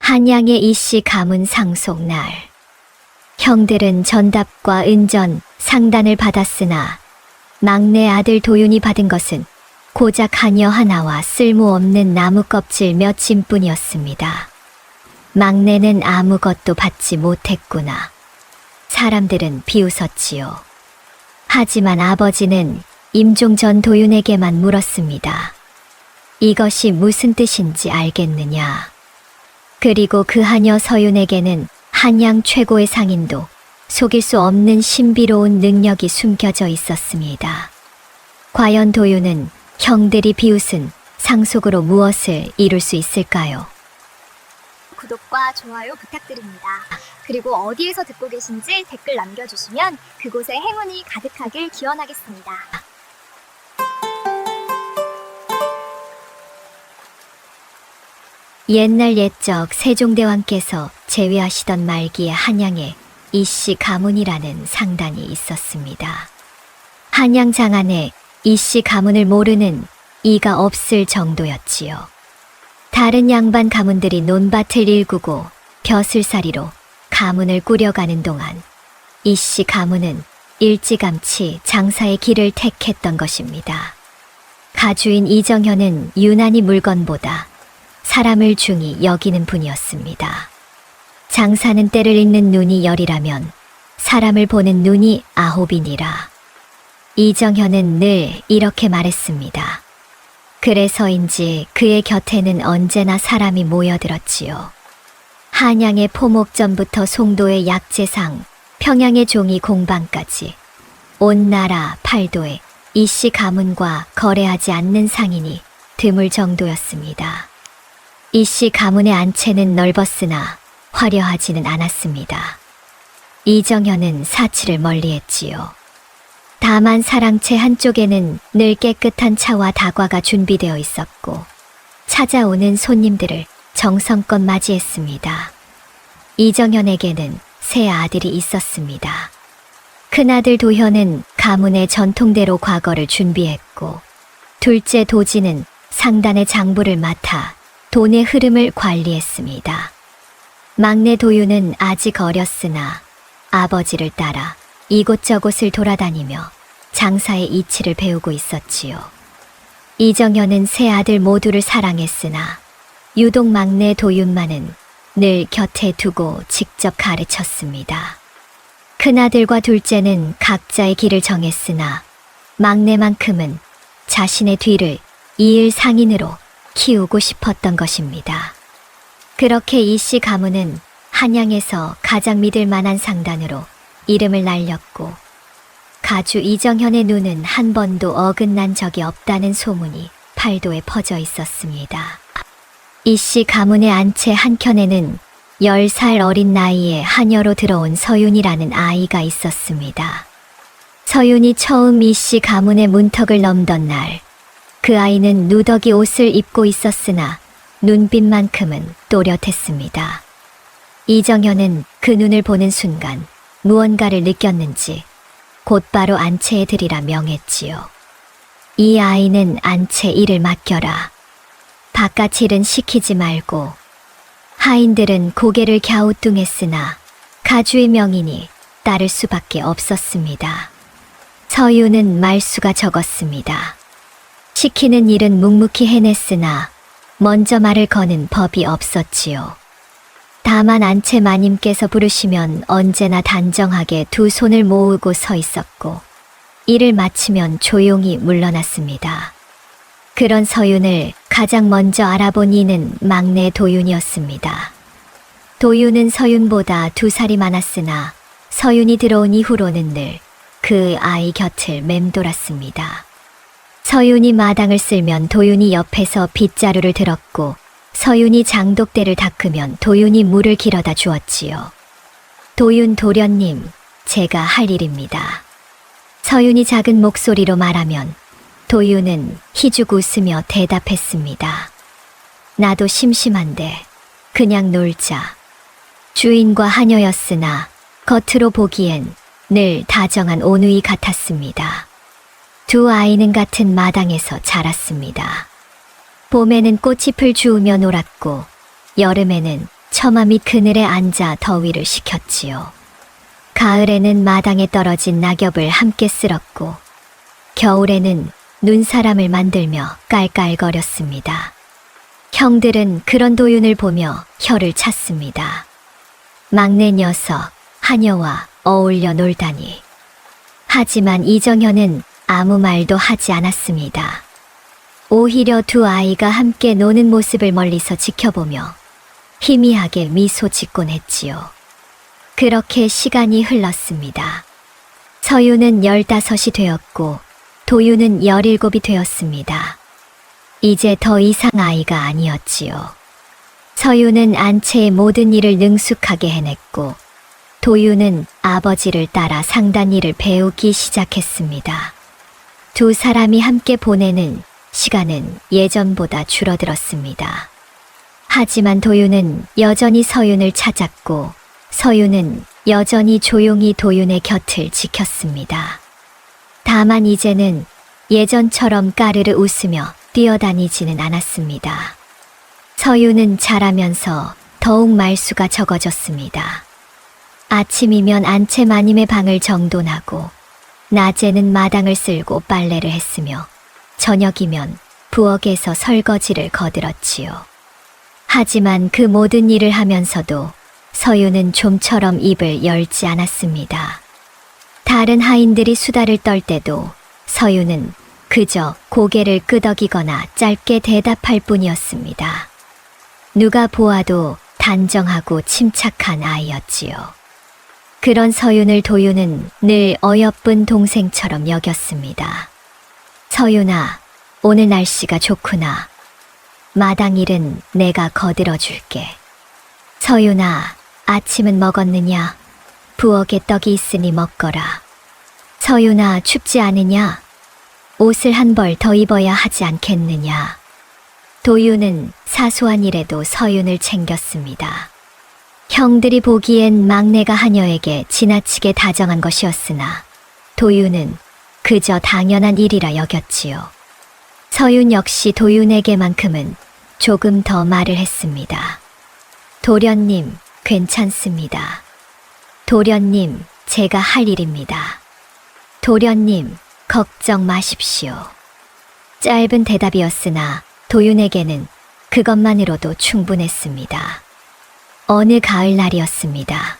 한양의 이씨 가문 상속날. 형들은 전답과 은전, 상단을 받았으나 막내 아들 도윤이 받은 것은 고작 하녀 하나와 쓸모없는 나무 껍질 몇쯤뿐이었습니다. 막내는 아무것도 받지 못했구나. 사람들은 비웃었지요. 하지만 아버지는 임종 전 도윤에게만 물었습니다. 이것이 무슨 뜻인지 알겠느냐? 그리고 그 하녀 서윤에게는 한양 최고의 상인도 속일 수 없는 신비로운 능력이 숨겨져 있었습니다. 과연 도윤은 형들이 비웃은 상속으로 무엇을 이룰 수 있을까요? 구독과 좋아요 부탁드립니다. 그리고 어디에서 듣고 계신지 댓글 남겨주시면 그곳에 행운이 가득하길 기원하겠습니다. 옛날 옛적 세종대왕께서 재위하시던 말기에 한양에 이씨 가문이라는 상단이 있었습니다. 한양 장안에 이씨 가문을 모르는 이가 없을 정도였지요. 다른 양반 가문들이 논밭을 일구고 벼슬살이로 가문을 꾸려가는 동안 이씨 가문은 일찌감치 장사의 길을 택했던 것입니다. 가주인 이정현은 유난히 물건보다 사람을 중히 여기는 분이었습니다. 장사는 때를 읽는 눈이 열이라면 사람을 보는 눈이 아홉이니라. 이정현은 늘 이렇게 말했습니다. 그래서인지 그의 곁에는 언제나 사람이 모여들었지요. 한양의 포목전부터 송도의 약재상, 평양의 종이 공방까지 온 나라 팔도에 이씨 가문과 거래하지 않는 상인이 드물 정도였습니다. 이씨 가문의 안채는 넓었으나 화려하지는 않았습니다. 이정현은 사치를 멀리했지요. 다만 사랑채 한쪽에는 늘 깨끗한 차와 다과가 준비되어 있었고 찾아오는 손님들을 정성껏 맞이했습니다. 이정현에게는 세 아들이 있었습니다. 큰아들 도현은 가문의 전통대로 과거를 준비했고 둘째 도지는 상단의 장부를 맡아 돈의 흐름을 관리했습니다. 막내 도윤은 아직 어렸으나 아버지를 따라 이곳저곳을 돌아다니며 장사의 이치를 배우고 있었지요. 이정현은 세 아들 모두를 사랑했으나 유독 막내 도윤만은 늘 곁에 두고 직접 가르쳤습니다. 큰아들과 둘째는 각자의 길을 정했으나 막내만큼은 자신의 뒤를 이을 상인으로 키우고 싶었던 것입니다. 그렇게 이씨 가문은 한양에서 가장 믿을 만한 상단으로 이름을 날렸고 가주 이정현의 눈은 한 번도 어긋난 적이 없다는 소문이 팔도에 퍼져 있었습니다. 이씨 가문의 안채 한켠에는 10살 어린 나이에 하녀로 들어온 서윤이라는 아이가 있었습니다. 서윤이 처음 이씨 가문의 문턱을 넘던 날, 그 아이는 누더기 옷을 입고 있었으나 눈빛만큼은 또렷했습니다. 이정현은 그 눈을 보는 순간 무언가를 느꼈는지 곧바로 안채에 들이라 명했지요. 이 아이는 안채 일을 맡겨라. 바깥 일은 시키지 말고. 하인들은 고개를 갸우뚱했으나 가주의 명이니 따를 수밖에 없었습니다. 서윤은 말수가 적었습니다. 시키는 일은 묵묵히 해냈으나 먼저 말을 거는 법이 없었지요. 다만 안채 마님께서 부르시면 언제나 단정하게 두 손을 모으고 서 있었고 일을 마치면 조용히 물러났습니다. 그런 서윤을 가장 먼저 알아본 이는 막내 도윤이었습니다. 도윤은 서윤보다 2살이 많았으나 서윤이 들어온 이후로는 늘 그 아이 곁을 맴돌았습니다. 서윤이 마당을 쓸면 도윤이 옆에서 빗자루를 들었고 서윤이 장독대를 닦으면 도윤이 물을 길어다 주었지요. 도윤 도련님, 제가 할 일입니다. 서윤이 작은 목소리로 말하면 도윤은 희죽 웃으며 대답했습니다. 나도 심심한데 그냥 놀자. 주인과 하녀였으나 겉으로 보기엔 늘 다정한 오누이 같았습니다. 두 아이는 같은 마당에서 자랐습니다. 봄에는 꽃잎을 주우며 놀았고 여름에는 처마 밑 그늘에 앉아 더위를 식혔지요. 가을에는 마당에 떨어진 낙엽을 함께 쓸었고, 겨울에는 눈사람을 만들며 깔깔거렸습니다. 형들은 그런 도윤을 보며 혀를 찼습니다. 막내 녀석, 하녀와 어울려 놀다니. 하지만 이정현은 아무 말도 하지 않았습니다. 오히려 두 아이가 함께 노는 모습을 멀리서 지켜보며 희미하게 미소 짓곤 했지요. 그렇게 시간이 흘렀습니다. 서유는 15이 되었고 도유는 17이 되었습니다. 이제 더 이상 아이가 아니었지요. 서유는 안채의 모든 일을 능숙하게 해냈고 도유는 아버지를 따라 상단 일을 배우기 시작했습니다. 두 사람이 함께 보내는 시간은 예전보다 줄어들었습니다. 하지만 도유는 여전히 서윤을 찾았고 서윤은 여전히 조용히 도윤의 곁을 지켰습니다. 다만 이제는 예전처럼 까르르 웃으며 뛰어다니지는 않았습니다. 서윤은 자라면서 더욱 말수가 적어졌습니다. 아침이면 안채 마님의 방을 정돈하고 낮에는 마당을 쓸고 빨래를 했으며 저녁이면 부엌에서 설거지를 거들었지요. 하지만 그 모든 일을 하면서도 서유는 좀처럼 입을 열지 않았습니다. 다른 하인들이 수다를 떨 때도 서유는 그저 고개를 끄덕이거나 짧게 대답할 뿐이었습니다. 누가 보아도 단정하고 침착한 아이였지요. 그런 서윤을 도윤은 늘 어여쁜 동생처럼 여겼습니다. 서윤아, 오늘 날씨가 좋구나. 마당 일은 내가 거들어줄게. 서윤아, 아침은 먹었느냐? 부엌에 떡이 있으니 먹거라. 서윤아, 춥지 않으냐? 옷을 한 벌 더 입어야 하지 않겠느냐? 도윤은 사소한 일에도 서윤을 챙겼습니다. 형들이 보기엔 막내가 하녀에게 지나치게 다정한 것이었으나 도윤은 그저 당연한 일이라 여겼지요. 서윤 역시 도윤에게만큼은 조금 더 말을 했습니다. 도련님, 괜찮습니다. 도련님, 제가 할 일입니다. 도련님, 걱정 마십시오. 짧은 대답이었으나 도윤에게는 그것만으로도 충분했습니다. 어느 가을날이었습니다.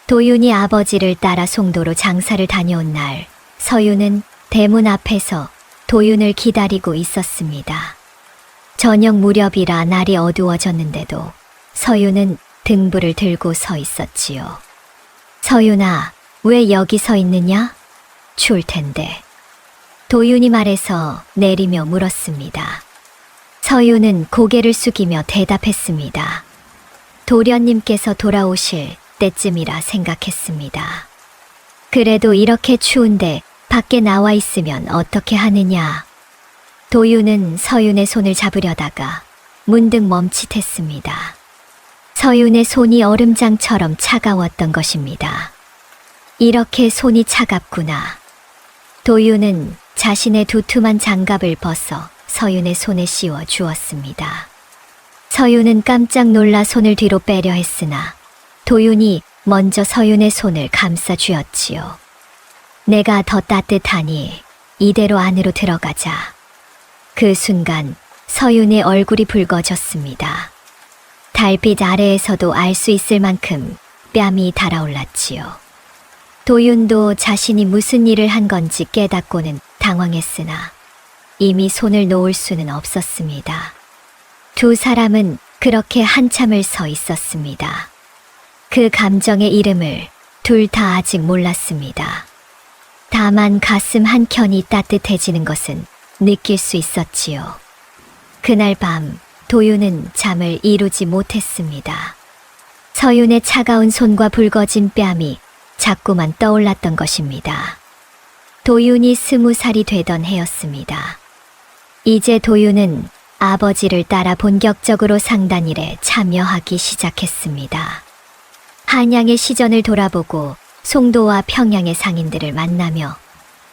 도윤이 아버지를 따라 송도로 장사를 다녀온 날, 서윤은 대문 앞에서 도윤을 기다리고 있었습니다. 저녁 무렵이라 날이 어두워졌는데도 서윤은 등불을 들고 서 있었지요. 서윤아, 왜 여기 서 있느냐? 추울 텐데. 도윤이 말해서 내리며 물었습니다. 서윤은 고개를 숙이며 대답했습니다. 도련님께서 돌아오실 때쯤이라 생각했습니다. 그래도 이렇게 추운데 밖에 나와 있으면 어떻게 하느냐. 도윤은 서윤의 손을 잡으려다가 문득 멈칫했습니다. 서윤의 손이 얼음장처럼 차가웠던 것입니다. 이렇게 손이 차갑구나. 도윤은 자신의 두툼한 장갑을 벗어 서윤의 손에 씌워 주었습니다. 서윤은 깜짝 놀라 손을 뒤로 빼려 했으나 도윤이 먼저 서윤의 손을 감싸 주었지요. 내가 더 따뜻하니 이대로 안으로 들어가자. 그 순간 서윤의 얼굴이 붉어졌습니다. 달빛 아래에서도 알 수 있을 만큼 뺨이 달아올랐지요. 도윤도 자신이 무슨 일을 한 건지 깨닫고는 당황했으나 이미 손을 놓을 수는 없었습니다. 두 사람은 그렇게 한참을 서 있었습니다. 그 감정의 이름을 둘 다 아직 몰랐습니다. 다만 가슴 한켠이 따뜻해지는 것은 느낄 수 있었지요. 그날 밤 도윤은 잠을 이루지 못했습니다. 서윤의 차가운 손과 붉어진 뺨이 자꾸만 떠올랐던 것입니다. 도윤이 20살이 되던 해였습니다. 이제 도윤은 아버지를 따라 본격적으로 상단일에 참여하기 시작했습니다. 한양의 시전을 돌아보고 송도와 평양의 상인들을 만나며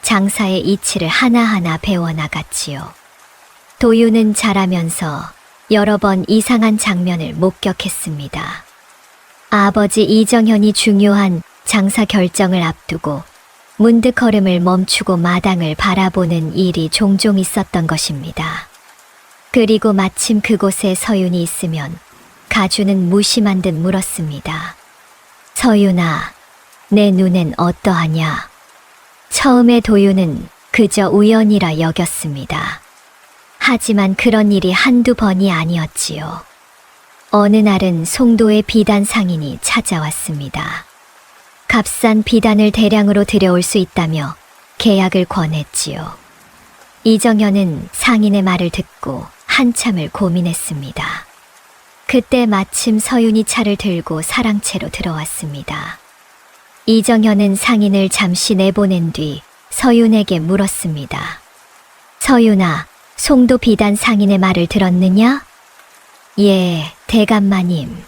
장사의 이치를 하나하나 배워나갔지요. 도윤은 자라면서 여러 번 이상한 장면을 목격했습니다. 아버지 이정현이 중요한 장사 결정을 앞두고 문득 걸음을 멈추고 마당을 바라보는 일이 종종 있었던 것입니다. 그리고 마침 그곳에 서윤이 있으면 가주는 무심한 듯 물었습니다. 서윤아, 내 눈엔 어떠하냐? 처음에 도윤은 그저 우연이라 여겼습니다. 하지만 그런 일이 한두 번이 아니었지요. 어느 날은 송도의 비단 상인이 찾아왔습니다. 값싼 비단을 대량으로 들여올 수 있다며 계약을 권했지요. 이정현은 상인의 말을 듣고 한참을 고민했습니다. 그때 마침 서윤이 차를 들고 사랑채로 들어왔습니다. 이정현은 상인을 잠시 내보낸 뒤 서윤에게 물었습니다. 서윤아, 송도 비단 상인의 말을 들었느냐? 예, 대감마님.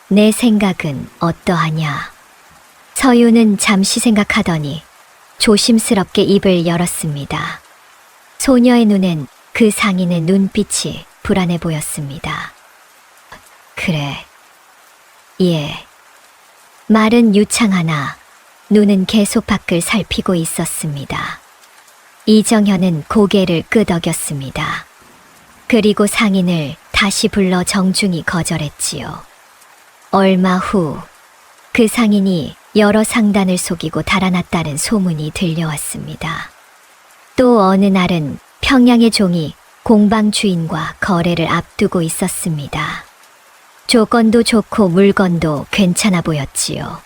내 생각은 어떠하냐? 서윤은 잠시 생각하더니 조심스럽게 입을 열었습니다. 소녀의 눈엔 그 상인의 눈빛이 불안해 보였습니다. 그래. 예. 말은 유창하나 눈은 계속 밖을 살피고 있었습니다. 이정현은 고개를 끄덕였습니다. 그리고 상인을 다시 불러 정중히 거절했지요. 얼마 후 그 상인이 여러 상단을 속이고 달아났다는 소문이 들려왔습니다. 또 어느 날은 평양의 종이 공방 주인과 거래를 앞두고 있었습니다. 조건도 좋고 물건도 괜찮아 보였지요.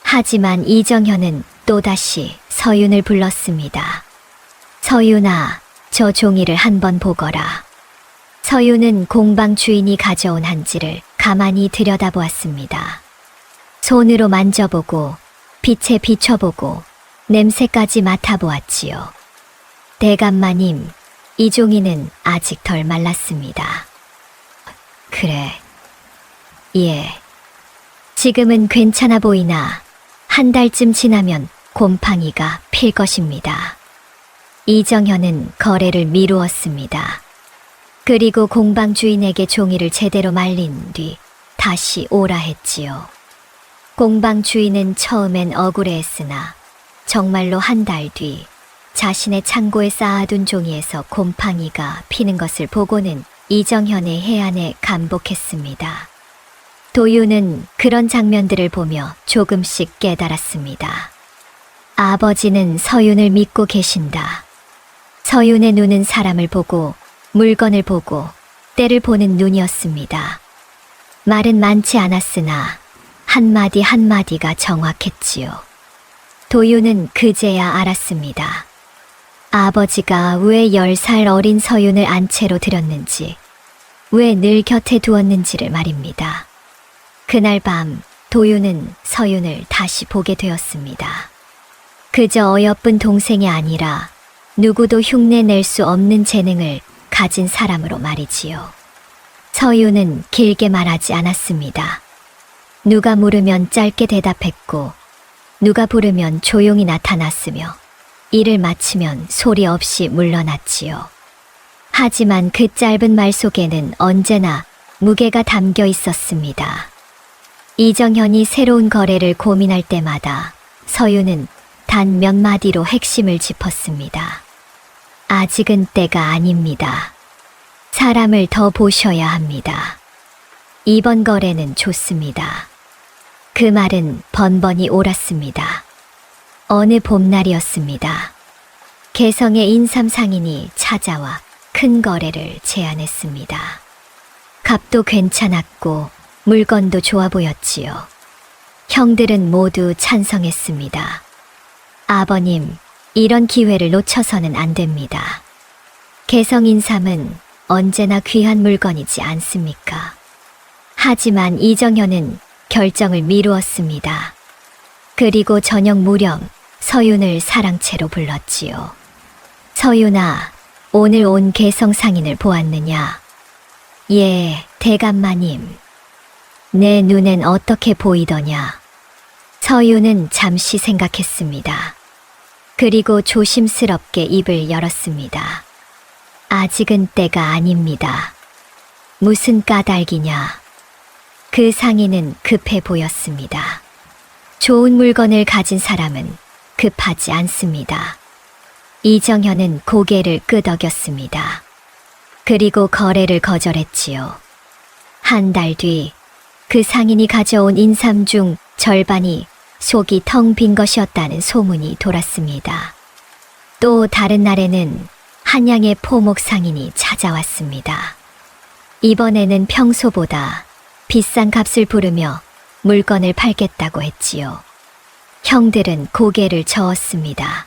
하지만 이정현은 또다시 서윤을 불렀습니다. 서윤아, 저 종이를 한번 보거라. 서윤은 공방 주인이 가져온 한지를 가만히 들여다보았습니다. 손으로 만져보고 빛에 비춰보고 냄새까지 맡아보았지요. 대감마님, 이 종이는 아직 덜 말랐습니다. 그래. 예. 지금은 괜찮아 보이나 한 달쯤 지나면 곰팡이가 필 것입니다. 이정현은 거래를 미루었습니다. 그리고 공방 주인에게 종이를 제대로 말린 뒤 다시 오라 했지요. 공방 주인은 처음엔 억울해했으나 정말로 한 달 뒤 자신의 창고에 쌓아둔 종이에서 곰팡이가 피는 것을 보고는 이정현의 해안에 감복했습니다. 도윤은 그런 장면들을 보며 조금씩 깨달았습니다. 아버지는 서윤을 믿고 계신다. 서윤의 눈은 사람을 보고 물건을 보고 때를 보는 눈이었습니다. 말은 많지 않았으나 한마디 한마디가 정확했지요. 도윤은 그제야 알았습니다. 아버지가 왜 10살 어린 서윤을 안채로 들였는지, 왜 늘 곁에 두었는지를 말입니다. 그날 밤 도윤은 서윤을 다시 보게 되었습니다. 그저 어여쁜 동생이 아니라 누구도 흉내낼 수 없는 재능을 가진 사람으로 말이지요. 서윤은 길게 말하지 않았습니다. 누가 물으면 짧게 대답했고 누가 부르면 조용히 나타났으며 일을 마치면 소리 없이 물러났지요. 하지만 그 짧은 말 속에는 언제나 무게가 담겨 있었습니다. 이정현이 새로운 거래를 고민할 때마다 서윤은 단 몇 마디로 핵심을 짚었습니다. 아직은 때가 아닙니다. 사람을 더 보셔야 합니다. 이번 거래는 좋습니다. 그 말은 번번이 옳았습니다. 어느 봄날이었습니다. 개성의 인삼 상인이 찾아와 큰 거래를 제안했습니다. 값도 괜찮았고 물건도 좋아 보였지요. 형들은 모두 찬성했습니다. 아버님, 이런 기회를 놓쳐서는 안 됩니다. 개성 인삼은 언제나 귀한 물건이지 않습니까? 하지만 이정현은 결정을 미루었습니다. 그리고 저녁 무렵 서윤을 사랑채로 불렀지요. 서윤아, 오늘 온 개성 상인을 보았느냐? 예, 대감마님. 내 눈엔 어떻게 보이더냐? 서윤은 잠시 생각했습니다. 그리고 조심스럽게 입을 열었습니다. 아직은 때가 아닙니다. 무슨 까닭이냐. 그 상인은 급해 보였습니다. 좋은 물건을 가진 사람은 급하지 않습니다. 이정현은 고개를 끄덕였습니다. 그리고 거래를 거절했지요. 한 달 뒤 그 상인이 가져온 인삼 중 절반이 속이 텅 빈 것이었다는 소문이 돌았습니다. 또 다른 날에는 한양의 포목 상인이 찾아왔습니다. 이번에는 평소보다 비싼 값을 부르며 물건을 팔겠다고 했지요. 형들은 고개를 저었습니다.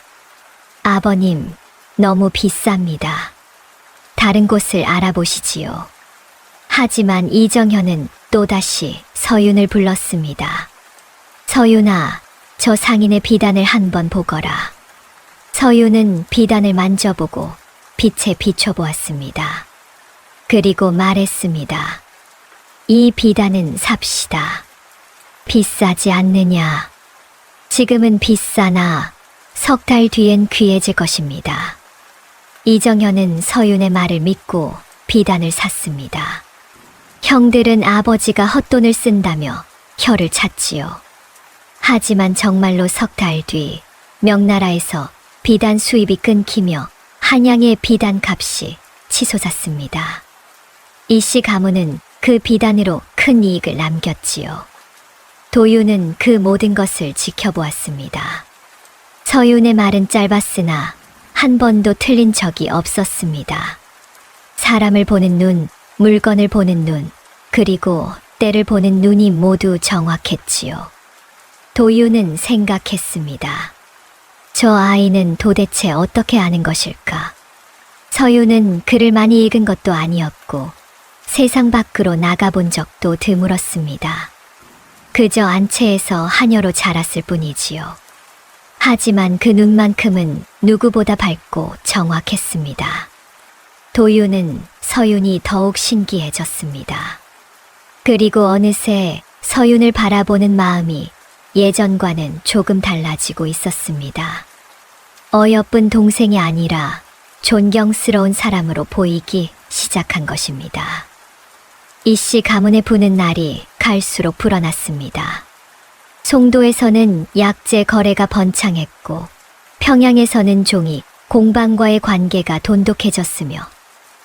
아버님, 너무 비쌉니다. 다른 곳을 알아보시지요. 하지만 이정현은 또다시 서윤을 불렀습니다. 서윤아, 저 상인의 비단을 한번 보거라. 서윤은 비단을 만져보고 빛에 비춰보았습니다. 그리고 말했습니다. 이 비단은 삽시다. 비싸지 않느냐. 지금은 비싸나 석 달 뒤엔 귀해질 것입니다. 이정현은 서윤의 말을 믿고 비단을 샀습니다. 형들은 아버지가 헛돈을 쓴다며 혀를 찼지요. 하지만 정말로 석 달 뒤 명나라에서 비단 수입이 끊기며 한양의 비단 값이 치솟았습니다. 이씨 가문은 그 비단으로 큰 이익을 남겼지요. 도윤은 그 모든 것을 지켜보았습니다. 서윤의 말은 짧았으나 한 번도 틀린 적이 없었습니다. 사람을 보는 눈, 물건을 보는 눈, 그리고 때를 보는 눈이 모두 정확했지요. 도윤은 생각했습니다. 저 아이는 도대체 어떻게 아는 것일까? 서윤은 글을 많이 읽은 것도 아니었고 세상 밖으로 나가본 적도 드물었습니다. 그저 안채에서 하녀로 자랐을 뿐이지요. 하지만 그 눈만큼은 누구보다 밝고 정확했습니다. 도윤은 서윤이 더욱 신기해졌습니다. 그리고 어느새 서윤을 바라보는 마음이 예전과는 조금 달라지고 있었습니다. 어여쁜 동생이 아니라 존경스러운 사람으로 보이기 시작한 것입니다. 이씨 가문에 부는 날이 갈수록 불어났습니다. 송도에서는 약재 거래가 번창했고 평양에서는 종이 공방과의 관계가 돈독해졌으며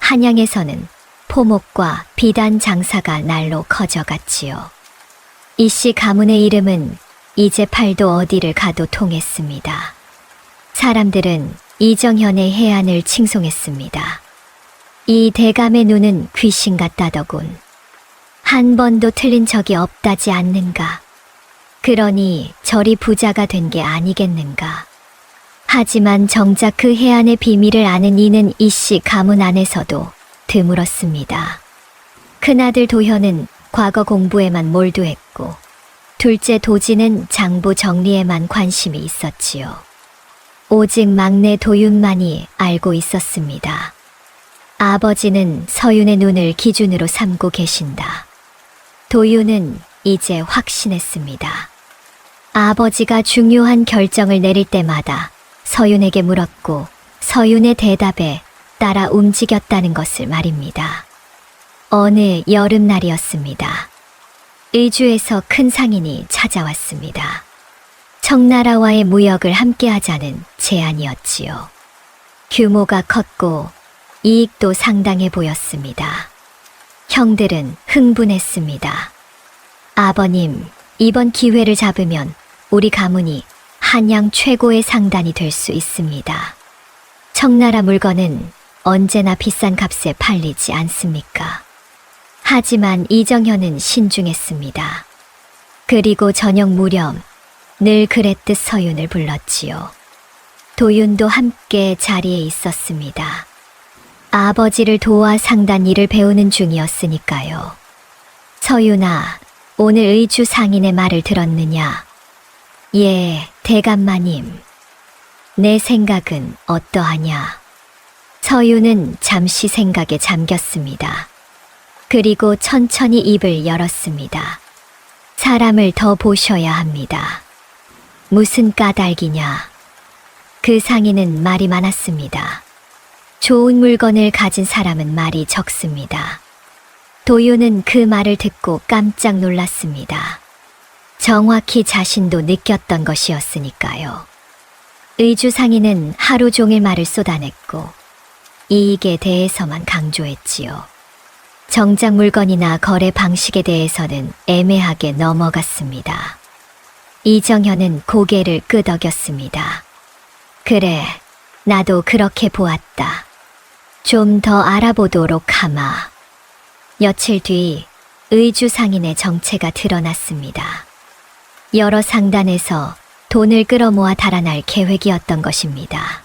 한양에서는 포목과 비단 장사가 날로 커져갔지요. 이씨 가문의 이름은 이제 팔도 어디를 가도 통했습니다. 사람들은 이정현의 해안을 칭송했습니다. 이 대감의 눈은 귀신 같다더군. 한 번도 틀린 적이 없다지 않는가. 그러니 저리 부자가 된 게 아니겠는가. 하지만 정작 그 해안의 비밀을 아는 이는 이씨 가문 안에서도 드물었습니다. 큰아들 도현은 과거 공부에만 몰두했고 둘째 도지는 장부 정리에만 관심이 있었지요. 오직 막내 도윤만이 알고 있었습니다. 아버지는 서윤의 눈을 기준으로 삼고 계신다. 도윤은 이제 확신했습니다. 아버지가 중요한 결정을 내릴 때마다 서윤에게 물었고 서윤의 대답에 따라 움직였다는 것을 말입니다. 어느 여름날이었습니다. 의주에서 큰 상인이 찾아왔습니다. 청나라와의 무역을 함께하자는 제안이었지요. 규모가 컸고 이익도 상당해 보였습니다. 형들은 흥분했습니다. 아버님, 이번 기회를 잡으면 우리 가문이 한양 최고의 상단이 될 수 있습니다. 청나라 물건은 언제나 비싼 값에 팔리지 않습니까? 하지만 이정현은 신중했습니다. 그리고 저녁 무렵 늘 그랬듯 서윤을 불렀지요. 도윤도 함께 자리에 있었습니다. 아버지를 도와 상단 일을 배우는 중이었으니까요. 서윤아, 오늘 의주 상인의 말을 들었느냐? 예, 대감마님. 내 생각은 어떠하냐? 서윤은 잠시 생각에 잠겼습니다. 그리고 천천히 입을 열었습니다. 사람을 더 보셔야 합니다. 무슨 까닭이냐? 그 상인은 말이 많았습니다. 좋은 물건을 가진 사람은 말이 적습니다. 도윤은 그 말을 듣고 깜짝 놀랐습니다. 정확히 자신도 느꼈던 것이었으니까요. 의주상인은 하루 종일 말을 쏟아냈고 이익에 대해서만 강조했지요. 정작 물건이나 거래 방식에 대해서는 애매하게 넘어갔습니다. 이정현은 고개를 끄덕였습니다. 그래, 나도 그렇게 보았다. 좀 더 알아보도록 하마. 며칠 뒤 의주상인의 정체가 드러났습니다. 여러 상단에서 돈을 끌어모아 달아날 계획이었던 것입니다.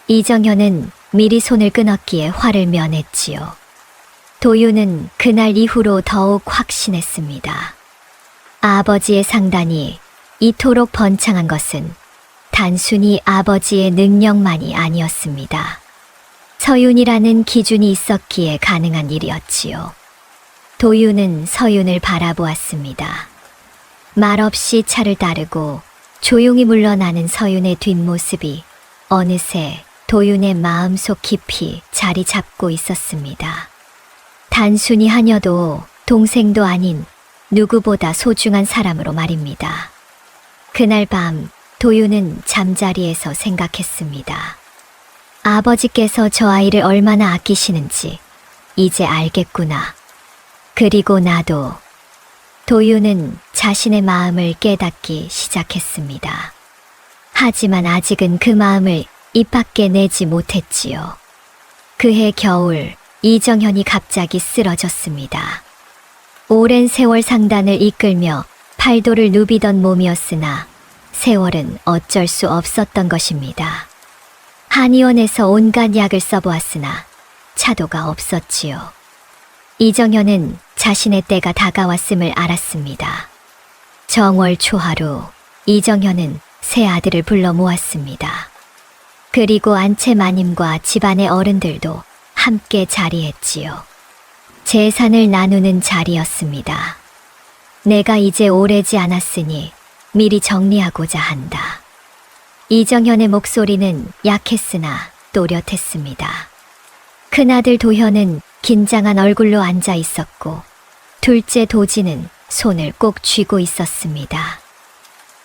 이정현은 미리 손을 끊었기에 화를 면했지요. 도윤은 그날 이후로 더욱 확신했습니다. 아버지의 상단이 이토록 번창한 것은 단순히 아버지의 능력만이 아니었습니다. 서윤이라는 기준이 있었기에 가능한 일이었지요. 도윤은 서윤을 바라보았습니다. 말없이 차를 따르고 조용히 물러나는 서윤의 뒷모습이 어느새 도윤의 마음속 깊이 자리 잡고 있었습니다. 단순히 하녀도 동생도 아닌 누구보다 소중한 사람으로 말입니다. 그날 밤 도윤은 잠자리에서 생각했습니다. 아버지께서 저 아이를 얼마나 아끼시는지 이제 알겠구나. 그리고 나도. 도윤은 자신의 마음을 깨닫기 시작했습니다. 하지만 아직은 그 마음을 입 밖에 내지 못했지요. 그해 겨울 이정현이 갑자기 쓰러졌습니다. 오랜 세월 상단을 이끌며 팔도를 누비던 몸이었으나 세월은 어쩔 수 없었던 것입니다. 한의원에서 온갖 약을 써보았으나 차도가 없었지요. 이정현은 자신의 때가 다가왔음을 알았습니다. 정월 초하루 이정현은 새 아들을 불러 모았습니다. 그리고 안채 마님과 집안의 어른들도 함께 자리했지요. 재산을 나누는 자리였습니다. 내가 이제 오래지 않았으니 미리 정리하고자 한다. 이정현의 목소리는 약했으나 또렷했습니다. 큰아들 도현은 긴장한 얼굴로 앉아 있었고 둘째 도지는 손을 꼭 쥐고 있었습니다.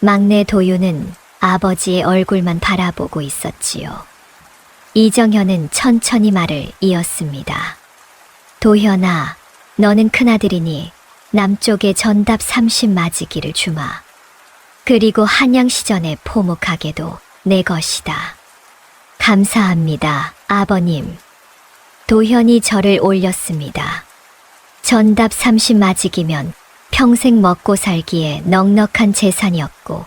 막내 도윤은 아버지의 얼굴만 바라보고 있었지요. 이정현은 천천히 말을 이었습니다. 도현아, 너는 큰아들이니 남쪽에 전답 30 맞이기를 주마. 그리고 한양시전에 포목하게도 내 것이다. 감사합니다, 아버님. 도현이 절을 올렸습니다. 전답 30 맞이기면 평생 먹고 살기에 넉넉한 재산이었고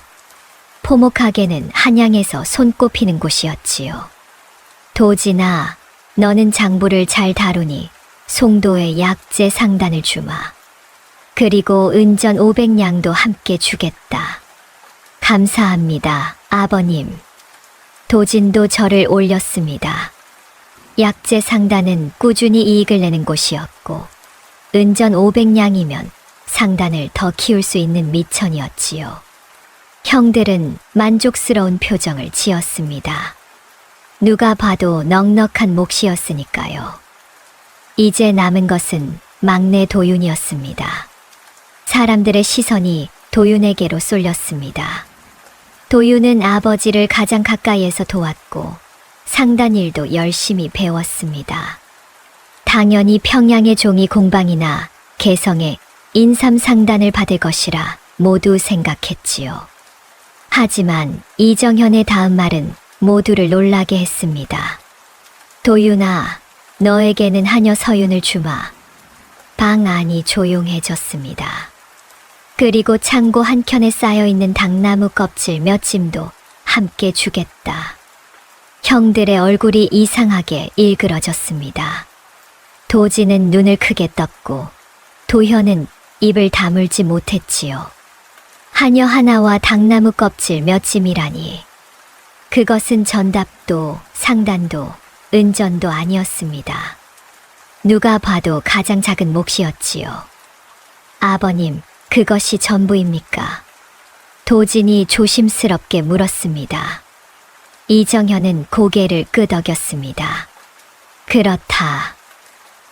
포목하게는 한양에서 손꼽히는 곳이었지요. 도진아, 너는 장부를 잘 다루니 송도에 약재 상단을 주마. 그리고 은전 500냥도 함께 주겠다. 감사합니다, 아버님. 도진도 절을 올렸습니다. 약재 상단은 꾸준히 이익을 내는 곳이었고 은전 500냥이면 상단을 더 키울 수 있는 미천이었지요. 형들은 만족스러운 표정을 지었습니다. 누가 봐도 넉넉한 몫이었으니까요. 이제 남은 것은 막내 도윤이었습니다. 사람들의 시선이 도윤에게로 쏠렸습니다. 도윤은 아버지를 가장 가까이에서 도왔고 상단 일도 열심히 배웠습니다. 당연히 평양의 종이 공방이나 개성의 인삼 상단을 받을 것이라 모두 생각했지요. 하지만 이정현의 다음 말은 모두를 놀라게 했습니다. 도윤아, 너에게는 하녀 서윤을 주마. 방 안이 조용해졌습니다. 그리고 창고 한켠에 쌓여있는 당나무 껍질 몇 짐도 함께 주겠다. 형들의 얼굴이 이상하게 일그러졌습니다. 도지는 눈을 크게 떴고 도현은 입을 다물지 못했지요. 하녀 하나와 당나무 껍질 몇 짐이라니. 그것은 전답도 상단도 은전도 아니었습니다. 누가 봐도 가장 작은 몫이었지요. 아버님, 그것이 전부입니까? 도진이 조심스럽게 물었습니다. 이정현은 고개를 끄덕였습니다. 그렇다.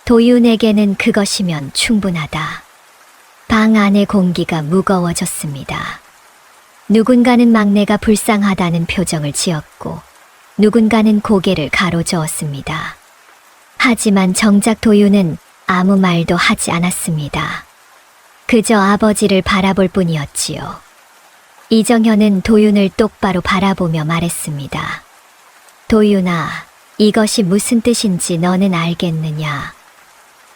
도윤에게는 그것이면 충분하다. 방 안의 공기가 무거워졌습니다. 누군가는 막내가 불쌍하다는 표정을 지었고 누군가는 고개를 가로저었습니다. 하지만 정작 도윤은 아무 말도 하지 않았습니다. 그저 아버지를 바라볼 뿐이었지요. 이정현은 도윤을 똑바로 바라보며 말했습니다. 도윤아, 이것이 무슨 뜻인지 너는 알겠느냐?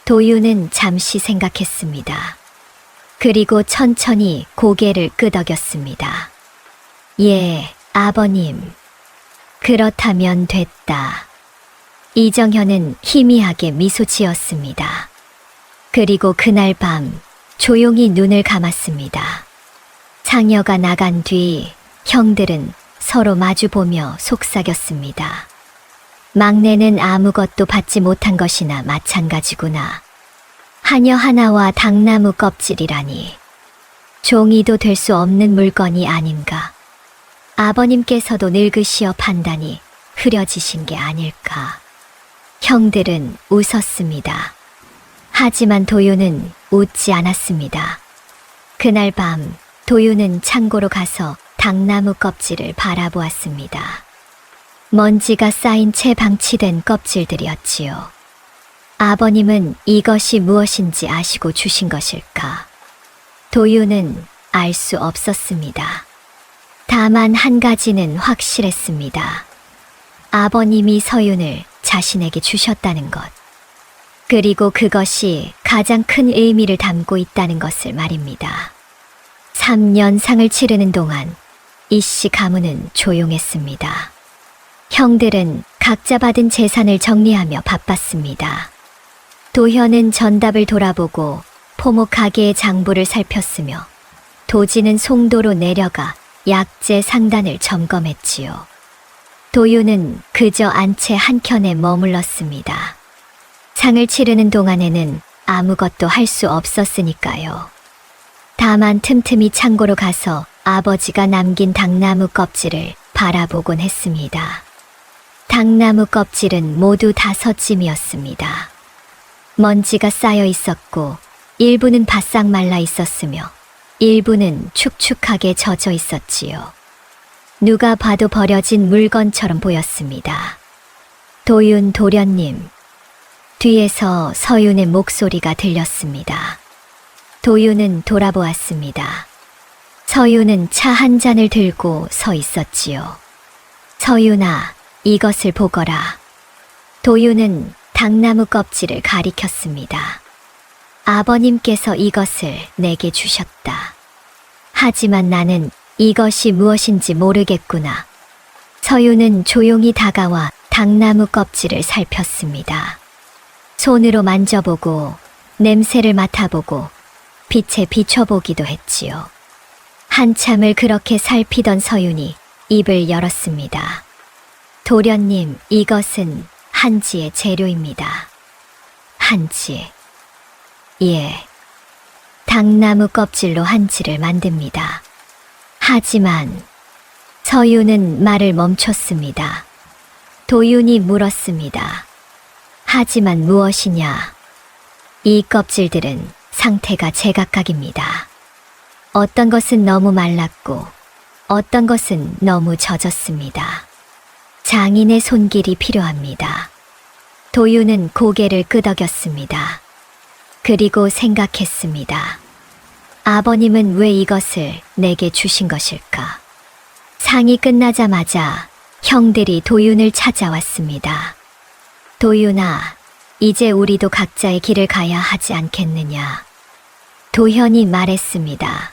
도윤은 잠시 생각했습니다. 그리고 천천히 고개를 끄덕였습니다. 예, 아버님. 그렇다면 됐다. 이정현은 희미하게 미소 지었습니다. 그리고 그날 밤 조용히 눈을 감았습니다. 상여가 나간 뒤 형들은 서로 마주보며 속삭였습니다. 막내는 아무것도 받지 못한 것이나 마찬가지구나. 하녀 하나와 당나무 껍질이라니. 종이도 될 수 없는 물건이 아닌가. 아버님께서도 늙으시어 판단이 흐려지신 게 아닐까. 형들은 웃었습니다. 하지만 도윤은 웃지 않았습니다. 그날 밤 도윤은 창고로 가서 당나무 껍질을 바라보았습니다. 먼지가 쌓인 채 방치된 껍질들이었지요. 아버님은 이것이 무엇인지 아시고 주신 것일까? 도윤은 알 수 없었습니다. 다만 한 가지는 확실했습니다. 아버님이 서윤을 자신에게 주셨다는 것. 그리고 그것이 가장 큰 의미를 담고 있다는 것을 말입니다. 3년 상을 치르는 동안 이씨 가문은 조용했습니다. 형들은 각자 받은 재산을 정리하며 바빴습니다. 도현은 전답을 돌아보고 포목 가게의 장부를 살폈으며 도지는 송도로 내려가 약재 상단을 점검했지요. 도윤은 그저 안채 한켠에 머물렀습니다. 상을 치르는 동안에는 아무것도 할 수 없었으니까요. 다만 틈틈이 창고로 가서 아버지가 남긴 당나무 껍질을 바라보곤 했습니다. 당나무 껍질은 모두 5찜이었습니다. 먼지가 쌓여 있었고 일부는 바싹 말라 있었으며 일부는 축축하게 젖어 있었지요. 누가 봐도 버려진 물건처럼 보였습니다. 도윤 도련님. 뒤에서 서윤의 목소리가 들렸습니다. 도윤은 돌아보았습니다. 서윤은 차 한 잔을 들고 서 있었지요. 서윤아, 이것을 보거라. 도윤은 당나무 껍질을 가리켰습니다. 아버님께서 이것을 내게 주셨다. 하지만 나는 이것이 무엇인지 모르겠구나. 서윤은 조용히 다가와 당나무 껍질을 살폈습니다. 손으로 만져보고 냄새를 맡아보고 빛에 비춰보기도 했지요. 한참을 그렇게 살피던 서윤이 입을 열었습니다. 도련님, 이것은 한지의 재료입니다. 한지. 예. 당나무 껍질로 한지를 만듭니다. 하지만 서윤은 말을 멈췄습니다. 도윤이 물었습니다. 하지만 무엇이냐? 이 껍질들은 상태가 제각각입니다. 어떤 것은 너무 말랐고 어떤 것은 너무 젖었습니다. 장인의 손길이 필요합니다. 도윤은 고개를 끄덕였습니다. 그리고 생각했습니다. 아버님은 왜 이것을 내게 주신 것일까? 상이 끝나자마자 형들이 도윤을 찾아왔습니다. 도윤아, 이제 우리도 각자의 길을 가야 하지 않겠느냐. 도현이 말했습니다.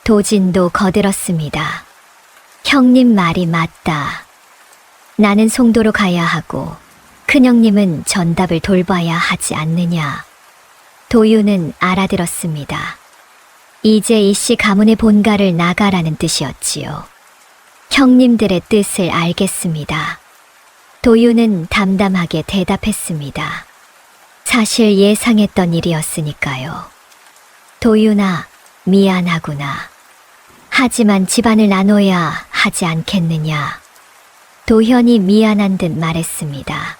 도진도 거들었습니다. 형님 말이 맞다. 나는 송도로 가야 하고 큰형님은 전답을 돌봐야 하지 않느냐. 도윤은 알아들었습니다. 이제 이씨 가문의 본가를 나가라는 뜻이었지요. 형님들의 뜻을 알겠습니다. 도윤은 담담하게 대답했습니다. 사실 예상했던 일이었으니까요. 도윤아, 미안하구나. 하지만 집안을 나눠야 하지 않겠느냐. 도현이 미안한 듯 말했습니다.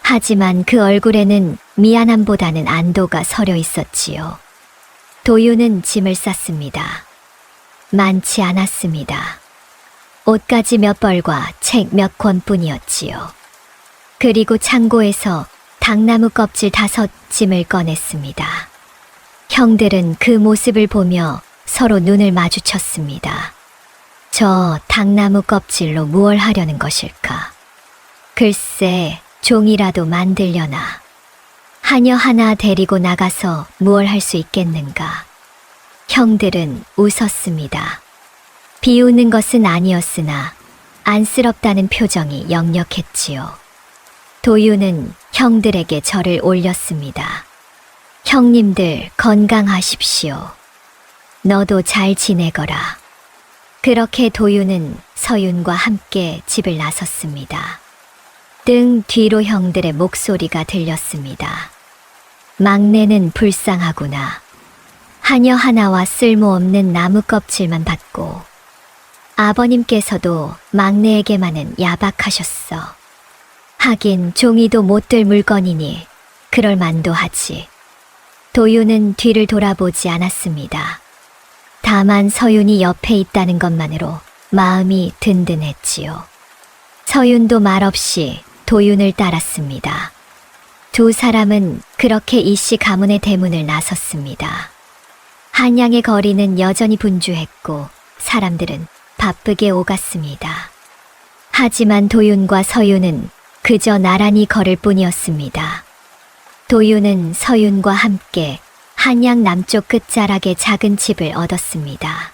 하지만 그 얼굴에는 미안함보다는 안도가 서려 있었지요. 도윤은 짐을 쌌습니다. 많지 않았습니다. 옷가지 몇 벌과 책 몇 권뿐이었지요. 그리고 창고에서 당나무 껍질 5짐을 꺼냈습니다. 형들은 그 모습을 보며 서로 눈을 마주쳤습니다. 저 당나무 껍질로 무얼 하려는 것일까? 글쎄, 종이라도 만들려나. 하녀 하나 데리고 나가서 무얼 할 수 있겠는가? 형들은 웃었습니다. 비웃는 것은 아니었으나 안쓰럽다는 표정이 역력했지요. 도윤은 형들에게 절을 올렸습니다. 형님들 건강하십시오. 너도 잘 지내거라. 그렇게 도윤은 서윤과 함께 집을 나섰습니다. 등 뒤로 형들의 목소리가 들렸습니다. 막내는 불쌍하구나. 하녀 하나와 쓸모없는 나무 껍질만 받고 아버님께서도 막내에게만은 야박하셨어. 하긴 종이도 못 들 물건이니 그럴 만도 하지. 도윤은 뒤를 돌아보지 않았습니다. 다만 서윤이 옆에 있다는 것만으로 마음이 든든했지요. 서윤도 말없이 도윤을 따랐습니다. 두 사람은 그렇게 이씨 가문의 대문을 나섰습니다. 한양의 거리는 여전히 분주했고 사람들은 바쁘게 오갔습니다. 하지만 도윤과 서윤은 그저 나란히 걸을 뿐이었습니다. 도윤은 서윤과 함께 한양 남쪽 끝자락의 작은 집을 얻었습니다.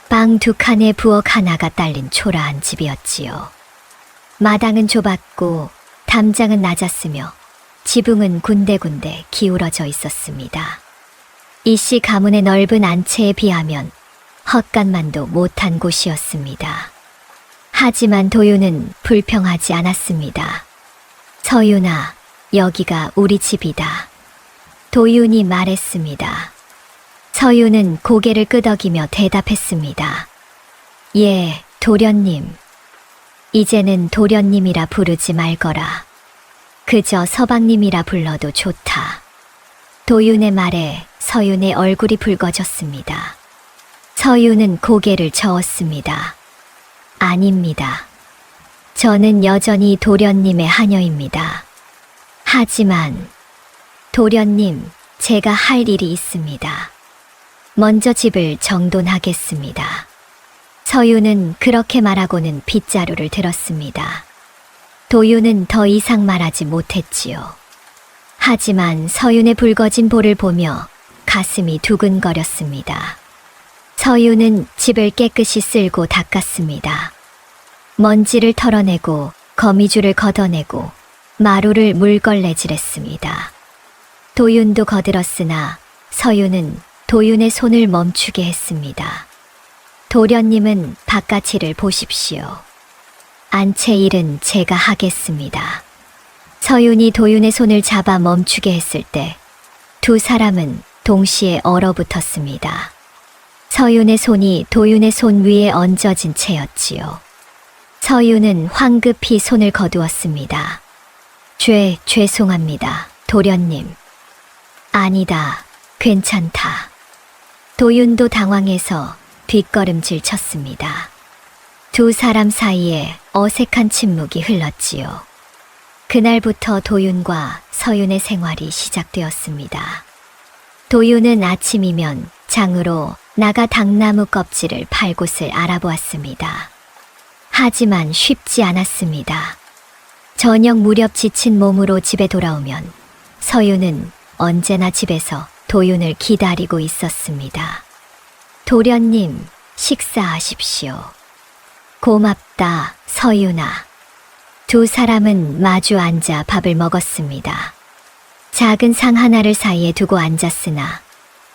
방 2칸에 부엌 하나가 딸린 초라한 집이었지요. 마당은 좁았고 담장은 낮았으며 지붕은 군데군데 기울어져 있었습니다. 이씨 가문의 넓은 안채에 비하면 헛간만도 못한 곳이었습니다. 하지만 도윤은 불평하지 않았습니다. 서윤아, 여기가 우리 집이다. 도윤이 말했습니다. 서윤은 고개를 끄덕이며 대답했습니다. 예, 도련님. 이제는 도련님이라 부르지 말거라. 그저 서방님이라 불러도 좋다. 도윤의 말에 서윤의 얼굴이 붉어졌습니다. 서윤은 고개를 저었습니다. 아닙니다. 저는 여전히 도련님의 하녀입니다. 하지만 도련님, 제가 할 일이 있습니다. 먼저 집을 정돈하겠습니다. 서윤은 그렇게 말하고는 빗자루를 들었습니다. 도윤은 더 이상 말하지 못했지요. 하지만 서윤의 붉어진 볼을 보며 가슴이 두근거렸습니다. 서윤은 집을 깨끗이 쓸고 닦았습니다. 먼지를 털어내고 거미줄을 걷어내고 마루를 물걸레질했습니다. 도윤도 거들었으나 서윤은 도윤의 손을 멈추게 했습니다. 도련님은 바깥 일을 보십시오. 안채 일은 제가 하겠습니다. 서윤이 도윤의 손을 잡아 멈추게 했을 때 두 사람은 동시에 얼어붙었습니다. 서윤의 손이 도윤의 손 위에 얹어진 채였지요. 서윤은 황급히 손을 거두었습니다. 죄송합니다, 도련님. 아니다, 괜찮다. 도윤도 당황해서 뒷걸음질 쳤습니다. 두 사람 사이에 어색한 침묵이 흘렀지요. 그날부터 도윤과 서윤의 생활이 시작되었습니다. 도윤은 아침이면 장으로 나가 당나무 껍질을 팔 곳을 알아보았습니다. 하지만 쉽지 않았습니다. 저녁 무렵 지친 몸으로 집에 돌아오면 서윤은 언제나 집에서 도윤을 기다리고 있었습니다. 도련님, 식사하십시오. 고맙다, 서윤아. 두 사람은 마주 앉아 밥을 먹었습니다. 작은 상 하나를 사이에 두고 앉았으나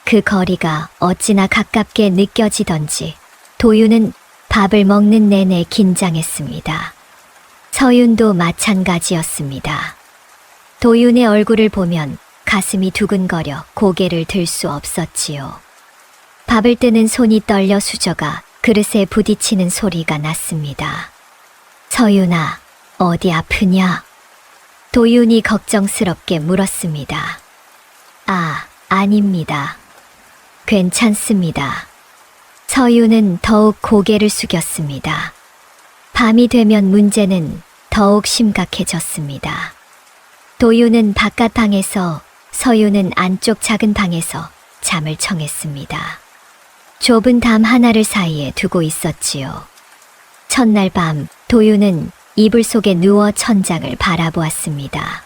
그 거리가 어찌나 가깝게 느껴지던지 도윤은 밥을 먹는 내내 긴장했습니다. 서윤도 마찬가지였습니다. 도윤의 얼굴을 보면 가슴이 두근거려 고개를 들 수 없었지요. 밥을 뜨는 손이 떨려 수저가 그릇에 부딪히는 소리가 났습니다. 서윤아, 어디 아프냐? 도윤이 걱정스럽게 물었습니다. 아닙니다. 괜찮습니다. 서윤은 더욱 고개를 숙였습니다. 밤이 되면 문제는 더욱 심각해졌습니다. 도윤은 바깥 방에서, 서윤은 안쪽 작은 방에서 잠을 청했습니다. 좁은 담 하나를 사이에 두고 있었지요. 첫날 밤 도윤은 이불 속에 누워 천장을 바라보았습니다.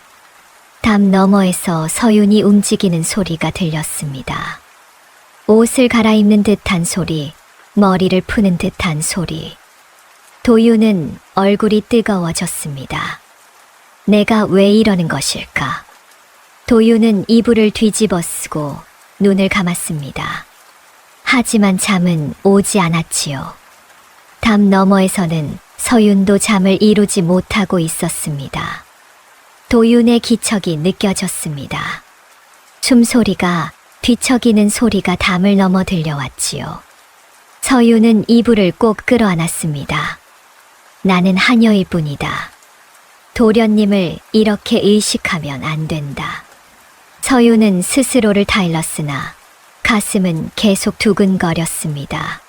담 너머에서 서윤이 움직이는 소리가 들렸습니다. 옷을 갈아입는 듯한 소리, 머리를 푸는 듯한 소리. 도윤은 얼굴이 뜨거워졌습니다. 내가 왜 이러는 것일까? 도윤은 이불을 뒤집어 쓰고 눈을 감았습니다. 하지만 잠은 오지 않았지요. 담 너머에서는 서윤도 잠을 이루지 못하고 있었습니다. 도윤의 기척이 느껴졌습니다. 숨소리가, 뒤척이는 소리가 담을 넘어 들려왔지요. 서윤은 이불을 꼭 끌어안았습니다. 나는 하녀일 뿐이다. 도련님을 이렇게 의식하면 안 된다. 서윤은 스스로를 타일렀으나 가슴은 계속 두근거렸습니다.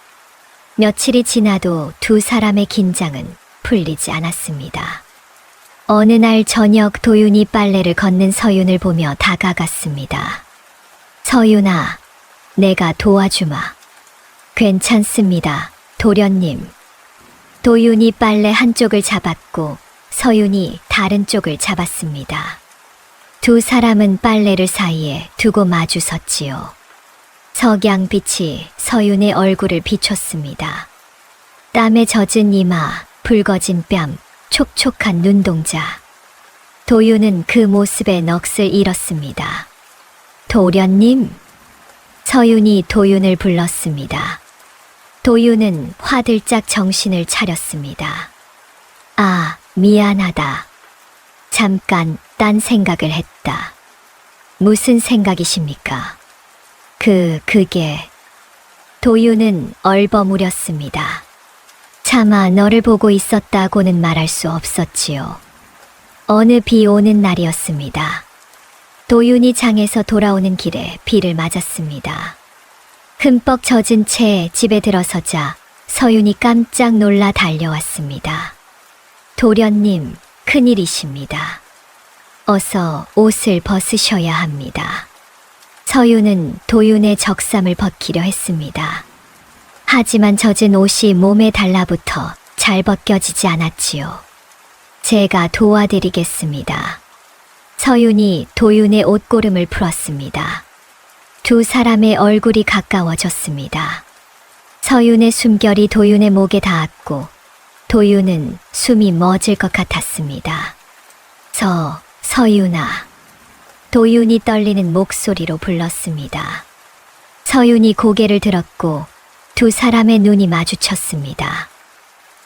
며칠이 지나도 두 사람의 긴장은 풀리지 않았습니다. 어느 날 저녁 도윤이 빨래를 건넨 서윤을 보며 다가갔습니다. 서윤아, 내가 도와주마. 괜찮습니다, 도련님. 도윤이 빨래 한쪽을 잡았고 서윤이 다른 쪽을 잡았습니다. 두 사람은 빨래를 사이에 두고 마주 섰지요. 석양빛이 서윤의 얼굴을 비췄습니다. 땀에 젖은 이마, 붉어진 뺨, 촉촉한 눈동자. 도윤은 그 모습에 넋을 잃었습니다. 도련님? 서윤이 도윤을 불렀습니다. 도윤은 화들짝 정신을 차렸습니다. 미안하다. 잠깐 딴 생각을 했다. 무슨 생각이십니까? 그게... 도윤은 얼버무렸습니다. 차마 너를 보고 있었다고는 말할 수 없었지요. 어느 비 오는 날이었습니다. 도윤이 장에서 돌아오는 길에 비를 맞았습니다. 흠뻑 젖은 채 집에 들어서자 서윤이 깜짝 놀라 달려왔습니다. 도련님, 큰일이십니다. 어서 옷을 벗으셔야 합니다. 서윤은 도윤의 적삼을 벗기려 했습니다. 하지만 젖은 옷이 몸에 달라붙어 잘 벗겨지지 않았지요. 제가 도와드리겠습니다. 서윤이 도윤의 옷고름을 풀었습니다. 두 사람의 얼굴이 가까워졌습니다. 서윤의 숨결이 도윤의 목에 닿았고 도윤은 숨이 멎을 것 같았습니다. 서윤아. 도윤이 떨리는 목소리로 불렀습니다. 서윤이 고개를 들었고 두 사람의 눈이 마주쳤습니다.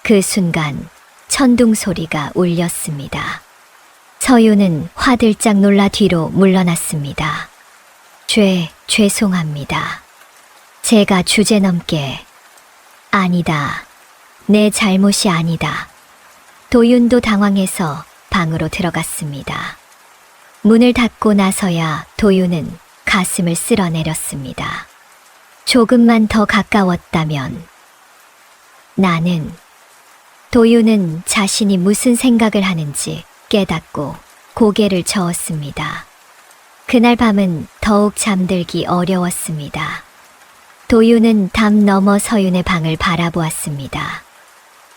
그 순간 천둥 소리가 울렸습니다. 서윤은 화들짝 놀라 뒤로 물러났습니다. 죄송합니다. 제가 주제넘게... 아니다. 내 잘못이 아니다. 도윤도 당황해서 방으로 들어갔습니다. 문을 닫고 나서야 도윤은 가슴을 쓸어내렸습니다. 조금만 더 가까웠다면... 나는... 도윤은 자신이 무슨 생각을 하는지 깨닫고 고개를 저었습니다. 그날 밤은 더욱 잠들기 어려웠습니다. 도윤은 담 너머 서윤의 방을 바라보았습니다.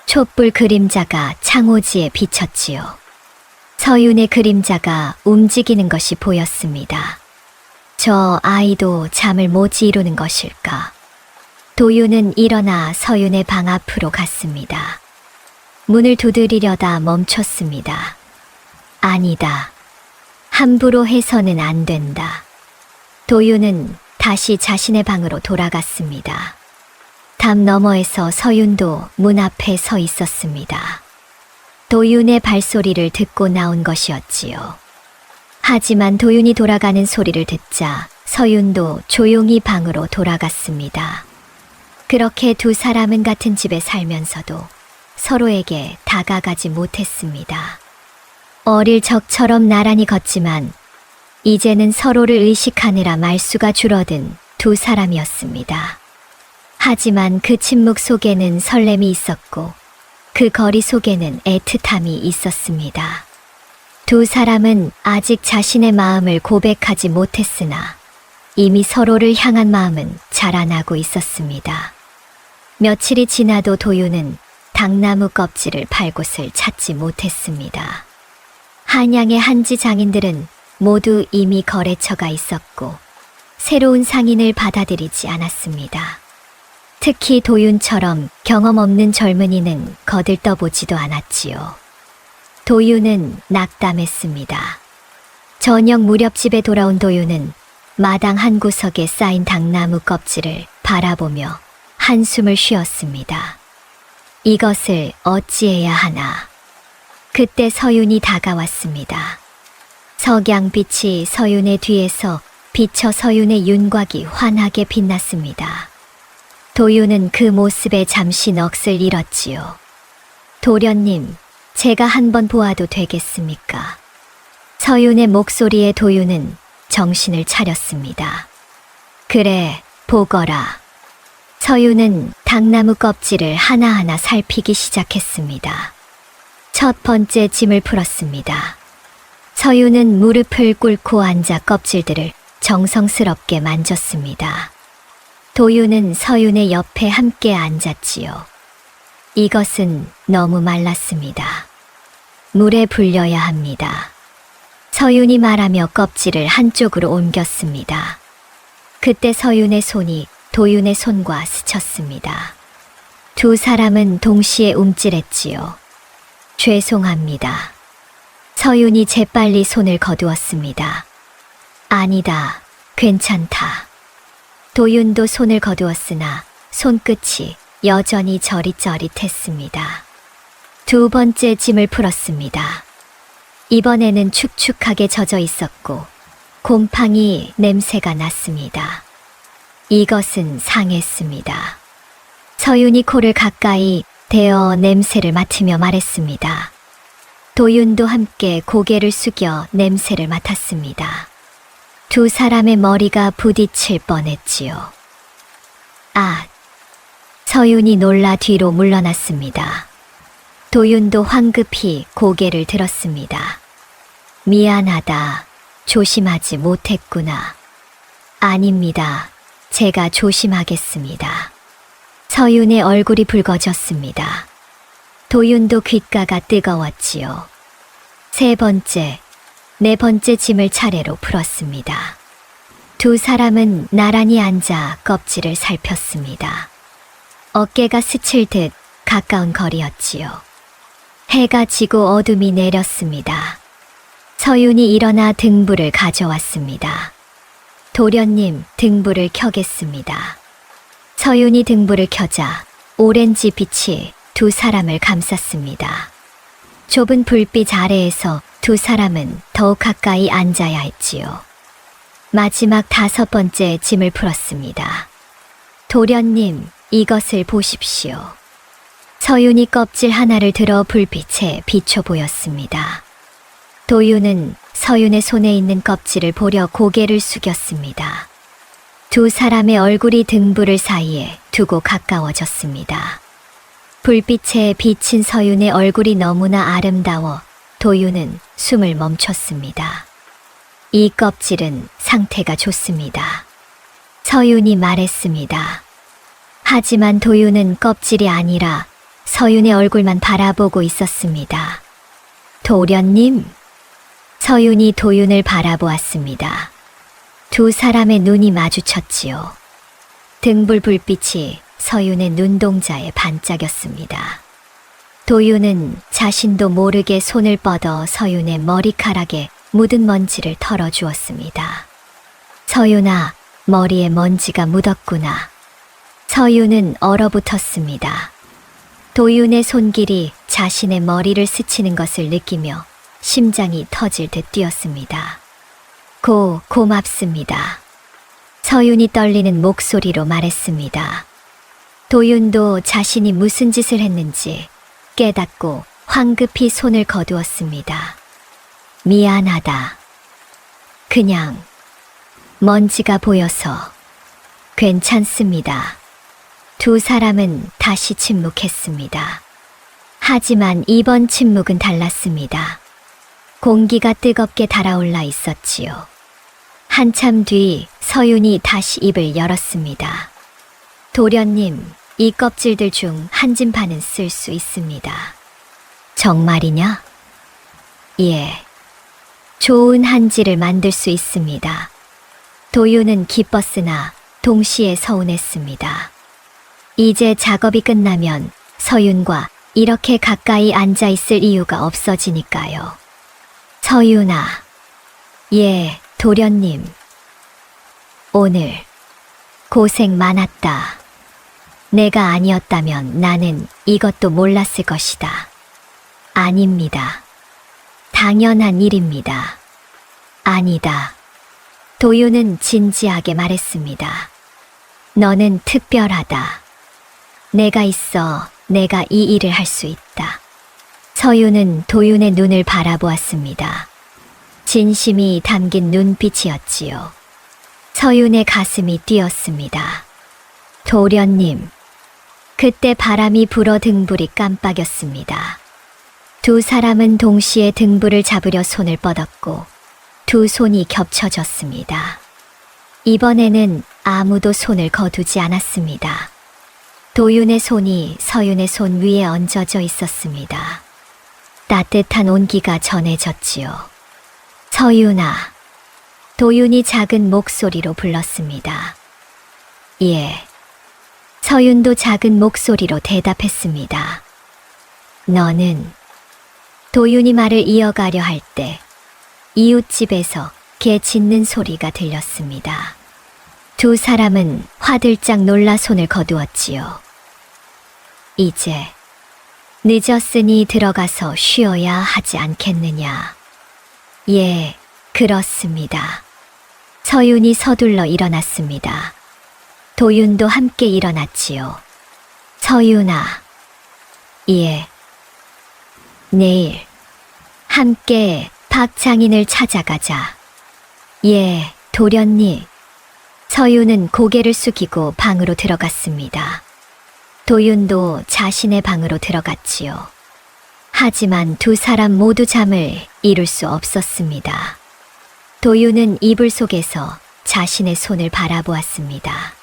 촛불 그림자가 창호지에 비쳤지요. 서윤의 그림자가 움직이는 것이 보였습니다. 저 아이도 잠을 못 이루는 것일까? 도윤은 일어나 서윤의 방 앞으로 갔습니다. 문을 두드리려다 멈췄습니다. 아니다. 함부로 해서는 안 된다. 도윤은 다시 자신의 방으로 돌아갔습니다. 담 너머에서 서윤도 문 앞에 서 있었습니다. 도윤의 발소리를 듣고 나온 것이었지요. 하지만 도윤이 돌아가는 소리를 듣자 서윤도 조용히 방으로 돌아갔습니다. 그렇게 두 사람은 같은 집에 살면서도 서로에게 다가가지 못했습니다. 어릴 적처럼 나란히 걷지만 이제는 서로를 의식하느라 말수가 줄어든 두 사람이었습니다. 하지만 그 침묵 속에는 설렘이 있었고 그 거리 속에는 애틋함이 있었습니다. 두 사람은 아직 자신의 마음을 고백하지 못했으나 이미 서로를 향한 마음은 자라나고 있었습니다. 며칠이 지나도 도윤은 당나무 껍질을 팔 곳을 찾지 못했습니다. 한양의 한지 장인들은 모두 이미 거래처가 있었고 새로운 상인을 받아들이지 않았습니다. 특히 도윤처럼 경험 없는 젊은이는 거들떠보지도 않았지요. 도윤은 낙담했습니다. 저녁 무렵 집에 돌아온 도윤은 마당 한 구석에 쌓인 당나무 껍질을 바라보며 한숨을 쉬었습니다. 이것을 어찌해야 하나. 그때 서윤이 다가왔습니다. 석양빛이 서윤의 뒤에서 비쳐 서윤의 윤곽이 환하게 빛났습니다. 도윤은 그 모습에 잠시 넋을 잃었지요. 도련님, 제가 한번 보아도 되겠습니까? 서윤의 목소리에 도윤은 정신을 차렸습니다. 그래, 보거라. 서윤은 당나무 껍질을 하나하나 살피기 시작했습니다. 첫 번째 짐을 풀었습니다. 서윤은 무릎을 꿇고 앉아 껍질들을 정성스럽게 만졌습니다. 도윤은 서윤의 옆에 함께 앉았지요. 이것은 너무 말랐습니다. 물에 불려야 합니다. 서윤이 말하며 껍질을 한쪽으로 옮겼습니다. 그때 서윤의 손이 도윤의 손과 스쳤습니다. 두 사람은 동시에 움찔했지요. 죄송합니다. 서윤이 재빨리 손을 거두었습니다. 아니다, 괜찮다. 도윤도 손을 거두었으나 손끝이 여전히 저릿저릿했습니다. 두 번째 짐을 풀었습니다. 이번에는 축축하게 젖어 있었고 곰팡이 냄새가 났습니다. 이것은 상했습니다. 서윤이 코를 가까이 대어 냄새를 맡으며 말했습니다. 도윤도 함께 고개를 숙여 냄새를 맡았습니다. 두 사람의 머리가 부딪힐 뻔했지요. 아! 서윤이 놀라 뒤로 물러났습니다. 도윤도 황급히 고개를 들었습니다. 미안하다. 조심하지 못했구나. 아닙니다. 제가 조심하겠습니다. 서윤의 얼굴이 붉어졌습니다. 도윤도 귓가가 뜨거웠지요. 세 번째, 네 번째 짐을 차례로 풀었습니다. 두 사람은 나란히 앉아 껍질을 살폈습니다. 어깨가 스칠 듯 가까운 거리였지요. 해가 지고 어둠이 내렸습니다. 서윤이 일어나 등불을 가져왔습니다. 도련님, 등불을 켜겠습니다. 서윤이 등불을 켜자 오렌지 빛이 두 사람을 감쌌습니다. 좁은 불빛 아래에서 두 사람은 더욱 가까이 앉아야 했지요. 마지막 다섯 번째 짐을 풀었습니다. 도련님, 이것을 보십시오. 서윤이 껍질 하나를 들어 불빛에 비춰 보였습니다. 도윤은 서윤의 손에 있는 껍질을 보려 고개를 숙였습니다. 두 사람의 얼굴이 등불을 사이에 두고 가까워졌습니다. 불빛에 비친 서윤의 얼굴이 너무나 아름다워 도윤은 숨을 멈췄습니다. 이 껍질은 상태가 좋습니다. 서윤이 말했습니다. 하지만 도윤은 껍질이 아니라 서윤의 얼굴만 바라보고 있었습니다. 도련님? 서윤이 도윤을 바라보았습니다. 두 사람의 눈이 마주쳤지요. 등불 불빛이 서윤의 눈동자에 반짝였습니다. 도윤은 자신도 모르게 손을 뻗어 서윤의 머리카락에 묻은 먼지를 털어주었습니다. 서윤아, 머리에 먼지가 묻었구나. 서윤은 얼어붙었습니다. 도윤의 손길이 자신의 머리를 스치는 것을 느끼며 심장이 터질 듯 뛰었습니다. 고맙습니다. 서윤이 떨리는 목소리로 말했습니다. 도윤도 자신이 무슨 짓을 했는지 깨닫고 황급히 손을 거두었습니다. 미안하다. 그냥 먼지가 보여서. 괜찮습니다. 두 사람은 다시 침묵했습니다. 하지만 이번 침묵은 달랐습니다. 공기가 뜨겁게 달아올라 있었지요. 한참 뒤 서윤이 다시 입을 열었습니다. 도련님, 이 껍질들 중 한 진판은 쓸 수 있습니다. 정말이냐? 예. 좋은 한지를 만들 수 있습니다. 도윤은 기뻤으나 동시에 서운했습니다. 이제 작업이 끝나면 서윤과 이렇게 가까이 앉아 있을 이유가 없어지니까요. 서윤아. 예, 도련님. 오늘 고생 많았다. 내가 아니었다면 나는 이것도 몰랐을 것이다. 아닙니다. 당연한 일입니다. 아니다. 도윤은 진지하게 말했습니다. 너는 특별하다. 내가 있어 내가 이 일을 할 수 있다. 서윤은 도윤의 눈을 바라보았습니다. 진심이 담긴 눈빛이었지요. 서윤의 가슴이 뛰었습니다. 도련님. 그때 바람이 불어 등불이 깜빡였습니다. 두 사람은 동시에 등불을 잡으려 손을 뻗었고 두 손이 겹쳐졌습니다. 이번에는 아무도 손을 거두지 않았습니다. 도윤의 손이 서윤의 손 위에 얹어져 있었습니다. 따뜻한 온기가 전해졌지요. 서윤아. 도윤이 작은 목소리로 불렀습니다. 예. 서윤도 작은 목소리로 대답했습니다. 너는. 도윤이 말을 이어가려 할 때 이웃집에서 개 짖는 소리가 들렸습니다. 두 사람은 화들짝 놀라 손을 거두었지요. 이제 늦었으니 들어가서 쉬어야 하지 않겠느냐. 예, 그렇습니다. 서윤이 서둘러 일어났습니다. 도윤도 함께 일어났지요. 서윤아. 예. 내일 함께 박장인을 찾아가자. 예, 도련님. 서윤은 고개를 숙이고 방으로 들어갔습니다. 도윤도 자신의 방으로 들어갔지요. 하지만 두 사람 모두 잠을 이룰 수 없었습니다. 도윤은 이불 속에서 자신의 손을 바라보았습니다.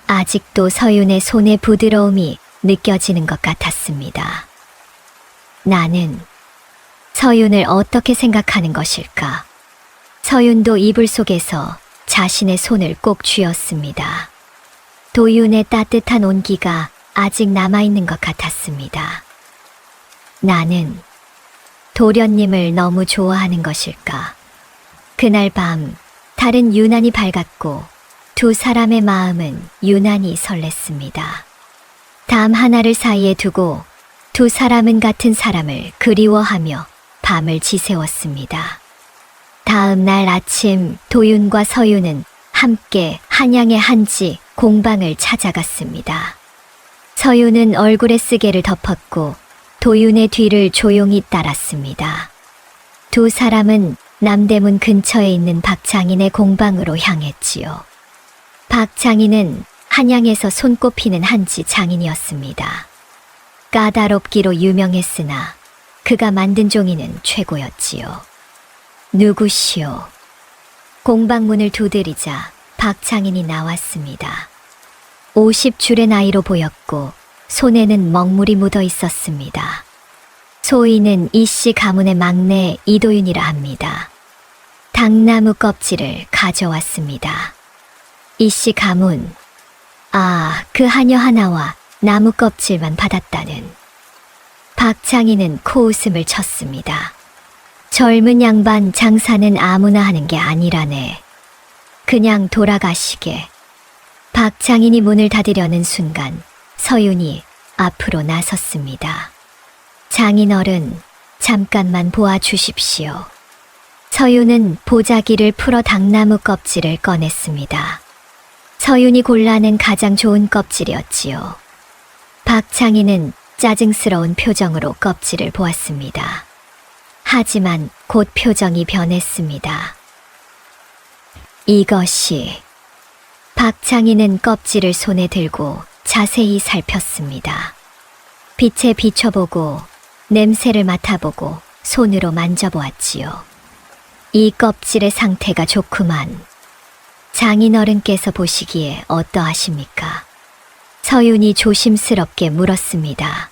아직도 서윤의 손의 부드러움이 느껴지는 것 같았습니다. 나는 서윤을 어떻게 생각하는 것일까? 서윤도 이불 속에서 자신의 손을 꼭 쥐었습니다. 도윤의 따뜻한 온기가 아직 남아있는 것 같았습니다. 나는 도련님을 너무 좋아하는 것일까? 그날 밤 달은 유난히 밝았고 두 사람의 마음은 유난히 설렜습니다. 담 하나를 사이에 두고 두 사람은 같은 사람을 그리워하며 밤을 지새웠습니다. 다음 날 아침 도윤과 서윤은 함께 한양의 한지 공방을 찾아갔습니다. 서윤은 얼굴에 쓰개를 덮었고 도윤의 뒤를 조용히 따랐습니다. 두 사람은 남대문 근처에 있는 박장인의 공방으로 향했지요. 박장인은 한양에서 손꼽히는 한지 장인이었습니다. 까다롭기로 유명했으나 그가 만든 종이는 최고였지요. 누구시오? 공방문을 두드리자 박장인이 나왔습니다. 50줄의 나이로 보였고 손에는 먹물이 묻어 있었습니다. 소인은 이씨 가문의 막내 이도윤이라 합니다. 당나무 껍질을 가져왔습니다. 이씨 가문. 아, 그 하녀 하나와 나무 껍질만 받았다는. 박장인은 코웃음을 쳤습니다. 젊은 양반 장사는 아무나 하는 게 아니라네. 그냥 돌아가시게. 박장인이 문을 닫으려는 순간 서윤이 앞으로 나섰습니다. 장인어른, 잠깐만 보아주십시오. 서윤은 보자기를 풀어 당나무 껍질을 꺼냈습니다. 서윤이 골라낸 가장 좋은 껍질이었지요. 박장인은 짜증스러운 표정으로 껍질을 보았습니다. 하지만 곧 표정이 변했습니다. 이것이... 박창희는 껍질을 손에 들고 자세히 살폈습니다. 빛에 비춰보고 냄새를 맡아보고 손으로 만져보았지요. 이 껍질의 상태가 좋구만. 장인어른께서 보시기에 어떠하십니까? 서윤이 조심스럽게 물었습니다.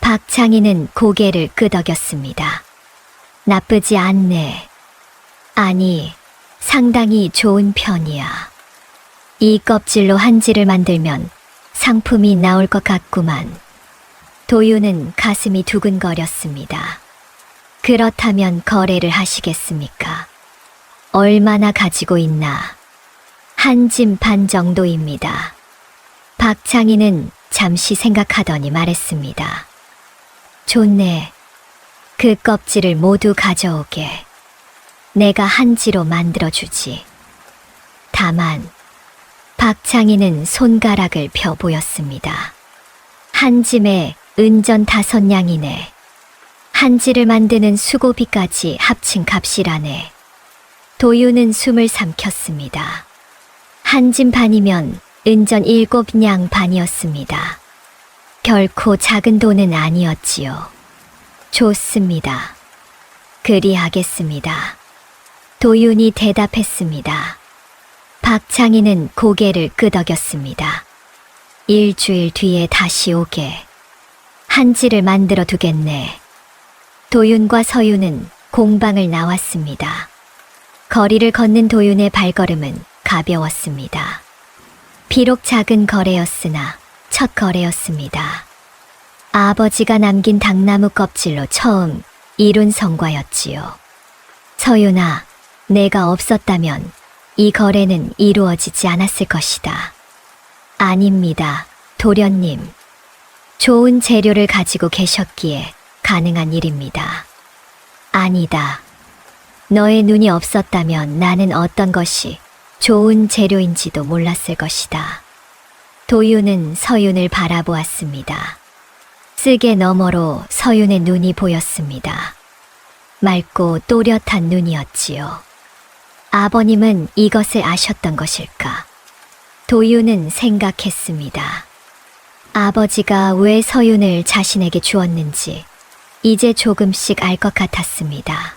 박창희는 고개를 끄덕였습니다. 나쁘지 않네. 아니, 상당히 좋은 편이야. 이 껍질로 한지를 만들면 상품이 나올 것 같구만. 도윤은 가슴이 두근거렸습니다. 그렇다면 거래를 하시겠습니까? 얼마나 가지고 있나? 한 짐 반 정도입니다. 박창희는 잠시 생각하더니 말했습니다. 좋네. 그 껍질을 모두 가져오게. 내가 한지로 만들어주지. 다만 박창희는 손가락을 펴 보였습니다. 한 짐에 은전 5냥이네. 한지를 만드는 수고비까지 합친 값이라네. 도윤은 숨을 삼켰습니다. 한 짐 반이면 은전 7냥 반이었습니다. 결코 작은 돈은 아니었지요. 좋습니다. 그리하겠습니다. 도윤이 대답했습니다. 박창희는 고개를 끄덕였습니다. 일주일 뒤에 다시 오게. 한지를 만들어 두겠네. 도윤과 서윤은 공방을 나왔습니다. 거리를 걷는 도윤의 발걸음은 가벼웠습니다. 비록 작은 거래였으나 첫 거래였습니다. 아버지가 남긴 당나무 껍질로 처음 이룬 성과였지요. 서윤아, 내가 없었다면 이 거래는 이루어지지 않았을 것이다. 아닙니다, 도련님. 좋은 재료를 가지고 계셨기에 가능한 일입니다. 아니다. 너의 눈이 없었다면 나는 어떤 것이 좋은 재료인지도 몰랐을 것이다. 도윤은 서윤을 바라보았습니다. 쓰개 너머로 서윤의 눈이 보였습니다. 맑고 또렷한 눈이었지요. 아버님은 이것을 아셨던 것일까? 도윤은 생각했습니다. 아버지가 왜 서윤을 자신에게 주었는지 이제 조금씩 알 것 같았습니다.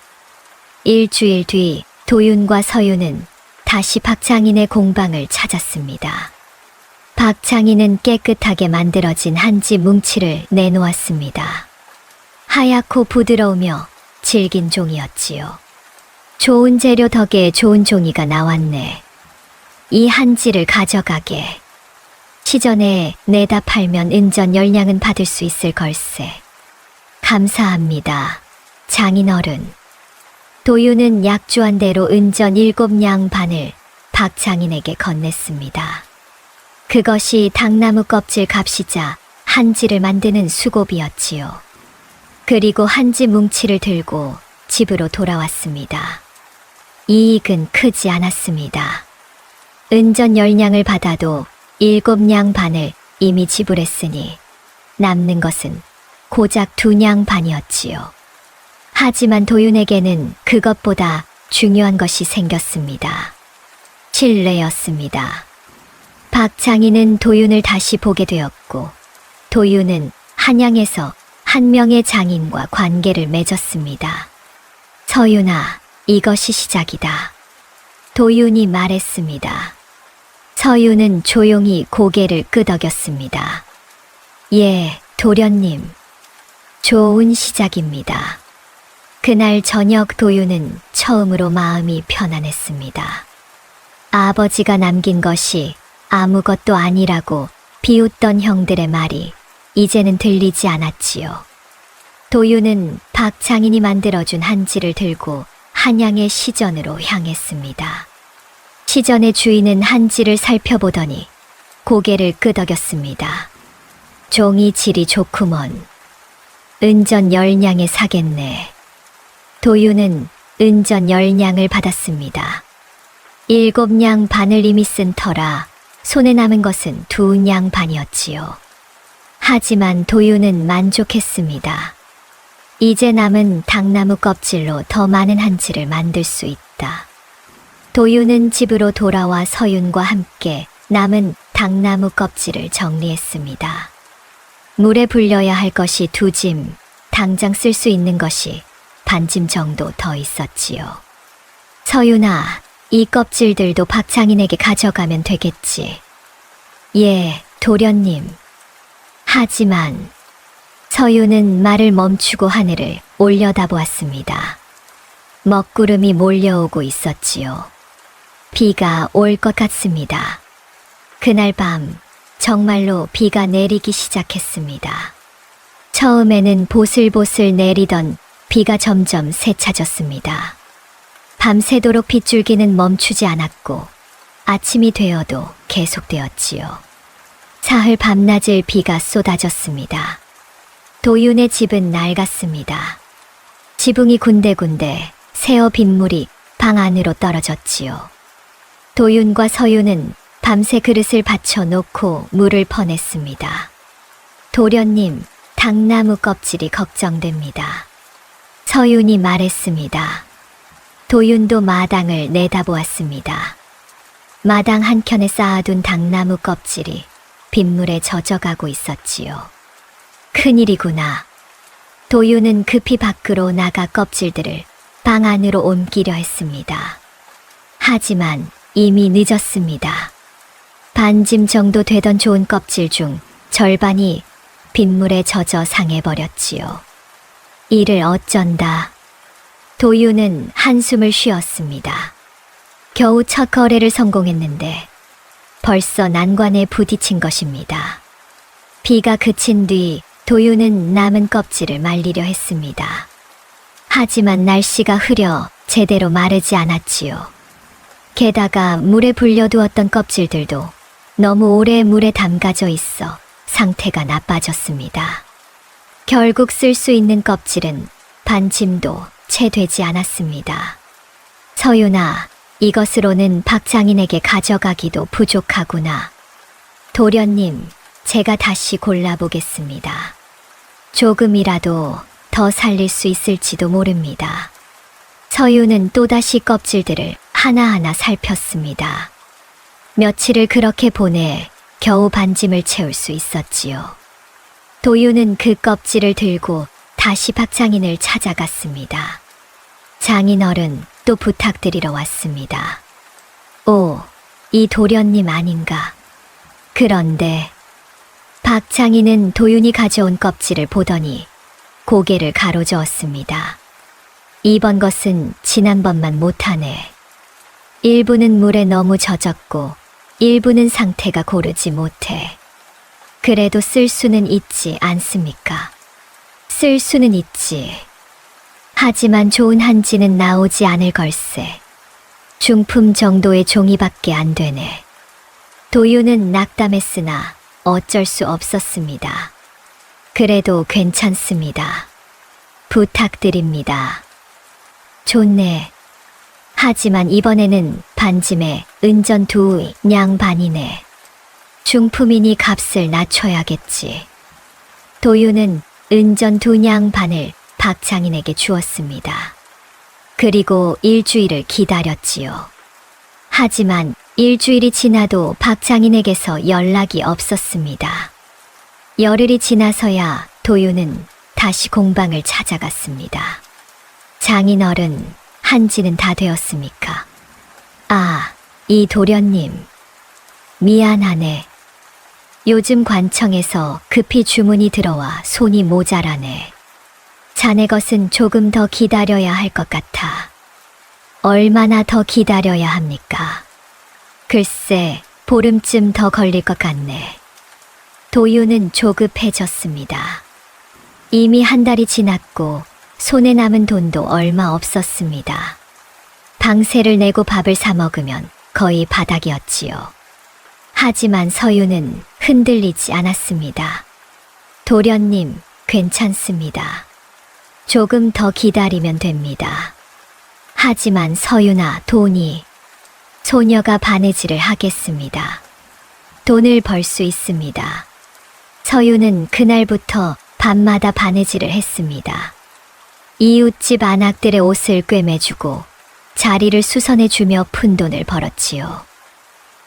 일주일 뒤 도윤과 서윤은 다시 박창인의 공방을 찾았습니다. 박창인은 깨끗하게 만들어진 한지 뭉치를 내놓았습니다. 하얗고 부드러우며 질긴 종이었지요. 좋은 재료 덕에 좋은 종이가 나왔네. 이 한지를 가져가게. 시전에 내다 팔면 은전 10냥은 받을 수 있을 걸세. 감사합니다, 장인어른. 도윤은 약주한 대로 은전 7냥 반을 박장인에게 건넸습니다. 그것이 당나무 껍질 값이자 한지를 만드는 수고비였지요. 그리고 한지 뭉치를 들고 집으로 돌아왔습니다. 이익은 크지 않았습니다. 은전 10냥을 받아도 7냥 반을 이미 지불했으니 남는 것은 고작 2냥 반이었지요. 하지만 도윤에게는 그것보다 중요한 것이 생겼습니다. 신뢰였습니다. 박창희는 도윤을 다시 보게 되었고, 도윤은 한양에서 한 명의 장인과 관계를 맺었습니다. 서윤아, 이것이 시작이다. 도윤이 말했습니다. 서윤은 조용히 고개를 끄덕였습니다. 예, 도련님. 좋은 시작입니다. 그날 저녁 도윤은 처음으로 마음이 편안했습니다. 아버지가 남긴 것이 아무것도 아니라고 비웃던 형들의 말이 이제는 들리지 않았지요. 도윤은 박창인이 만들어준 한지를 들고 한양의 시전으로 향했습니다. 시전의 주인은 한지를 살펴보더니 고개를 끄덕였습니다. 종이 질이 좋구먼. 은전 10냥에 사겠네. 도윤은 은전 10냥을 받았습니다. 7냥 반을 이미 쓴 터라 손에 남은 것은 2냥 반이었지요. 하지만 도윤은 만족했습니다. 이제 남은 당나무 껍질로 더 많은 한지를 만들 수 있다. 도윤은 집으로 돌아와 서윤과 함께 남은 당나무 껍질을 정리했습니다. 물에 불려야 할 것이 2짐, 당장 쓸 수 있는 것이 반짐 정도 더 있었지요. 서윤아, 이 껍질들도 박창인에게 가져가면 되겠지. 예, 도련님. 하지만 서윤은 말을 멈추고 하늘을 올려다보았습니다. 먹구름이 몰려오고 있었지요. 비가 올 것 같습니다. 그날 밤 정말로 비가 내리기 시작했습니다. 처음에는 보슬보슬 내리던 비가 점점 세차졌습니다. 밤새도록 빗줄기는 멈추지 않았고 아침이 되어도 계속되었지요. 사흘 밤낮을 비가 쏟아졌습니다. 도윤의 집은 낡았습니다. 지붕이 군데군데 새어 빗물이 방 안으로 떨어졌지요. 도윤과 서윤은 밤새 그릇을 받쳐놓고 물을 퍼냈습니다. 도련님, 당나무 껍질이 걱정됩니다. 서윤이 말했습니다. 도윤도 마당을 내다보았습니다. 마당 한켠에 쌓아둔 당나무 껍질이 빗물에 젖어가고 있었지요. 큰일이구나. 도윤은 급히 밖으로 나가 껍질들을 방 안으로 옮기려 했습니다. 하지만 이미 늦었습니다. 반짐 정도 되던 좋은 껍질 중 절반이 빗물에 젖어 상해버렸지요. 이를 어쩐다. 도윤은 한숨을 쉬었습니다. 겨우 첫 거래를 성공했는데 벌써 난관에 부딪힌 것입니다. 비가 그친 뒤 도윤은 남은 껍질을 말리려 했습니다. 하지만 날씨가 흐려 제대로 마르지 않았지요. 게다가 물에 불려두었던 껍질들도 너무 오래 물에 담가져 있어 상태가 나빠졌습니다. 결국 쓸 수 있는 껍질은 반짐도 채 되지 않았습니다. 서윤아, 이것으로는 박장인에게 가져가기도 부족하구나. 도련님, 제가 다시 골라보겠습니다. 조금이라도 더 살릴 수 있을지도 모릅니다. 서윤은 또다시 껍질들을 하나하나 살폈습니다. 며칠을 그렇게 보내 겨우 반짐을 채울 수 있었지요. 도윤은 그 껍질을 들고 다시 박장인을 찾아갔습니다. 장인어른, 또 부탁드리러 왔습니다. 오, 이 도련님 아닌가? 그런데 박장인은 도윤이 가져온 껍질을 보더니 고개를 가로저었습니다. 이번 것은 지난번만 못하네. 일부는 물에 너무 젖었고 일부는 상태가 고르지 못해. 그래도 쓸 수는 있지 않습니까? 쓸 수는 있지. 하지만 좋은 한지는 나오지 않을 걸세. 중품 정도의 종이밖에 안 되네. 도윤은 낙담했으나 어쩔 수 없었습니다. 그래도 괜찮습니다. 부탁드립니다. 좋네. 하지만 이번에는 반짐에 은전 2냥 반이네. 중품이니 값을 낮춰야겠지. 도윤은 은전 2냥 반을 박장인에게 주었습니다. 그리고 일주일을 기다렸지요. 하지만 일주일이 지나도 박장인에게서 연락이 없었습니다. 열흘이 지나서야 도윤은 다시 공방을 찾아갔습니다. 장인어른, 한지는 다 되었습니까? 아, 이 도련님. 미안하네. 요즘 관청에서 급히 주문이 들어와 손이 모자라네. 자네 것은 조금 더 기다려야 할 것 같아. 얼마나 더 기다려야 합니까? 글쎄, 보름쯤 더 걸릴 것 같네. 도윤은 조급해졌습니다. 이미 한 달이 지났고 손에 남은 돈도 얼마 없었습니다. 방세를 내고 밥을 사 먹으면 거의 바닥이었지요. 하지만 서윤은 흔들리지 않았습니다. 도련님, 괜찮습니다. 조금 더 기다리면 됩니다. 하지만 서윤아, 돈이. 소녀가 바느질을 하겠습니다. 돈을 벌 수 있습니다. 서윤은 그날부터 밤마다 바느질을 했습니다. 이웃집 안악들의 옷을 꿰매주고 자리를 수선해주며 푼돈을 벌었지요.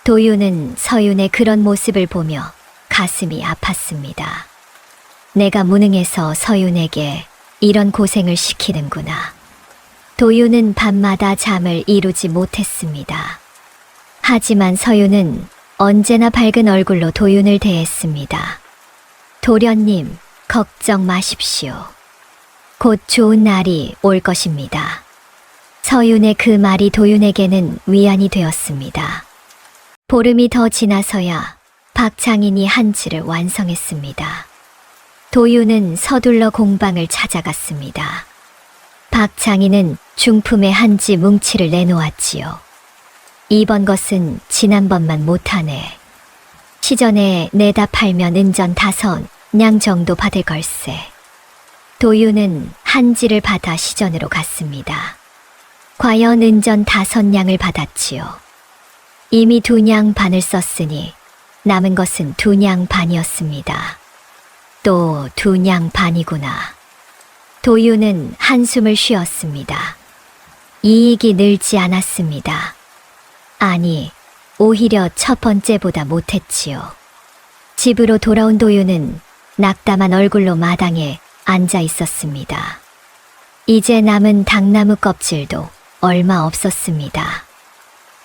도윤은 서윤의 그런 모습을 보며 가슴이 아팠습니다. 내가 무능해서 서윤에게 이런 고생을 시키는구나. 도윤은 밤마다 잠을 이루지 못했습니다. 하지만 서윤은 언제나 밝은 얼굴로 도윤을 대했습니다. 도련님, 걱정 마십시오. 곧 좋은 날이 올 것입니다. 서윤의 그 말이 도윤에게는 위안이 되었습니다. 보름이 더 지나서야 박창인이 한지를 완성했습니다. 도윤은 서둘러 공방을 찾아갔습니다. 박창인은 중품의 한지 뭉치를 내놓았지요. 이번 것은 지난번만 못하네. 시전에 내다 팔면 은전 5냥 정도 받을 걸세. 도윤은 한지를 받아 시전으로 갔습니다. 과연 은전 5냥을 받았지요. 이미 2냥 반을 썼으니 남은 것은 2냥 반이었습니다. 또 2냥 반이구나. 도윤은 한숨을 쉬었습니다. 이익이 늘지 않았습니다. 아니, 오히려 첫 번째보다 못했지요. 집으로 돌아온 도윤은 낙담한 얼굴로 마당에 앉아 있었습니다. 이제 남은 당나무 껍질도 얼마 없었습니다.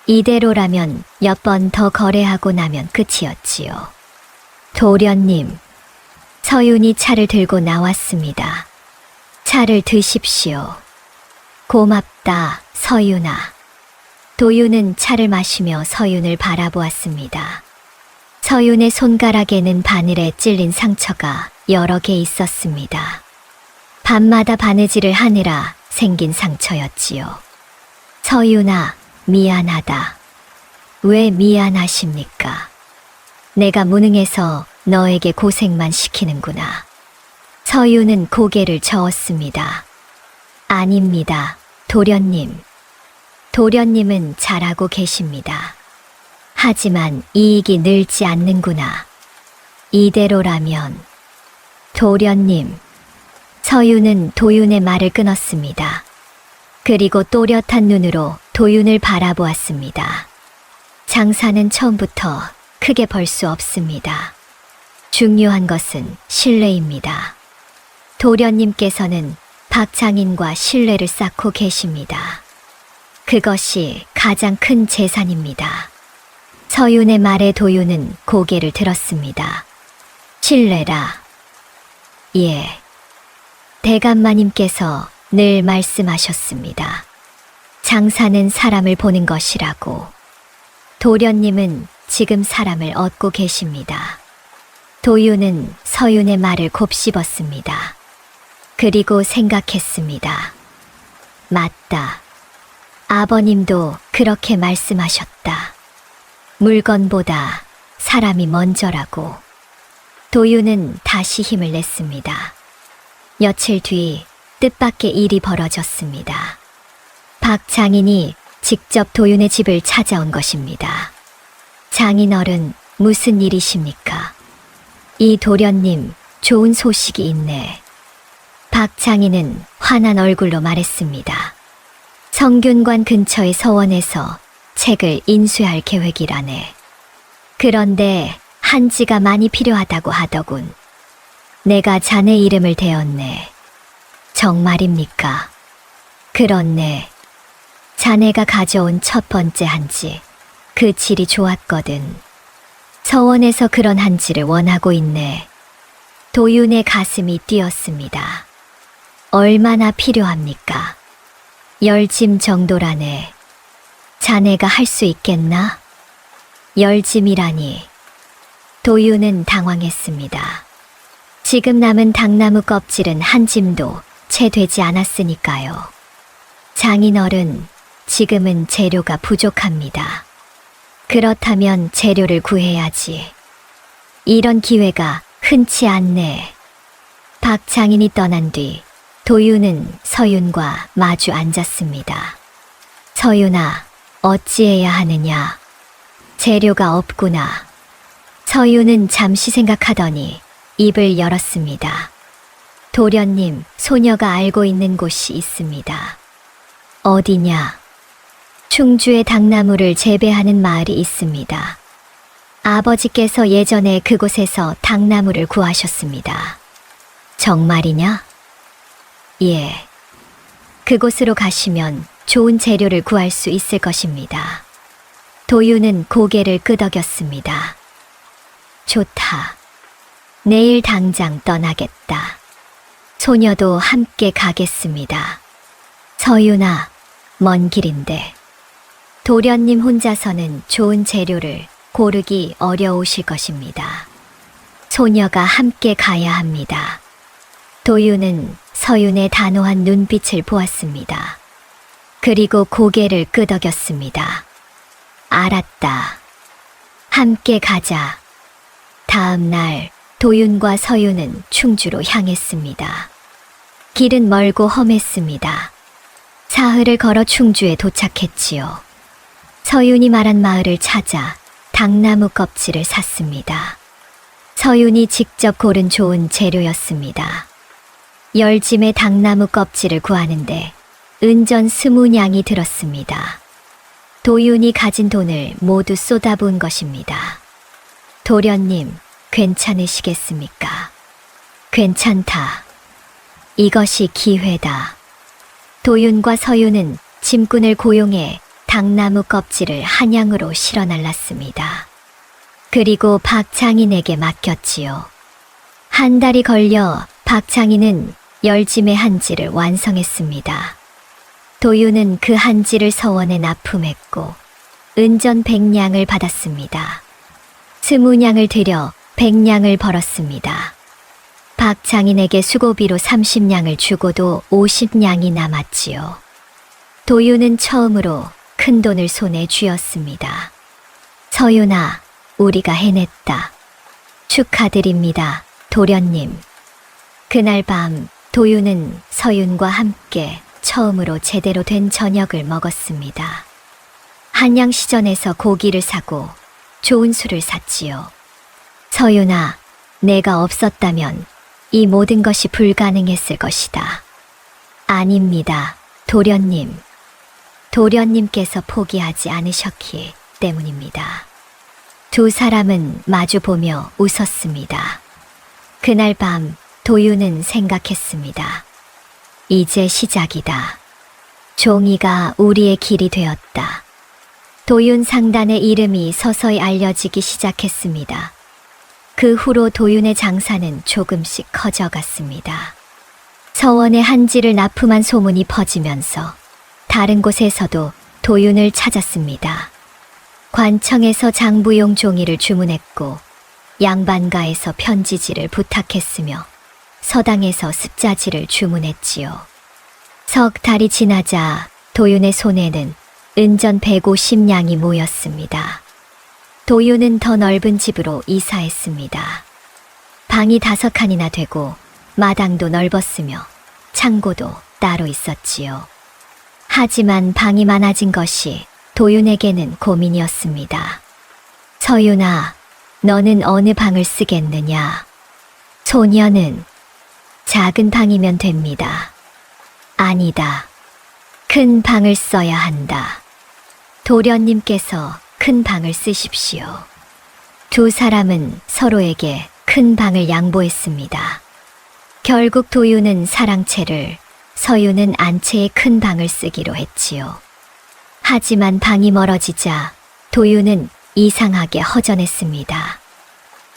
이대로라면 몇 번 더 거래하고 나면 끝이었지요. 도련님, 서윤이 차를 들고 나왔습니다. 차를 드십시오. 고맙다, 서윤아. 도윤은 차를 마시며 서윤을 바라보았습니다. 서윤의 손가락에는 바늘에 찔린 상처가 여러 개 있었습니다. 밤마다 바느질을 하느라 생긴 상처였지요. 서윤아, 미안하다. 왜 미안하십니까? 내가 무능해서 너에게 고생만 시키는구나. 서윤은 고개를 저었습니다. 아닙니다, 도련님. 도련님은 잘하고 계십니다. 하지만 이익이 늘지 않는구나. 이대로라면. 도련님. 서윤은 도윤의 말을 끊었습니다. 그리고 또렷한 눈으로 도윤을 바라보았습니다. 장사는 처음부터 크게 벌 수 없습니다. 중요한 것은 신뢰입니다. 도련님께서는 박창인과 신뢰를 쌓고 계십니다. 그것이 가장 큰 재산입니다. 서윤의 말에 도윤은 고개를 들었습니다. 신뢰라. 예. 대감마님께서 늘 말씀하셨습니다. 장사는 사람을 보는 것이라고. 도련님은 지금 사람을 얻고 계십니다. 도윤은 서윤의 말을 곱씹었습니다. 그리고 생각했습니다. 맞다. 아버님도 그렇게 말씀하셨다. 물건보다 사람이 먼저라고. 도윤은 다시 힘을 냈습니다. 며칠 뒤 뜻밖의 일이 벌어졌습니다. 박장인이 직접 도윤의 집을 찾아온 것입니다. 장인어른, 무슨 일이십니까? 이 도련님, 좋은 소식이 있네. 박장인은 환한 얼굴로 말했습니다. 성균관 근처의 서원에서 책을 인수할 계획이라네. 그런데 한지가 많이 필요하다고 하더군. 내가 자네 이름을 대었네. 정말입니까? 그렇네. 자네가 가져온 첫 번째 한지, 그 질이 좋았거든. 서원에서 그런 한지를 원하고 있네. 도윤의 가슴이 뛰었습니다. 얼마나 필요합니까? 10짐 정도라네. 자네가 할 수 있겠나? 10짐이라니. 도윤은 당황했습니다. 지금 남은 당나무 껍질은 한 짐도 채 되지 않았으니까요. 장인어른, 지금은 재료가 부족합니다. 그렇다면 재료를 구해야지. 이런 기회가 흔치 않네. 박장인이 떠난 뒤 도윤은 서윤과 마주 앉았습니다. 서윤아, 어찌해야 하느냐? 재료가 없구나. 서윤은 잠시 생각하더니 입을 열었습니다. 도련님, 소녀가 알고 있는 곳이 있습니다. 어디냐? 충주에 당나무를 재배하는 마을이 있습니다. 아버지께서 예전에 그곳에서 당나무를 구하셨습니다. 정말이냐? 예. 그곳으로 가시면 좋은 재료를 구할 수 있을 것입니다. 도유는 고개를 끄덕였습니다. 좋다. 내일 당장 떠나겠다. 소녀도 함께 가겠습니다. 서윤아, 먼 길인데 도련님 혼자서는 좋은 재료를 고르기 어려우실 것입니다. 소녀가 함께 가야 합니다. 도유는 서윤의 단호한 눈빛을 보았습니다. 그리고 고개를 끄덕였습니다. 알았다. 함께 가자. 다음 날 도윤과 서윤은 충주로 향했습니다. 길은 멀고 험했습니다. 사흘을 걸어 충주에 도착했지요. 서윤이 말한 마을을 찾아 당나무 껍질을 샀습니다. 서윤이 직접 고른 좋은 재료였습니다. 10짐의 당나무 껍질을 구하는데 은전 20냥이 들었습니다. 도윤이 가진 돈을 모두 쏟아부은 것입니다. 도련님, 괜찮으시겠습니까? 괜찮다. 이것이 기회다. 도윤과 서윤은 짐꾼을 고용해 당나무 껍질을 한양으로 실어 날랐습니다. 그리고 박창인에게 맡겼지요. 한 달이 걸려 박창인은 10짐의 한지를 완성했습니다. 도유는 그 한지를 서원에 납품했고 은전 100냥을 받았습니다. 20냥을 들여 100냥을 벌었습니다. 박창인에게 수고비로 30냥을 주고도 50냥이 남았지요. 도유는 처음으로 큰 돈을 손에 쥐었습니다. 서윤아, 우리가 해냈다. 축하드립니다, 도련님. 그날 밤 도유는 서윤과 함께 처음으로 제대로 된 저녁을 먹었습니다. 한양시전에서 고기를 사고 좋은 술을 샀지요. 서윤아, 내가 없었다면 이 모든 것이 불가능했을 것이다. 아닙니다, 도련님. 도련님께서 포기하지 않으셨기 때문입니다. 두 사람은 마주보며 웃었습니다. 그날 밤 도유는 생각했습니다. 이제 시작이다. 종이가 우리의 길이 되었다. 도윤 상단의 이름이 서서히 알려지기 시작했습니다. 그 후로 도윤의 장사는 조금씩 커져갔습니다. 서원의 한지를 납품한 소문이 퍼지면서 다른 곳에서도 도윤을 찾았습니다. 관청에서 장부용 종이를 주문했고 양반가에서 편지지를 부탁했으며 서당에서 습자지를 주문했지요. 석 달이 지나자 도윤의 손에는 은전 150냥이 모였습니다. 도윤은 더 넓은 집으로 이사했습니다. 방이 5칸이나 되고 마당도 넓었으며 창고도 따로 있었지요. 하지만 방이 많아진 것이 도윤에게는 고민이었습니다. 서윤아, 너는 어느 방을 쓰겠느냐? 소녀는 작은 방이면 됩니다. 아니다. 큰 방을 써야 한다. 도련님께서 큰 방을 쓰십시오. 두 사람은 서로에게 큰 방을 양보했습니다. 결국 도윤은 사랑채를, 서윤은 안채의 큰 방을 쓰기로 했지요. 하지만 방이 멀어지자 도윤은 이상하게 허전했습니다.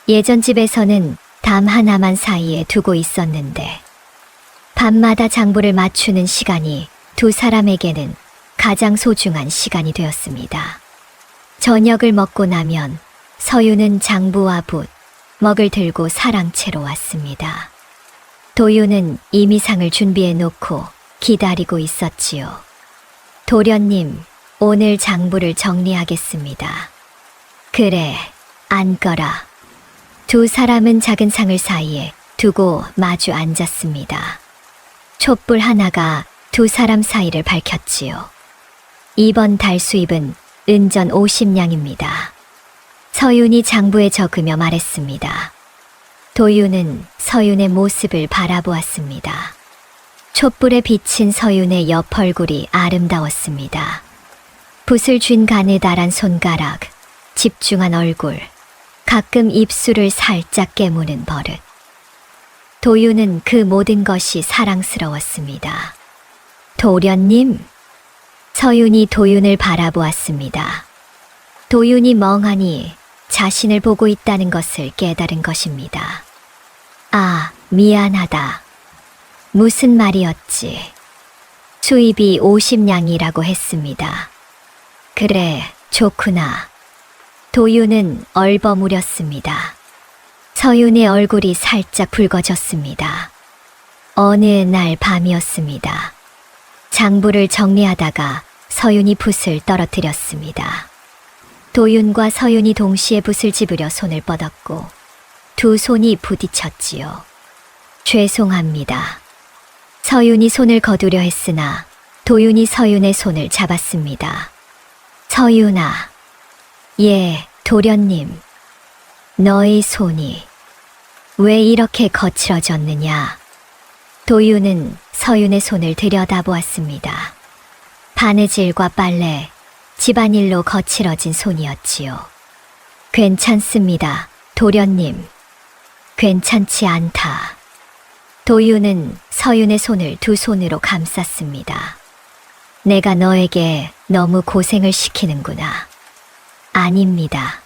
예전 집에서는 담 하나만 사이에 두고 있었는데 밤마다 장부를 맞추는 시간이 두 사람에게는 가장 소중한 시간이 되었습니다. 저녁을 먹고 나면 서윤은 장부와 붓, 먹을 들고 사랑채로 왔습니다. 도윤은 이미상을 준비해 놓고 기다리고 있었지요. 도련님, 오늘 장부를 정리하겠습니다. 그래, 앉거라. 두 사람은 작은 상을 사이에 두고 마주 앉았습니다. 촛불 하나가 두 사람 사이를 밝혔지요. 이번 달 수입은 은전 50냥입니다. 서윤이 장부에 적으며 말했습니다. 도윤은 서윤의 모습을 바라보았습니다. 촛불에 비친 서윤의 옆 얼굴이 아름다웠습니다. 붓을 쥔 가느다란 손가락, 집중한 얼굴, 가끔 입술을 살짝 깨무는 버릇. 도윤은 그 모든 것이 사랑스러웠습니다. 도련님, 서윤이 도윤을 바라보았습니다. 도윤이 멍하니 자신을 보고 있다는 것을 깨달은 것입니다. 아, 미안하다. 무슨 말이었지? 수입이 50냥이라고 했습니다. 그래, 좋구나. 도윤은 얼버무렸습니다. 서윤의 얼굴이 살짝 붉어졌습니다. 어느 날 밤이었습니다. 장부를 정리하다가 서윤이 붓을 떨어뜨렸습니다. 도윤과 서윤이 동시에 붓을 집으려 손을 뻗었고 두 손이 부딪혔지요. 죄송합니다. 서윤이 손을 거두려 했으나 도윤이 서윤의 손을 잡았습니다. 서윤아, 예, 도련님. 너의 손이 왜 이렇게 거칠어졌느냐? 도윤은 서윤의 손을 들여다보았습니다. 바느질과 빨래, 집안일로 거칠어진 손이었지요. 괜찮습니다, 도련님. 괜찮지 않다. 도윤은 서윤의 손을 두 손으로 감쌌습니다. 내가 너에게 너무 고생을 시키는구나. 아닙니다.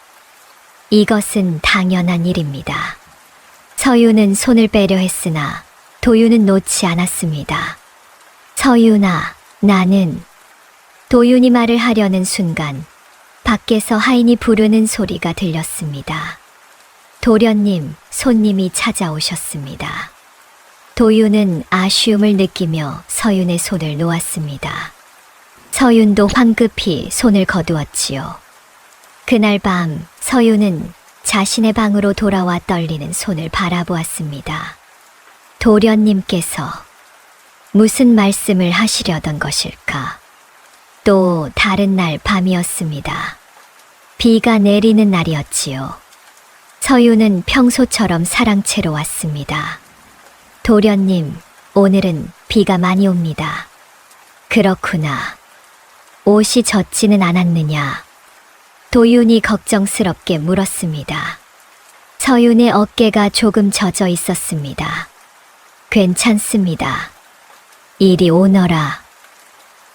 이것은 당연한 일입니다. 서윤은 손을 빼려 했으나 도윤은 놓지 않았습니다. 서윤아, 나는... 도윤이 말을 하려는 순간 밖에서 하인이 부르는 소리가 들렸습니다. 도련님, 손님이 찾아오셨습니다. 도윤은 아쉬움을 느끼며 서윤의 손을 놓았습니다. 서윤도 황급히 손을 거두었지요. 그날 밤 서윤은 자신의 방으로 돌아와 떨리는 손을 바라보았습니다. 도련님께서 무슨 말씀을 하시려던 것일까? 또 다른 날 밤이었습니다. 비가 내리는 날이었지요. 서윤은 평소처럼 사랑채로 왔습니다. 도련님, 오늘은 비가 많이 옵니다. 그렇구나. 옷이 젖지는 않았느냐? 도윤이 걱정스럽게 물었습니다. 서윤의 어깨가 조금 젖어 있었습니다. 괜찮습니다. 이리 오너라.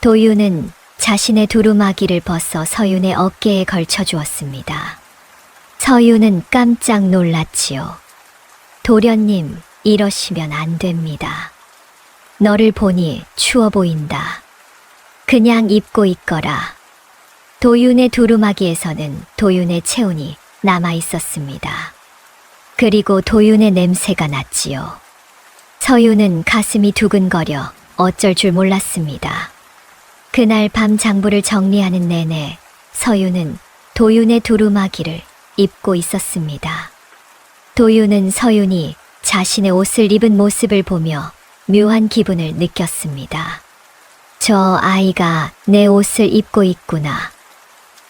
도윤은 자신의 두루마기를 벗어 서윤의 어깨에 걸쳐 주었습니다. 서윤은 깜짝 놀랐지요. 도련님, 이러시면 안 됩니다. 너를 보니 추워 보인다. 그냥 입고 있거라. 도윤의 두루마기에서는 도윤의 체온이 남아 있었습니다. 그리고 도윤의 냄새가 났지요. 서윤은 가슴이 두근거려 어쩔 줄 몰랐습니다. 그날 밤 장부를 정리하는 내내 서윤은 도윤의 두루마기를 입고 있었습니다. 도윤은 서윤이 자신의 옷을 입은 모습을 보며 묘한 기분을 느꼈습니다. 저 아이가 내 옷을 입고 있구나.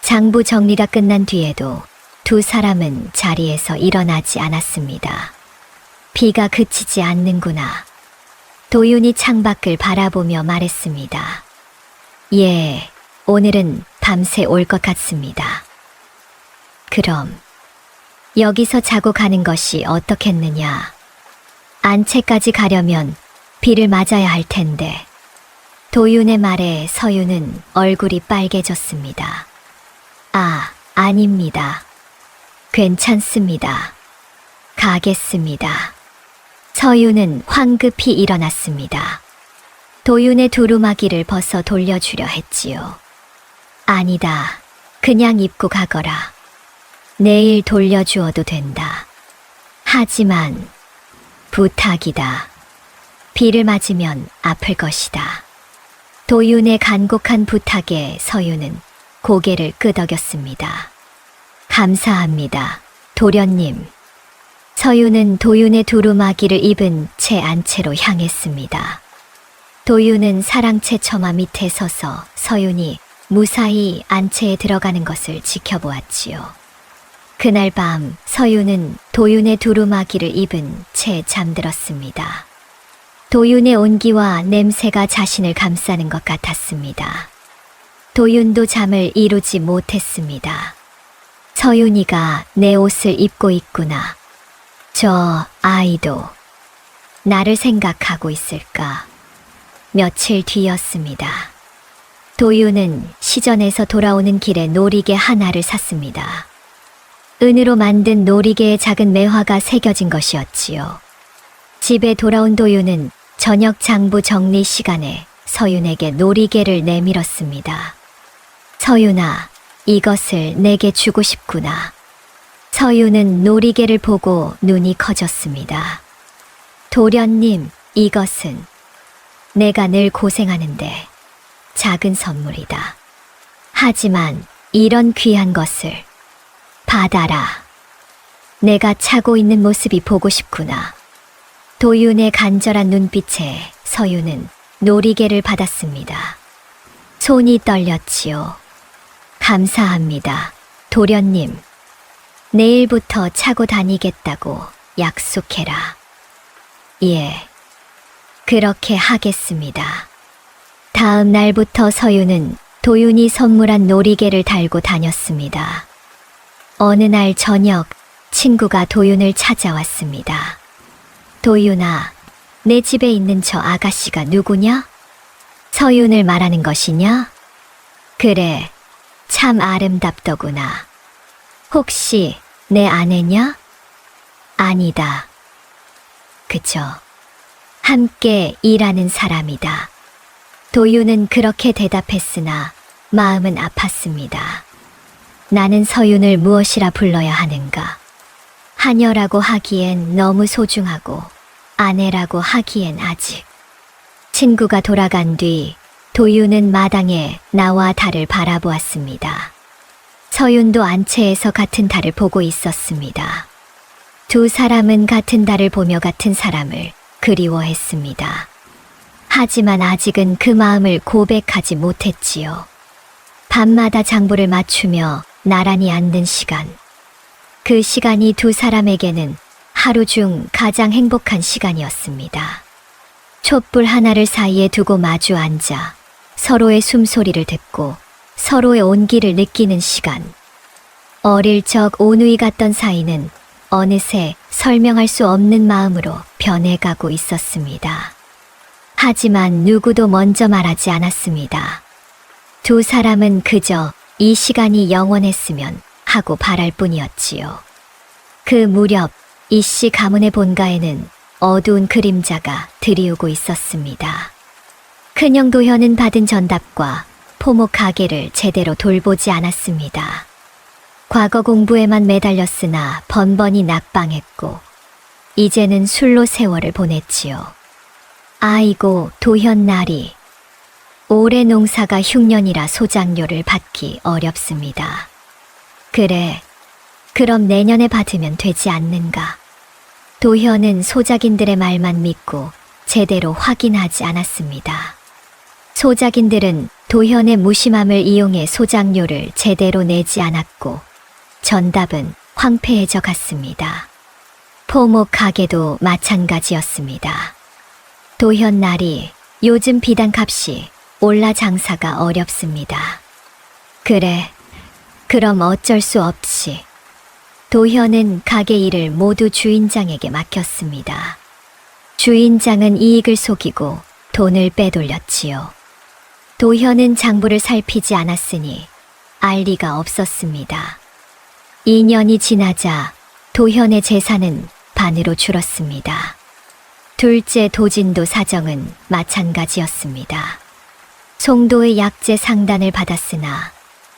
장부 정리가 끝난 뒤에도 두 사람은 자리에서 일어나지 않았습니다. 비가 그치지 않는구나. 도윤이 창밖을 바라보며 말했습니다. 예, 오늘은 밤새 올 것 같습니다. 그럼 여기서 자고 가는 것이 어떻겠느냐? 안채까지 가려면 비를 맞아야 할 텐데. 도윤의 말에 서윤은 얼굴이 빨개졌습니다. 아, 아닙니다. 괜찮습니다. 가겠습니다. 서윤은 황급히 일어났습니다. 도윤의 두루마기를 벗어 돌려주려 했지요. 아니다. 그냥 입고 가거라. 내일 돌려주어도 된다. 하지만 부탁이다. 비를 맞으면 아플 것이다. 도윤의 간곡한 부탁에 서윤은 고개를 끄덕였습니다. 감사합니다, 도련님. 서윤은 도윤의 두루마기를 입은 채 안채로 향했습니다. 도윤은 사랑채 처마 밑에 서서 서윤이 무사히 안채에 들어가는 것을 지켜보았지요. 그날 밤 서윤은 도윤의 두루마기를 입은 채 잠들었습니다. 도윤의 온기와 냄새가 자신을 감싸는 것 같았습니다. 도윤도 잠을 이루지 못했습니다. 서윤이가 내 옷을 입고 있구나. 저 아이도 나를 생각하고 있을까? 며칠 뒤였습니다. 도윤은 시전에서 돌아오는 길에 놀이개 하나를 샀습니다. 은으로 만든 놀이개에 작은 매화가 새겨진 것이었지요. 집에 돌아온 도윤은 저녁 장부 정리 시간에 서윤에게 놀이개를 내밀었습니다. 서윤아, 이것을 내게 주고 싶구나. 서윤은 놀이개를 보고 눈이 커졌습니다. 도련님, 이것은 내가 늘 고생하는데 작은 선물이다. 하지만 이런 귀한 것을 받아라. 내가 차고 있는 모습이 보고 싶구나. 도윤의 간절한 눈빛에 서윤은 놀이개를 받았습니다. 손이 떨렸지요. 감사합니다. 도련님, 내일부터 차고 다니겠다고 약속해라. 예, 그렇게 하겠습니다. 다음 날부터 서윤은 도윤이 선물한 놀이개를 달고 다녔습니다. 어느 날 저녁 친구가 도윤을 찾아왔습니다. 도윤아, 내 집에 있는 저 아가씨가 누구냐? 서윤을 말하는 것이냐? 그래, 참 아름답더구나. 혹시 내 아내냐? 아니다. 그저 함께 일하는 사람이다. 도윤은 그렇게 대답했으나 마음은 아팠습니다. 나는 서윤을 무엇이라 불러야 하는가? 하녀라고 하기엔 너무 소중하고 아내라고 하기엔 아직. 친구가 돌아간 뒤 도윤은 마당에 나와 달을 바라보았습니다. 서윤도 안채에서 같은 달을 보고 있었습니다. 두 사람은 같은 달을 보며 같은 사람을 그리워했습니다. 하지만 아직은 그 마음을 고백하지 못했지요. 밤마다 장부를 맞추며 나란히 앉는 시간. 그 시간이 두 사람에게는 하루 중 가장 행복한 시간이었습니다. 촛불 하나를 사이에 두고 마주 앉아 서로의 숨소리를 듣고 서로의 온기를 느끼는 시간. 어릴 적 온누이 같던 사이는 어느새 설명할 수 없는 마음으로 변해가고 있었습니다. 하지만 누구도 먼저 말하지 않았습니다. 두 사람은 그저 이 시간이 영원했으면 하고 바랄 뿐이었지요. 그 무렵 이씨 가문의 본가에는 어두운 그림자가 들이우고 있었습니다. 큰형 도현은 받은 전답과 포목 가게를 제대로 돌보지 않았습니다. 과거 공부에만 매달렸으나 번번이 낙방했고 이제는 술로 세월을 보냈지요. 아이고 도현나리, 올해 농사가 흉년이라 소작료를 받기 어렵습니다. 그래, 그럼 내년에 받으면 되지 않는가? 도현은 소작인들의 말만 믿고 제대로 확인하지 않았습니다. 소작인들은 도현의 무심함을 이용해 소작료를 제대로 내지 않았고 전답은 황폐해져 갔습니다. 포목 가게도 마찬가지였습니다. 도현날이 요즘 비단값이 올라 장사가 어렵습니다. 그래, 그럼 어쩔 수 없이 도현은 가게 일을 모두 주인장에게 맡겼습니다. 주인장은 이익을 속이고 돈을 빼돌렸지요. 도현은 장부를 살피지 않았으니 알 리가 없었습니다. 2년이 지나자 도현의 재산은 반으로 줄었습니다. 둘째 도진도 사정은 마찬가지였습니다. 송도의 약재 상단을 받았으나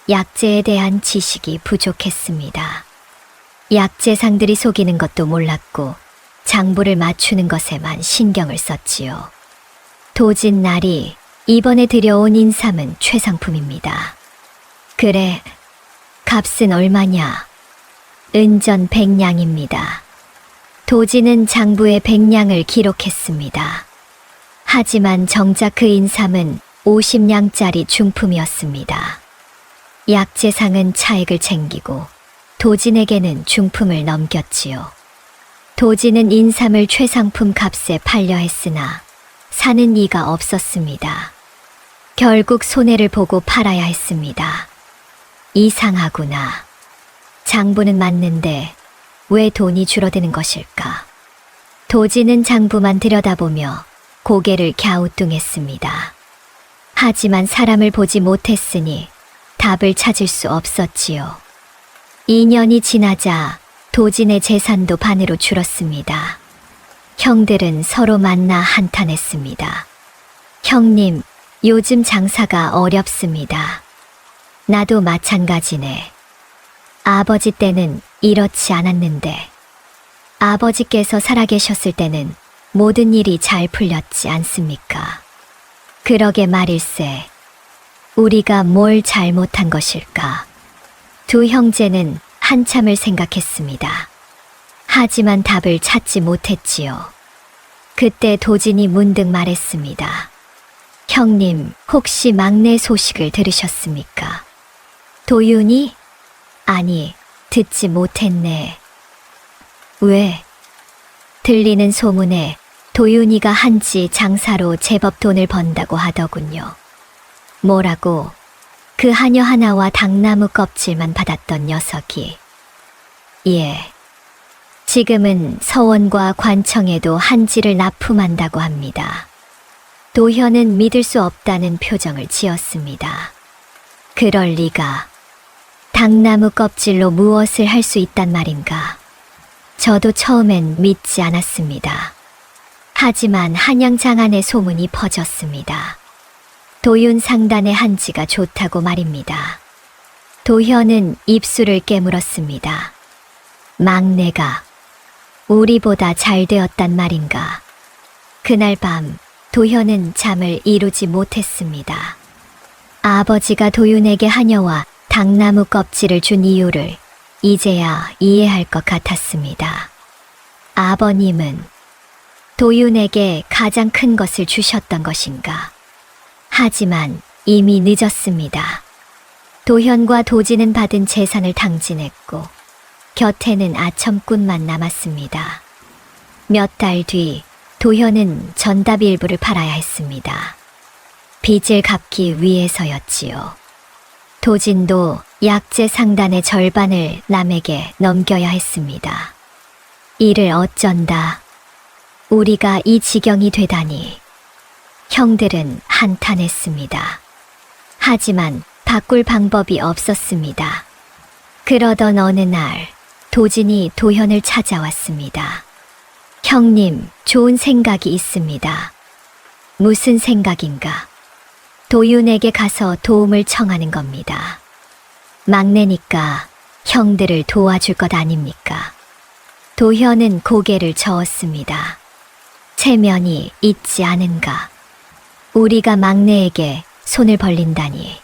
약재에 대한 지식이 부족했습니다. 약재상들이 속이는 것도 몰랐고 장부를 맞추는 것에만 신경을 썼지요. 도진날이 이번에 들여온 인삼은 최상품입니다. 그래, 값은 얼마냐? 은전 100냥입니다. 도진은 장부에 100냥을 기록했습니다. 하지만 정작 그 인삼은 50냥짜리 중품이었습니다. 약재상은 차액을 챙기고 도진에게는 중품을 넘겼지요. 도진은 인삼을 최상품 값에 팔려 했으나 사는 이가 없었습니다. 결국 손해를 보고 팔아야 했습니다. 이상하구나. 장부는 맞는데 왜 돈이 줄어드는 것일까? 도진은 장부만 들여다보며 고개를 갸우뚱했습니다. 하지만 사람을 보지 못했으니 답을 찾을 수 없었지요. 2년이 지나자 도진의 재산도 반으로 줄었습니다. 형들은 서로 만나 한탄했습니다. 형님, 요즘 장사가 어렵습니다. 나도 마찬가지네. 아버지 때는 이렇지 않았는데, 아버지께서 살아계셨을 때는 모든 일이 잘 풀렸지 않습니까? 그러게 말일세. 우리가 뭘 잘못한 것일까? 두 형제는 한참을 생각했습니다. 하지만 답을 찾지 못했지요. 그때 도진이 문득 말했습니다. 형님, 혹시 막내 소식을 들으셨습니까? 도윤이? 아니, 듣지 못했네. 왜? 들리는 소문에 도윤이가 한지 장사로 제법 돈을 번다고 하더군요. 뭐라고? 그 하녀 하나와 당나무 껍질만 받았던 녀석이. 예. 지금은 서원과 관청에도 한지를 납품한다고 합니다. 도현은 믿을 수 없다는 표정을 지었습니다. 그럴 리가. 당나무 껍질로 무엇을 할 수 있단 말인가? 저도 처음엔 믿지 않았습니다. 하지만 한양장안의 소문이 퍼졌습니다. 도윤 상단의 한지가 좋다고 말입니다. 도현은 입술을 깨물었습니다. 막내가 우리보다 잘 되었단 말인가? 그날 밤 도현은 잠을 이루지 못했습니다. 아버지가 도윤에게 하녀와 당나무 껍질을 준 이유를 이제야 이해할 것 같았습니다. 아버님은 도윤에게 가장 큰 것을 주셨던 것인가? 하지만 이미 늦었습니다. 도현과 도진은 받은 재산을 탕진했고 곁에는 아첨꾼만 남았습니다. 몇 달 뒤 도현은 전답 일부를 팔아야 했습니다. 빚을 갚기 위해서였지요. 도진도 약재 상단의 절반을 남에게 넘겨야 했습니다. 이를 어쩐다. 우리가 이 지경이 되다니. 형들은 한탄했습니다. 하지만 바꿀 방법이 없었습니다. 그러던 어느 날 도진이 도현을 찾아왔습니다. 형님, 좋은 생각이 있습니다. 무슨 생각인가? 도윤에게 가서 도움을 청하는 겁니다. 막내니까 형들을 도와줄 것 아닙니까? 도현은 고개를 저었습니다. 체면이 있지 않은가? 우리가 막내에게 손을 벌린다니.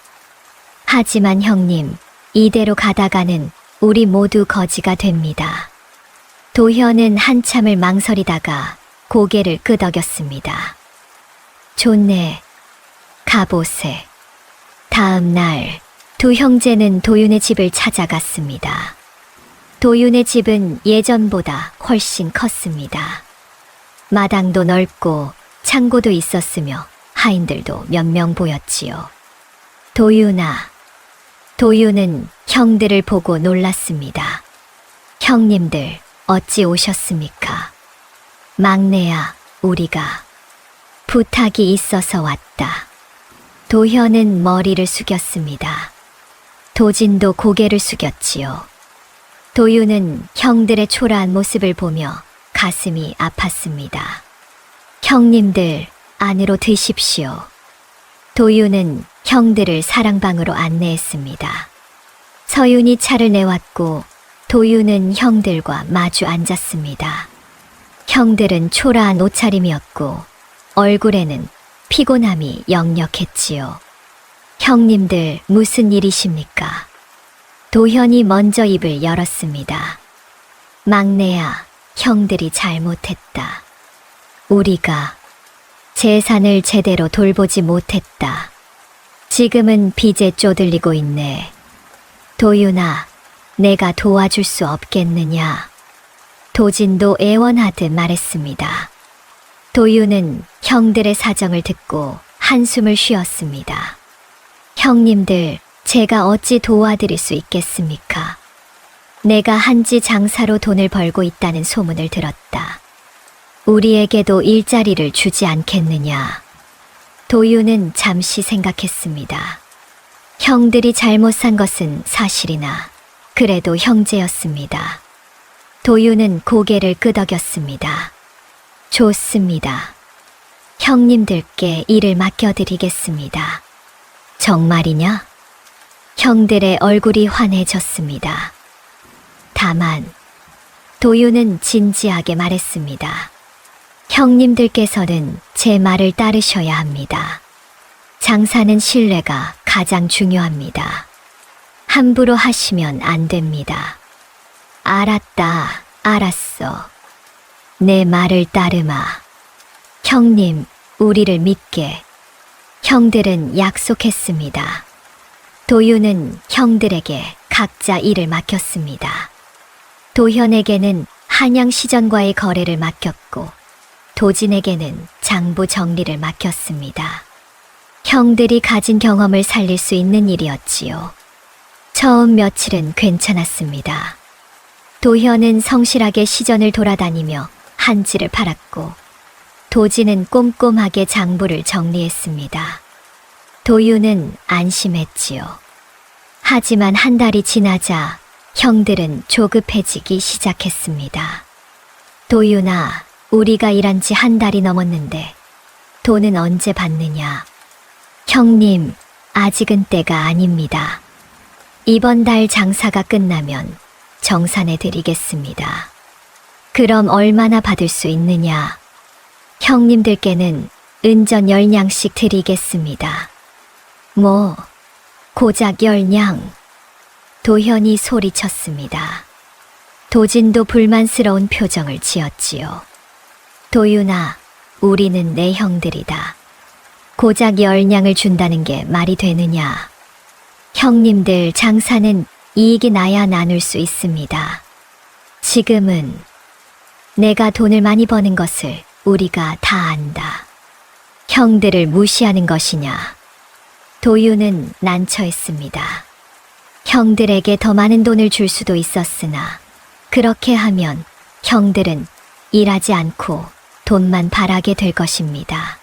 하지만 형님, 이대로 가다가는 우리 모두 거지가 됩니다. 도현은 한참을 망설이다가 고개를 끄덕였습니다. 좋네. 가보세. 다음 날 두 형제는 도윤의 집을 찾아갔습니다. 도윤의 집은 예전보다 훨씬 컸습니다. 마당도 넓고 창고도 있었으며 하인들도 몇 명 보였지요. 도윤아. 도윤은 형들을 보고 놀랐습니다. 형님들 어찌 오셨습니까? 막내야, 우리가 부탁이 있어서 왔다. 도현은 머리를 숙였습니다. 도진도 고개를 숙였지요. 도윤은 형들의 초라한 모습을 보며 가슴이 아팠습니다. 형님들, 안으로 드십시오. 도윤은 형들을 사랑방으로 안내했습니다. 서윤이 차를 내왔고 도윤은 형들과 마주 앉았습니다. 형들은 초라한 옷차림이었고 얼굴에는 피곤함이 역력했지요. 형님들, 무슨 일이십니까? 도현이 먼저 입을 열었습니다. 막내야, 형들이 잘못했다. 우리가 재산을 제대로 돌보지 못했다. 지금은 빚에 쪼들리고 있네. 도윤아, 내가 도와줄 수 없겠느냐. 도진도 애원하듯 말했습니다. 도윤은 형들의 사정을 듣고 한숨을 쉬었습니다. 형님들, 제가 어찌 도와드릴 수 있겠습니까? 내가 한지 장사로 돈을 벌고 있다는 소문을 들었다. 우리에게도 일자리를 주지 않겠느냐. 도윤은 잠시 생각했습니다. 형들이 잘못 산 것은 사실이나 그래도 형제였습니다. 도윤은 고개를 끄덕였습니다. 좋습니다. 형님들께 일을 맡겨드리겠습니다. 정말이냐? 형들의 얼굴이 환해졌습니다. 다만 도윤은 진지하게 말했습니다. 형님들께서는 제 말을 따르셔야 합니다. 장사는 신뢰가 가장 중요합니다. 함부로 하시면 안 됩니다. 알았다, 알았어. 내 말을 따르마. 형님, 우리를 믿게. 형들은 약속했습니다. 도윤은 형들에게 각자 일을 맡겼습니다. 도현에게는 한양시전과의 거래를 맡겼고 도진에게는 장부 정리를 맡겼습니다. 형들이 가진 경험을 살릴 수 있는 일이었지요. 처음 며칠은 괜찮았습니다. 도현은 성실하게 시전을 돌아다니며 한지를 팔았고 도진은 꼼꼼하게 장부를 정리했습니다. 도윤은 안심했지요. 하지만 한 달이 지나자 형들은 조급해지기 시작했습니다. 도윤아, 우리가 일한 지 한 달이 넘었는데 돈은 언제 받느냐? 형님, 아직은 때가 아닙니다. 이번 달 장사가 끝나면 정산해 드리겠습니다. 그럼 얼마나 받을 수 있느냐? 형님들께는 은전 10냥씩 드리겠습니다. 뭐, 고작 10냥. 도현이 소리쳤습니다. 도진도 불만스러운 표정을 지었지요. 도윤아, 우리는 내 형들이다. 고작 10냥을 준다는 게 말이 되느냐? 형님들 장사는 이익이 나야 나눌 수 있습니다. 지금은 내가 돈을 많이 버는 것을 우리가 다 안다. 형들을 무시하는 것이냐? 도윤은 난처했습니다. 형들에게 더 많은 돈을 줄 수도 있었으나 그렇게 하면 형들은 일하지 않고 돈만 바라게 될 것입니다.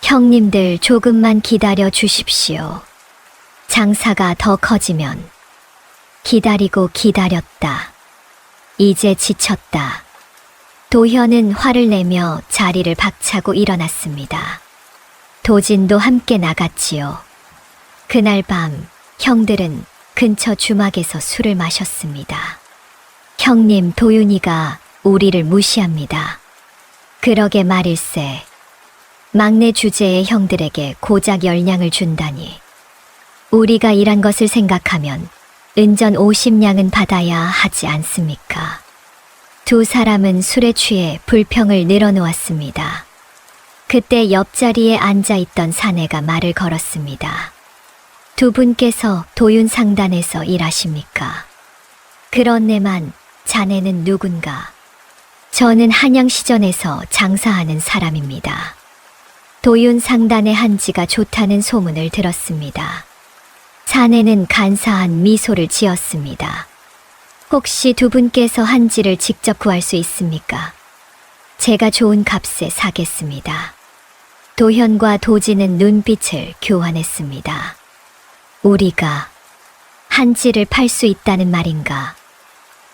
형님들 조금만 기다려 주십시오. 장사가 더 커지면 기다리고 기다렸다. 이제 지쳤다. 도현은 화를 내며 자리를 박차고 일어났습니다. 도진도 함께 나갔지요. 그날 밤 형들은 근처 주막에서 술을 마셨습니다. 형님, 도윤이가 우리를 무시합니다. 그러게 말일세. 막내 주제의 형들에게 고작 10냥을 준다니. 우리가 일한 것을 생각하면 은전 50냥은 받아야 하지 않습니까? 두 사람은 술에 취해 불평을 늘어놓았습니다. 그때 옆자리에 앉아있던 사내가 말을 걸었습니다. 두 분께서 도윤 상단에서 일하십니까? 그렇네만 자네는 누군가? 저는 한양시전에서 장사하는 사람입니다. 도윤 상단의 한지가 좋다는 소문을 들었습니다. 사내는 간사한 미소를 지었습니다. 혹시 두 분께서 한지를 직접 구할 수 있습니까? 제가 좋은 값에 사겠습니다. 도현과 도진은 눈빛을 교환했습니다. 우리가 한지를 팔 수 있다는 말인가?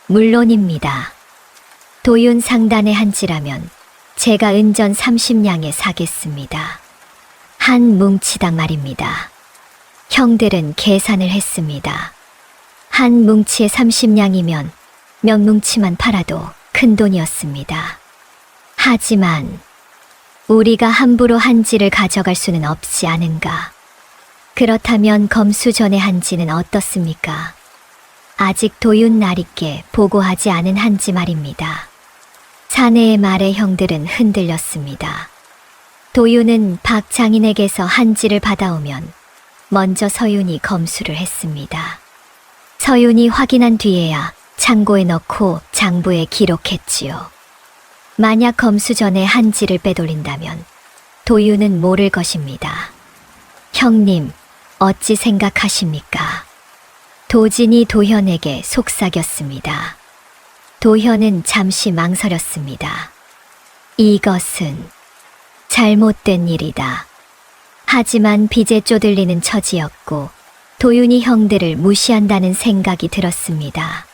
물론입니다. 도윤 상단의 한지라면 제가 은전 30냥에 사겠습니다. 한 뭉치당 말입니다. 형들은 계산을 했습니다. 한 뭉치에 30냥이면 몇 뭉치만 팔아도 큰 돈이었습니다. 하지만 우리가 함부로 한지를 가져갈 수는 없지 않은가. 그렇다면 검수전의 한지는 어떻습니까? 아직 도윤 나리께 보고하지 않은 한지 말입니다. 사내의 말에 형들은 흔들렸습니다. 도윤은 박 장인에게서 한지를 받아오면 먼저 서윤이 검수를 했습니다. 서윤이 확인한 뒤에야 창고에 넣고 장부에 기록했지요. 만약 검수 전에 한지를 빼돌린다면 도윤은 모를 것입니다. 형님, 어찌 생각하십니까? 도진이 도현에게 속삭였습니다. 도현은 잠시 망설였습니다. 이것은 잘못된 일이다. 하지만 빚에 쪼들리는 처지였고 도윤이 형들을 무시한다는 생각이 들었습니다.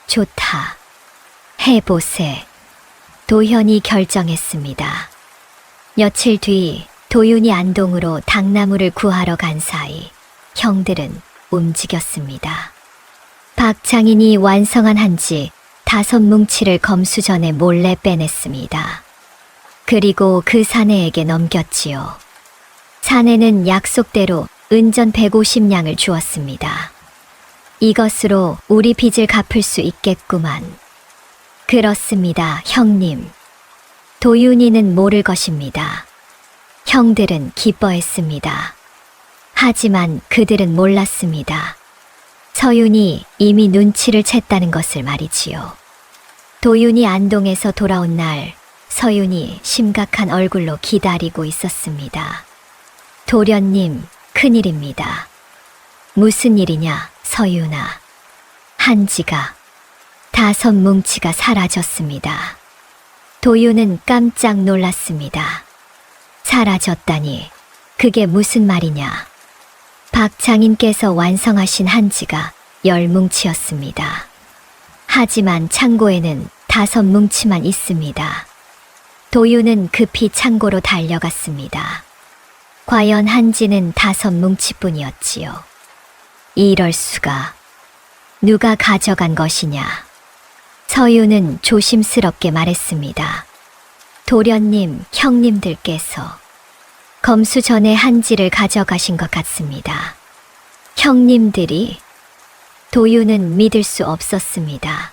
좋다. 해보세. 도현이 결정했습니다. 며칠 뒤 도윤이 안동으로 당나무를 구하러 간 사이 형들은 움직였습니다. 박창인이 완성한 한지 5뭉치를 검수전에 몰래 빼냈습니다. 그리고 그 사내에게 넘겼지요. 사내는 약속대로 은전 150냥을 주었습니다. 이것으로 우리 빚을 갚을 수 있겠구만. 그렇습니다, 형님. 도윤이는 모를 것입니다. 형들은 기뻐했습니다. 하지만 그들은 몰랐습니다. 서윤이 이미 눈치를 챘다는 것을 말이지요. 도윤이 안동에서 돌아온 날, 서윤이 심각한 얼굴로 기다리고 있었습니다. 도련님, 큰일입니다. 무슨 일이냐, 서윤아. 한지가 5뭉치가 사라졌습니다. 도윤은 깜짝 놀랐습니다. 사라졌다니, 그게 무슨 말이냐. 박창인께서 완성하신 한지가 10뭉치였습니다. 하지만 창고에는 5뭉치만 있습니다. 도윤은 급히 창고로 달려갔습니다. 과연 한지는 5뭉치뿐이었지요. 이럴 수가. 누가 가져간 것이냐. 서윤은 조심스럽게 말했습니다. 도련님, 형님들께서 검수 전에 한지를 가져가신 것 같습니다. 형님들이? 도윤은 믿을 수 없었습니다.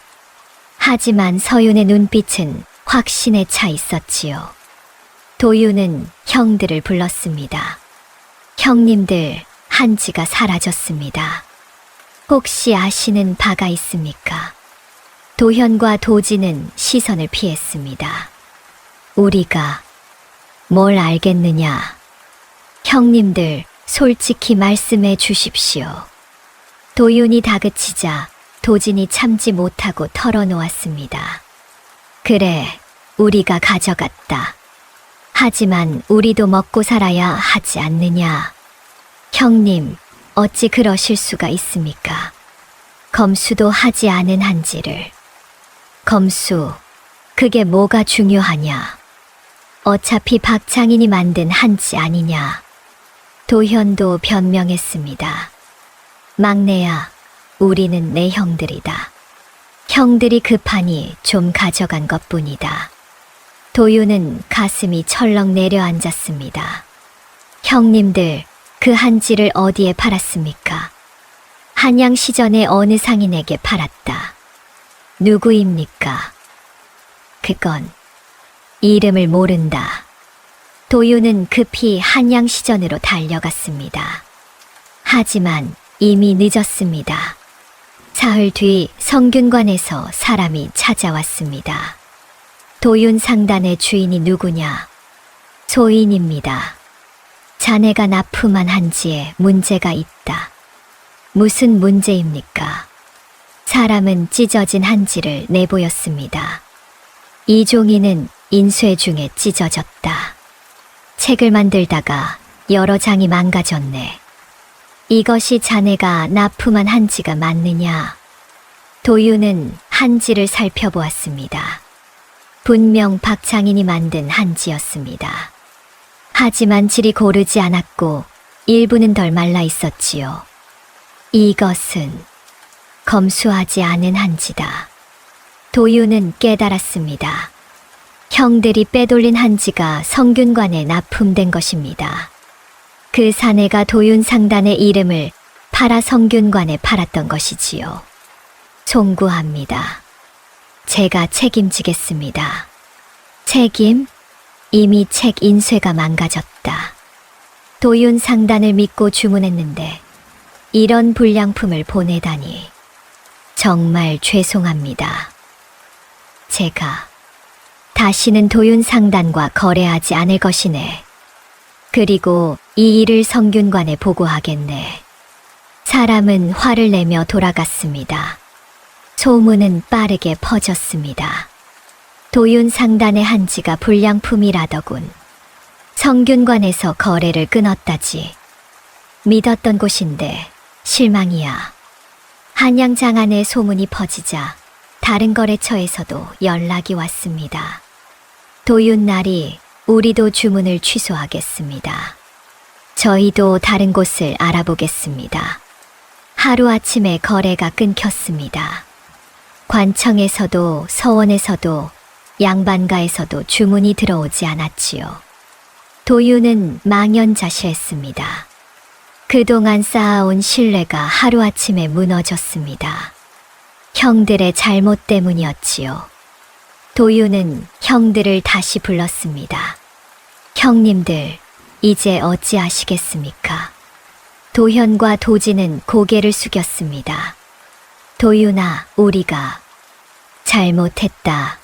하지만 서윤의 눈빛은 확신에 차 있었지요. 도윤은 형들을 불렀습니다. 형님들, 한지가 사라졌습니다. 혹시 아시는 바가 있습니까? 도현과 도진은 시선을 피했습니다. 우리가 뭘 알겠느냐? 형님들, 솔직히 말씀해 주십시오. 도윤이 다그치자 도진이 참지 못하고 털어놓았습니다. 그래, 우리가 가져갔다. 하지만 우리도 먹고 살아야 하지 않느냐? 형님, 어찌 그러실 수가 있습니까? 검수도 하지 않은 한지를. 검수, 그게 뭐가 중요하냐? 어차피 박창인이 만든 한지 아니냐? 도현도 변명했습니다. 막내야, 우리는 내 형들이다. 형들이 급하니 좀 가져간 것뿐이다. 도윤은 가슴이 철렁 내려앉았습니다. 형님들, 그 한지를 어디에 팔았습니까? 한양시전의 어느 상인에게 팔았다. 누구입니까? 그건 이름을 모른다. 도윤은 급히 한양시전으로 달려갔습니다. 하지만 이미 늦었습니다. 사흘 뒤 성균관에서 사람이 찾아왔습니다. 도윤 상단의 주인이 누구냐? 소인입니다. 자네가 납품한 한지에 문제가 있다. 무슨 문제입니까? 사람은 찢어진 한지를 내보였습니다. 이 종이는 인쇄 중에 찢어졌다. 책을 만들다가 여러 장이 망가졌네. 이것이 자네가 납품한 한지가 맞느냐? 도윤은 한지를 살펴보았습니다. 분명 박창인이 만든 한지였습니다. 하지만 질이 고르지 않았고 일부는 덜 말라 있었지요. 이것은 검수하지 않은 한지다. 도윤은 깨달았습니다. 형들이 빼돌린 한지가 성균관에 납품된 것입니다. 그 사내가 도윤 상단의 이름을 팔아 성균관에 팔았던 것이지요. 송구합니다. 제가 책임지겠습니다. 책임? 이미 책 인쇄가 망가졌다. 도윤 상단을 믿고 주문했는데 이런 불량품을 보내다니 정말 죄송합니다. 제가 다시는 도윤 상단과 거래하지 않을 것이네. 그리고 이 일을 성균관에 보고하겠네. 사람은 화를 내며 돌아갔습니다. 소문은 빠르게 퍼졌습니다. 도윤 상단의 한지가 불량품이라더군. 성균관에서 거래를 끊었다지. 믿었던 곳인데 실망이야. 한양장안의 소문이 퍼지자 다른 거래처에서도 연락이 왔습니다. 도윤날이 우리도 주문을 취소하겠습니다. 저희도 다른 곳을 알아보겠습니다. 하루아침에 거래가 끊겼습니다. 관청에서도 서원에서도 양반가에서도 주문이 들어오지 않았지요. 도윤은 망연자실했습니다. 그동안 쌓아온 신뢰가 하루아침에 무너졌습니다. 형들의 잘못 때문이었지요. 도윤은 형들을 다시 불렀습니다. 형님들, 이제 어찌하시겠습니까? 도현과 도진은 고개를 숙였습니다. 도윤아, 우리가 잘못했다.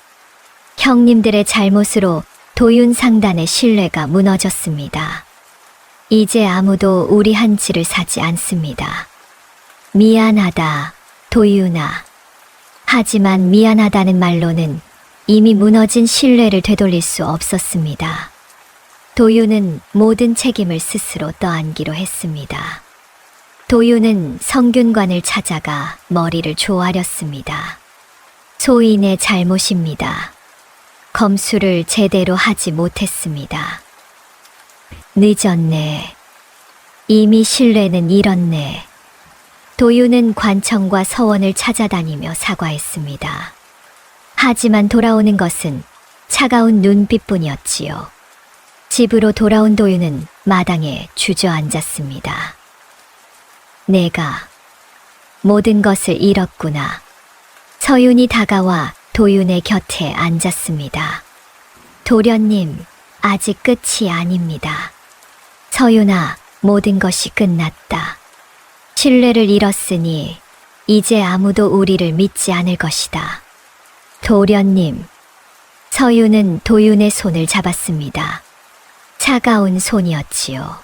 형님들의 잘못으로 도윤 상단의 신뢰가 무너졌습니다. 이제 아무도 우리 한치를 사지 않습니다. 미안하다, 도윤아. 하지만 미안하다는 말로는 이미 무너진 신뢰를 되돌릴 수 없었습니다. 도윤은 모든 책임을 스스로 떠안기로 했습니다. 도윤은 성균관을 찾아가 머리를 조아렸습니다. 소인의 잘못입니다. 검수를 제대로 하지 못했습니다. 늦었네. 이미 신뢰는 잃었네. 도윤은 관청과 서원을 찾아다니며 사과했습니다. 하지만 돌아오는 것은 차가운 눈빛뿐이었지요. 집으로 돌아온 도윤은 마당에 주저앉았습니다. 내가 모든 것을 잃었구나. 서윤이 다가와 도윤의 곁에 앉았습니다. 도련님, 아직 끝이 아닙니다. 서윤아, 모든 것이 끝났다. 신뢰를 잃었으니 이제 아무도 우리를 믿지 않을 것이다. 도련님, 서윤은 도윤의 손을 잡았습니다. 차가운 손이었지요.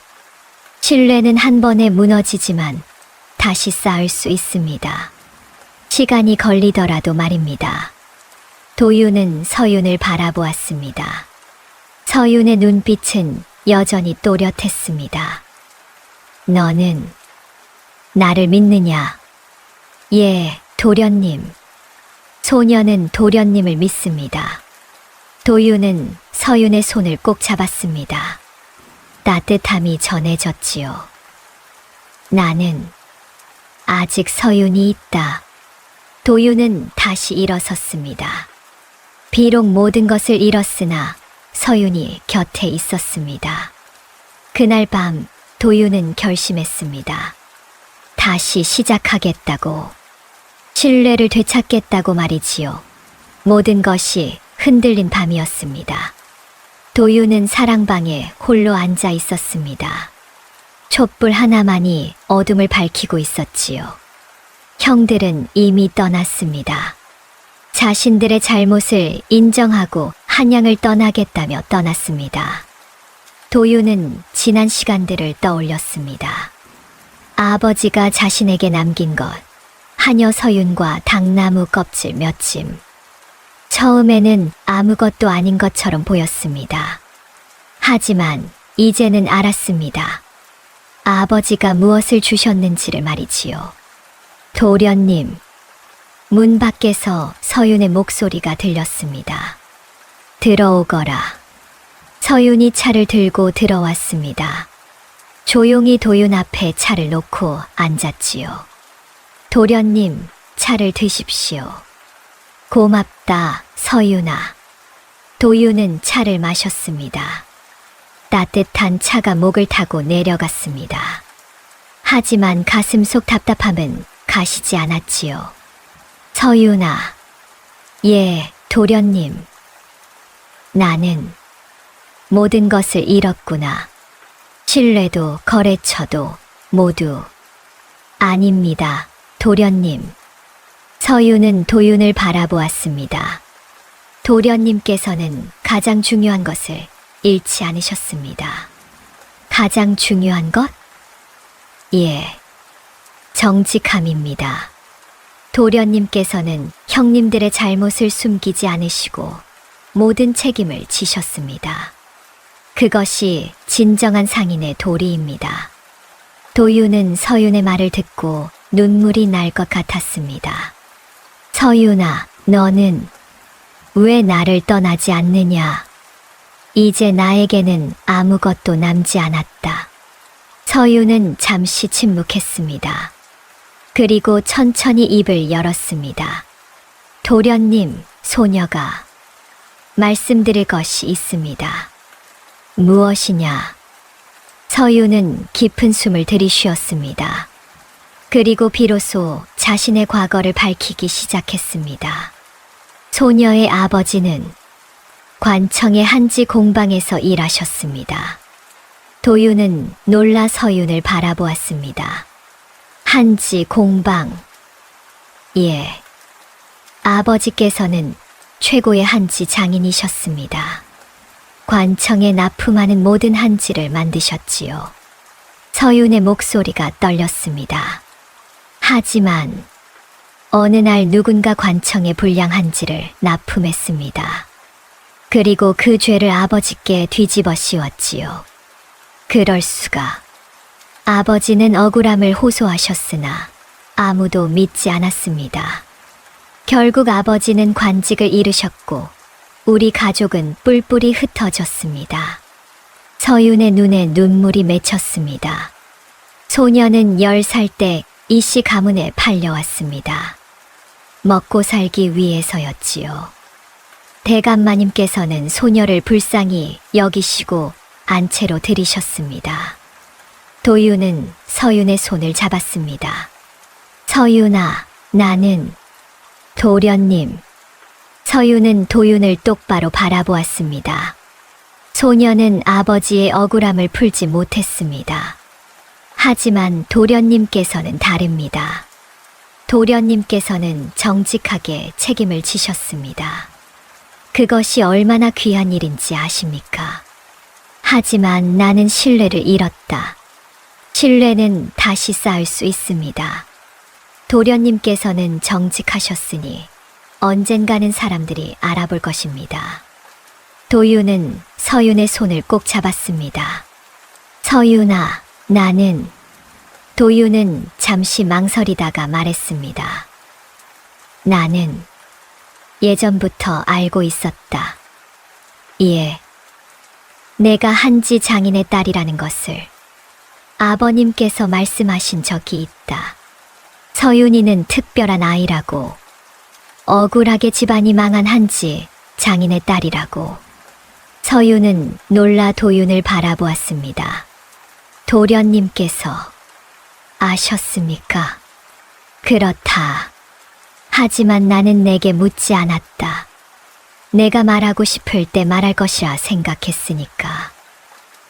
신뢰는 한 번에 무너지지만 다시 쌓을 수 있습니다. 시간이 걸리더라도 말입니다. 도윤은 서윤을 바라보았습니다. 서윤의 눈빛은 여전히 또렷했습니다. 너는 나를 믿느냐? 예, 도련님. 소녀는 도련님을 믿습니다. 도윤은 서윤의 손을 꼭 잡았습니다. 따뜻함이 전해졌지요. 나는 아직 서윤이 있다. 도윤은 다시 일어섰습니다. 비록 모든 것을 잃었으나 서윤이 곁에 있었습니다. 그날 밤 도윤은 결심했습니다. 다시 시작하겠다고. 신뢰를 되찾겠다고 말이지요. 모든 것이 흔들린 밤이었습니다. 도윤은 사랑방에 홀로 앉아 있었습니다. 촛불 하나만이 어둠을 밝히고 있었지요. 형들은 이미 떠났습니다. 자신들의 잘못을 인정하고 한양을 떠나겠다며 떠났습니다. 도윤은 지난 시간들을 떠올렸습니다. 아버지가 자신에게 남긴 것, 하녀 서윤과 당나무 껍질 몇 짐. 처음에는 아무것도 아닌 것처럼 보였습니다. 하지만 이제는 알았습니다. 아버지가 무엇을 주셨는지를 말이지요. 도련님, 문 밖에서 서윤의 목소리가 들렸습니다. 들어오거라. 서윤이 차를 들고 들어왔습니다. 조용히 도윤 앞에 차를 놓고 앉았지요. 도련님, 차를 드십시오. 고맙다, 서윤아. 도윤은 차를 마셨습니다. 따뜻한 차가 목을 타고 내려갔습니다. 하지만 가슴 속 답답함은 가시지 않았지요. 서윤아. 예, 도련님. 나는 모든 것을 잃었구나. 신뢰도 거래처도 모두. 아닙니다, 도련님. 서윤은 도윤을 바라보았습니다. 도련님께서는 가장 중요한 것을 잃지 않으셨습니다. 가장 중요한 것? 예, 정직함입니다. 도련님께서는 형님들의 잘못을 숨기지 않으시고 모든 책임을 지셨습니다. 그것이 진정한 상인의 도리입니다. 도윤은 서윤의 말을 듣고 눈물이 날 것 같았습니다. 서윤아, 너는 왜 나를 떠나지 않느냐? 이제 나에게는 아무것도 남지 않았다. 서윤은 잠시 침묵했습니다. 그리고 천천히 입을 열었습니다. 도련님, 소녀가 말씀드릴 것이 있습니다. 무엇이냐? 서윤은 깊은 숨을 들이쉬었습니다. 그리고 비로소 자신의 과거를 밝히기 시작했습니다. 소녀의 아버지는 관청의 한지 공방에서 일하셨습니다. 도윤은 놀라 서윤을 바라보았습니다. 한지 공방. 예. 아버지께서는 최고의 한지 장인이셨습니다. 관청에 납품하는 모든 한지를 만드셨지요. 서윤의 목소리가 떨렸습니다. 하지만 어느 날 누군가 관청에 불량 한지를 납품했습니다. 그리고 그 죄를 아버지께 뒤집어 씌웠지요. 그럴 수가. 아버지는 억울함을 호소하셨으나 아무도 믿지 않았습니다. 결국 아버지는 관직을 잃으셨고 우리 가족은 뿔뿔이 흩어졌습니다. 서윤의 눈에 눈물이 맺혔습니다. 소녀는 10살 때 이씨 가문에 팔려왔습니다. 먹고 살기 위해서였지요. 대감마님께서는 소녀를 불쌍히 여기시고 안채로 들이셨습니다. 도윤은 서윤의 손을 잡았습니다. 서윤아, 나는 도련님. 서윤은 도윤을 똑바로 바라보았습니다. 소녀는 아버지의 억울함을 풀지 못했습니다. 하지만 도련님께서는 다릅니다. 도련님께서는 정직하게 책임을 지셨습니다. 그것이 얼마나 귀한 일인지 아십니까? 하지만 나는 신뢰를 잃었다. 신뢰는 다시 쌓을 수 있습니다. 도련님께서는 정직하셨으니 언젠가는 사람들이 알아볼 것입니다. 도윤은 서윤의 손을 꼭 잡았습니다. 서윤아, 나는... 도윤은 잠시 망설이다가 말했습니다. 나는 예전부터 알고 있었다. 예, 내가 한지 장인의 딸이라는 것을 아버님께서 말씀하신 적이 있다. 서윤이는 특별한 아이라고, 억울하게 집안이 망한 한지 장인의 딸이라고. 서윤은 놀라 도윤을 바라보았습니다. 도련님께서 아셨습니까? 그렇다. 하지만 나는 내게 묻지 않았다. 내가 말하고 싶을 때 말할 것이라 생각했으니까.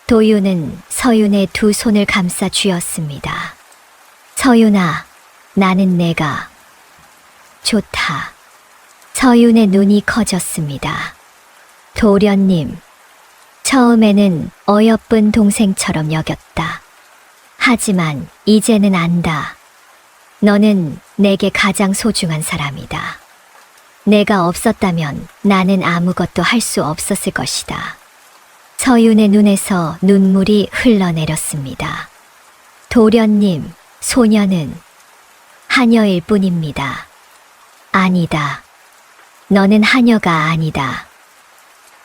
도윤은 서윤의 두 손을 감싸 쥐었습니다. 서윤아, 나는 내가 좋다. 서윤의 눈이 커졌습니다. 도련님, 처음에는 어여쁜 동생처럼 여겼다. 하지만 이제는 안다. 너는 내게 가장 소중한 사람이다. 내가 없었다면 나는 아무것도 할 수 없었을 것이다. 서윤의 눈에서 눈물이 흘러내렸습니다. 도련님, 소녀는 하녀일 뿐입니다. 아니다. 너는 하녀가 아니다.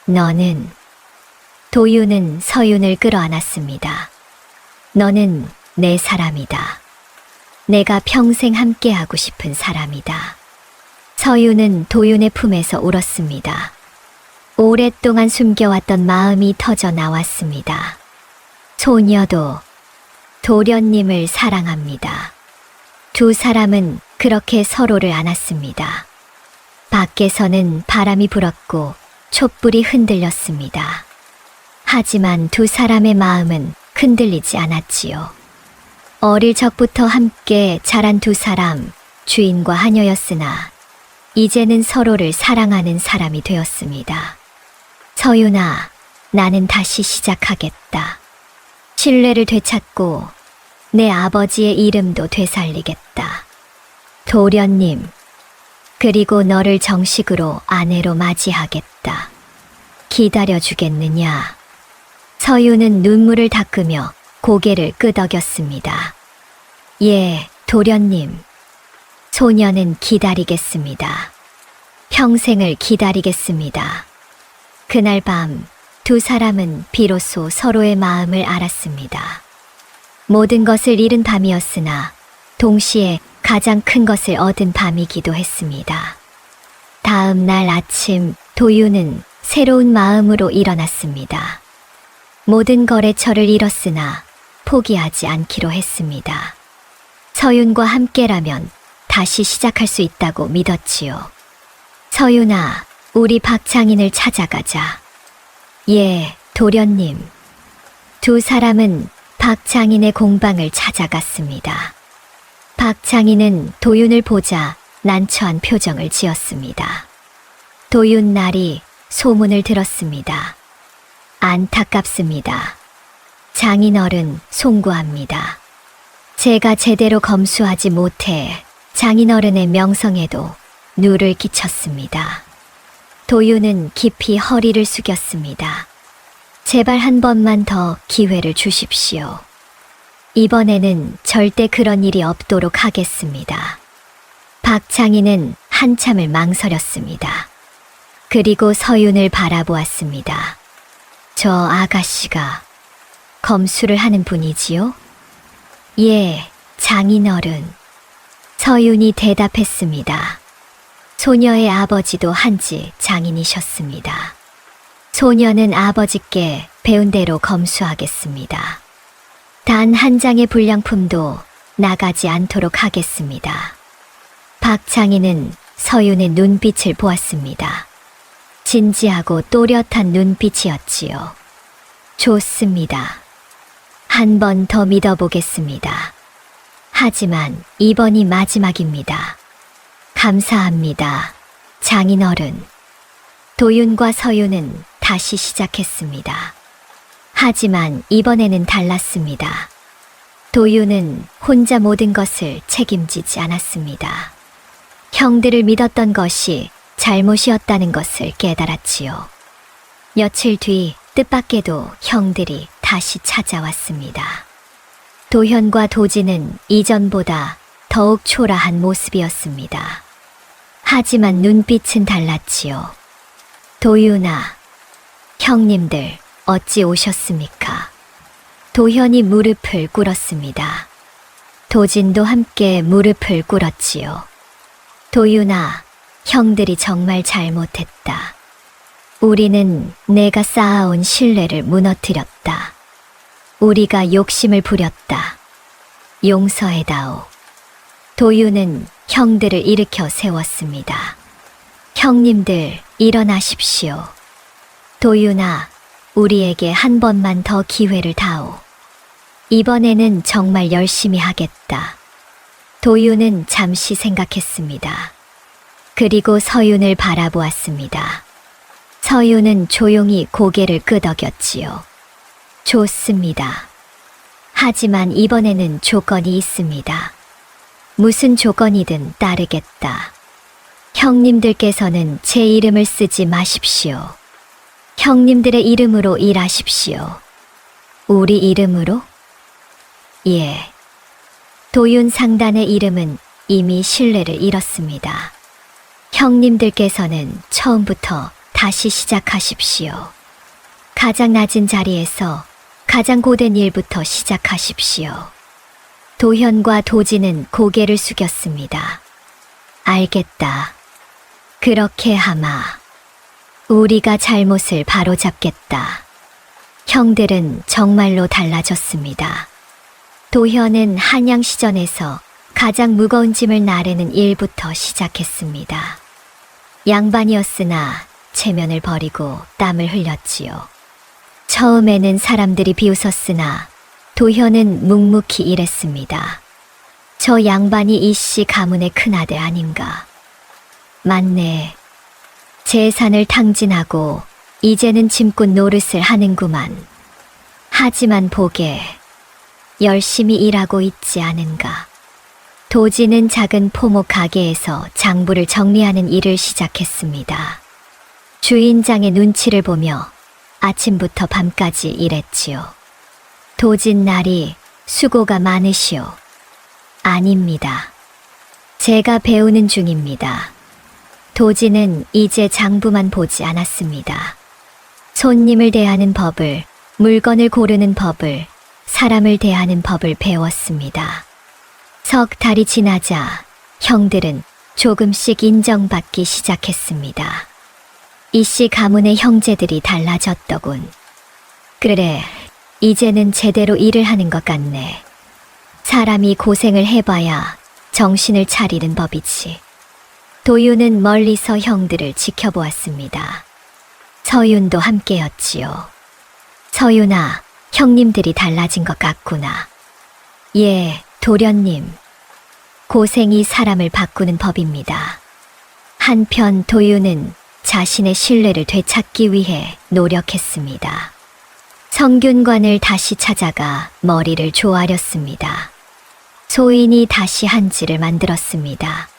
너는... 도윤은 서윤을 끌어안았습니다. 너는 내 사람이다. 내가 평생 함께하고 싶은 사람이다. 서윤은 도윤의 품에서 울었습니다. 오랫동안 숨겨왔던 마음이 터져 나왔습니다. 소녀도 도련님을 사랑합니다. 두 사람은 그렇게 서로를 안았습니다. 밖에서는 바람이 불었고 촛불이 흔들렸습니다. 하지만 두 사람의 마음은 흔들리지 않았지요. 어릴 적부터 함께 자란 두 사람, 주인과 하녀였으나 이제는 서로를 사랑하는 사람이 되었습니다. 서윤아, 나는 다시 시작하겠다. 신뢰를 되찾고 내 아버지의 이름도 되살리겠다. 도련님, 그리고 너를 정식으로 아내로 맞이하겠다. 기다려주겠느냐? 서윤은 눈물을 닦으며 고개를 끄덕였습니다. 예, 도련님. 소녀는 기다리겠습니다. 평생을 기다리겠습니다. 그날 밤 두 사람은 비로소 서로의 마음을 알았습니다. 모든 것을 잃은 밤이었으나 동시에 가장 큰 것을 얻은 밤이기도 했습니다. 다음 날 아침 도유는 새로운 마음으로 일어났습니다. 모든 거래처를 잃었으나 포기하지 않기로 했습니다. 서윤과 함께라면 다시 시작할 수 있다고 믿었지요. 서윤아, 우리 박창인을 찾아가자. 예, 도련님. 두 사람은 박창인의 공방을 찾아갔습니다. 박창인은 도윤을 보자 난처한 표정을 지었습니다. 도윤 날이 소문을 들었습니다. 안타깝습니다. 장인어른 송구합니다. 제가 제대로 검수하지 못해 장인어른의 명성에도 누를 끼쳤습니다. 도윤은 깊이 허리를 숙였습니다. 제발 한 번만 더 기회를 주십시오. 이번에는 절대 그런 일이 없도록 하겠습니다. 박창희는 한참을 망설였습니다. 그리고 서윤을 바라보았습니다. 저 아가씨가 검수를 하는 분이지요? 예, 장인어른. 서윤이 대답했습니다. 소녀의 아버지도 한지 장인이셨습니다. 소녀는 아버지께 배운 대로 검수하겠습니다. 단 한 장의 불량품도 나가지 않도록 하겠습니다. 박창희는 서윤의 눈빛을 보았습니다. 진지하고 또렷한 눈빛이었지요. 좋습니다. 한 번 더 믿어보겠습니다. 하지만 이번이 마지막입니다. 감사합니다. 장인어른. 도윤과 서윤은 다시 시작했습니다. 하지만 이번에는 달랐습니다. 도윤은 혼자 모든 것을 책임지지 않았습니다. 형들을 믿었던 것이 잘못이었다는 것을 깨달았지요. 며칠 뒤 뜻밖에도 형들이 다시 찾아왔습니다. 도현과 도진은 이전보다 더욱 초라한 모습이었습니다. 하지만 눈빛은 달랐지요. 도윤아, 형님들 어찌 오셨습니까? 도현이 무릎을 꿇었습니다. 도진도 함께 무릎을 꿇었지요. 도윤아, 형들이 정말 잘못했다. 우리는 내가 쌓아온 신뢰를 무너뜨렸다. 우리가 욕심을 부렸다. 용서해다오. 도윤은 형들을 일으켜 세웠습니다. 형님들 일어나십시오. 도윤아, 우리에게 한 번만 더 기회를 다오. 이번에는 정말 열심히 하겠다. 도윤은 잠시 생각했습니다. 그리고 서윤을 바라보았습니다. 서윤은 조용히 고개를 끄덕였지요. 좋습니다. 하지만 이번에는 조건이 있습니다. 무슨 조건이든 따르겠다. 형님들께서는 제 이름을 쓰지 마십시오. 형님들의 이름으로 일하십시오. 우리 이름으로? 예. 도윤 상단의 이름은 이미 신뢰를 잃었습니다. 형님들께서는 처음부터 다시 시작하십시오. 가장 낮은 자리에서 가장 고된 일부터 시작하십시오. 도현과 도진은 고개를 숙였습니다. 알겠다. 그렇게 하마. 우리가 잘못을 바로잡겠다. 형들은 정말로 달라졌습니다. 도현은 한양시전에서 가장 무거운 짐을 나르는 일부터 시작했습니다. 양반이었으나 체면을 버리고 땀을 흘렸지요. 처음에는 사람들이 비웃었으나 도현은 묵묵히 일했습니다. 저 양반이 이씨 가문의 큰아들 아닌가. 맞네. 재산을 탕진하고 이제는 짐꾼 노릇을 하는구만. 하지만 보게 열심히 일하고 있지 않은가. 도지는 작은 포목 가게에서 장부를 정리하는 일을 시작했습니다. 주인장의 눈치를 보며 아침부터 밤까지 일했지요. 도진 날이 수고가 많으시오. 아닙니다. 제가 배우는 중입니다. 도지는 이제 장부만 보지 않았습니다. 손님을 대하는 법을, 물건을 고르는 법을, 사람을 대하는 법을 배웠습니다. 석 달이 지나자 형들은 조금씩 인정받기 시작했습니다. 이씨 가문의 형제들이 달라졌더군. 그래, 이제는 제대로 일을 하는 것 같네. 사람이 고생을 해봐야 정신을 차리는 법이지. 도윤은 멀리서 형들을 지켜보았습니다. 서윤도 함께였지요. 서윤아, 형님들이 달라진 것 같구나. 예, 도련님. 고생이 사람을 바꾸는 법입니다. 한편 도윤은 자신의 신뢰를 되찾기 위해 노력했습니다. 성균관을 다시 찾아가 머리를 조아렸습니다. 소인이 다시 한지를 만들었습니다.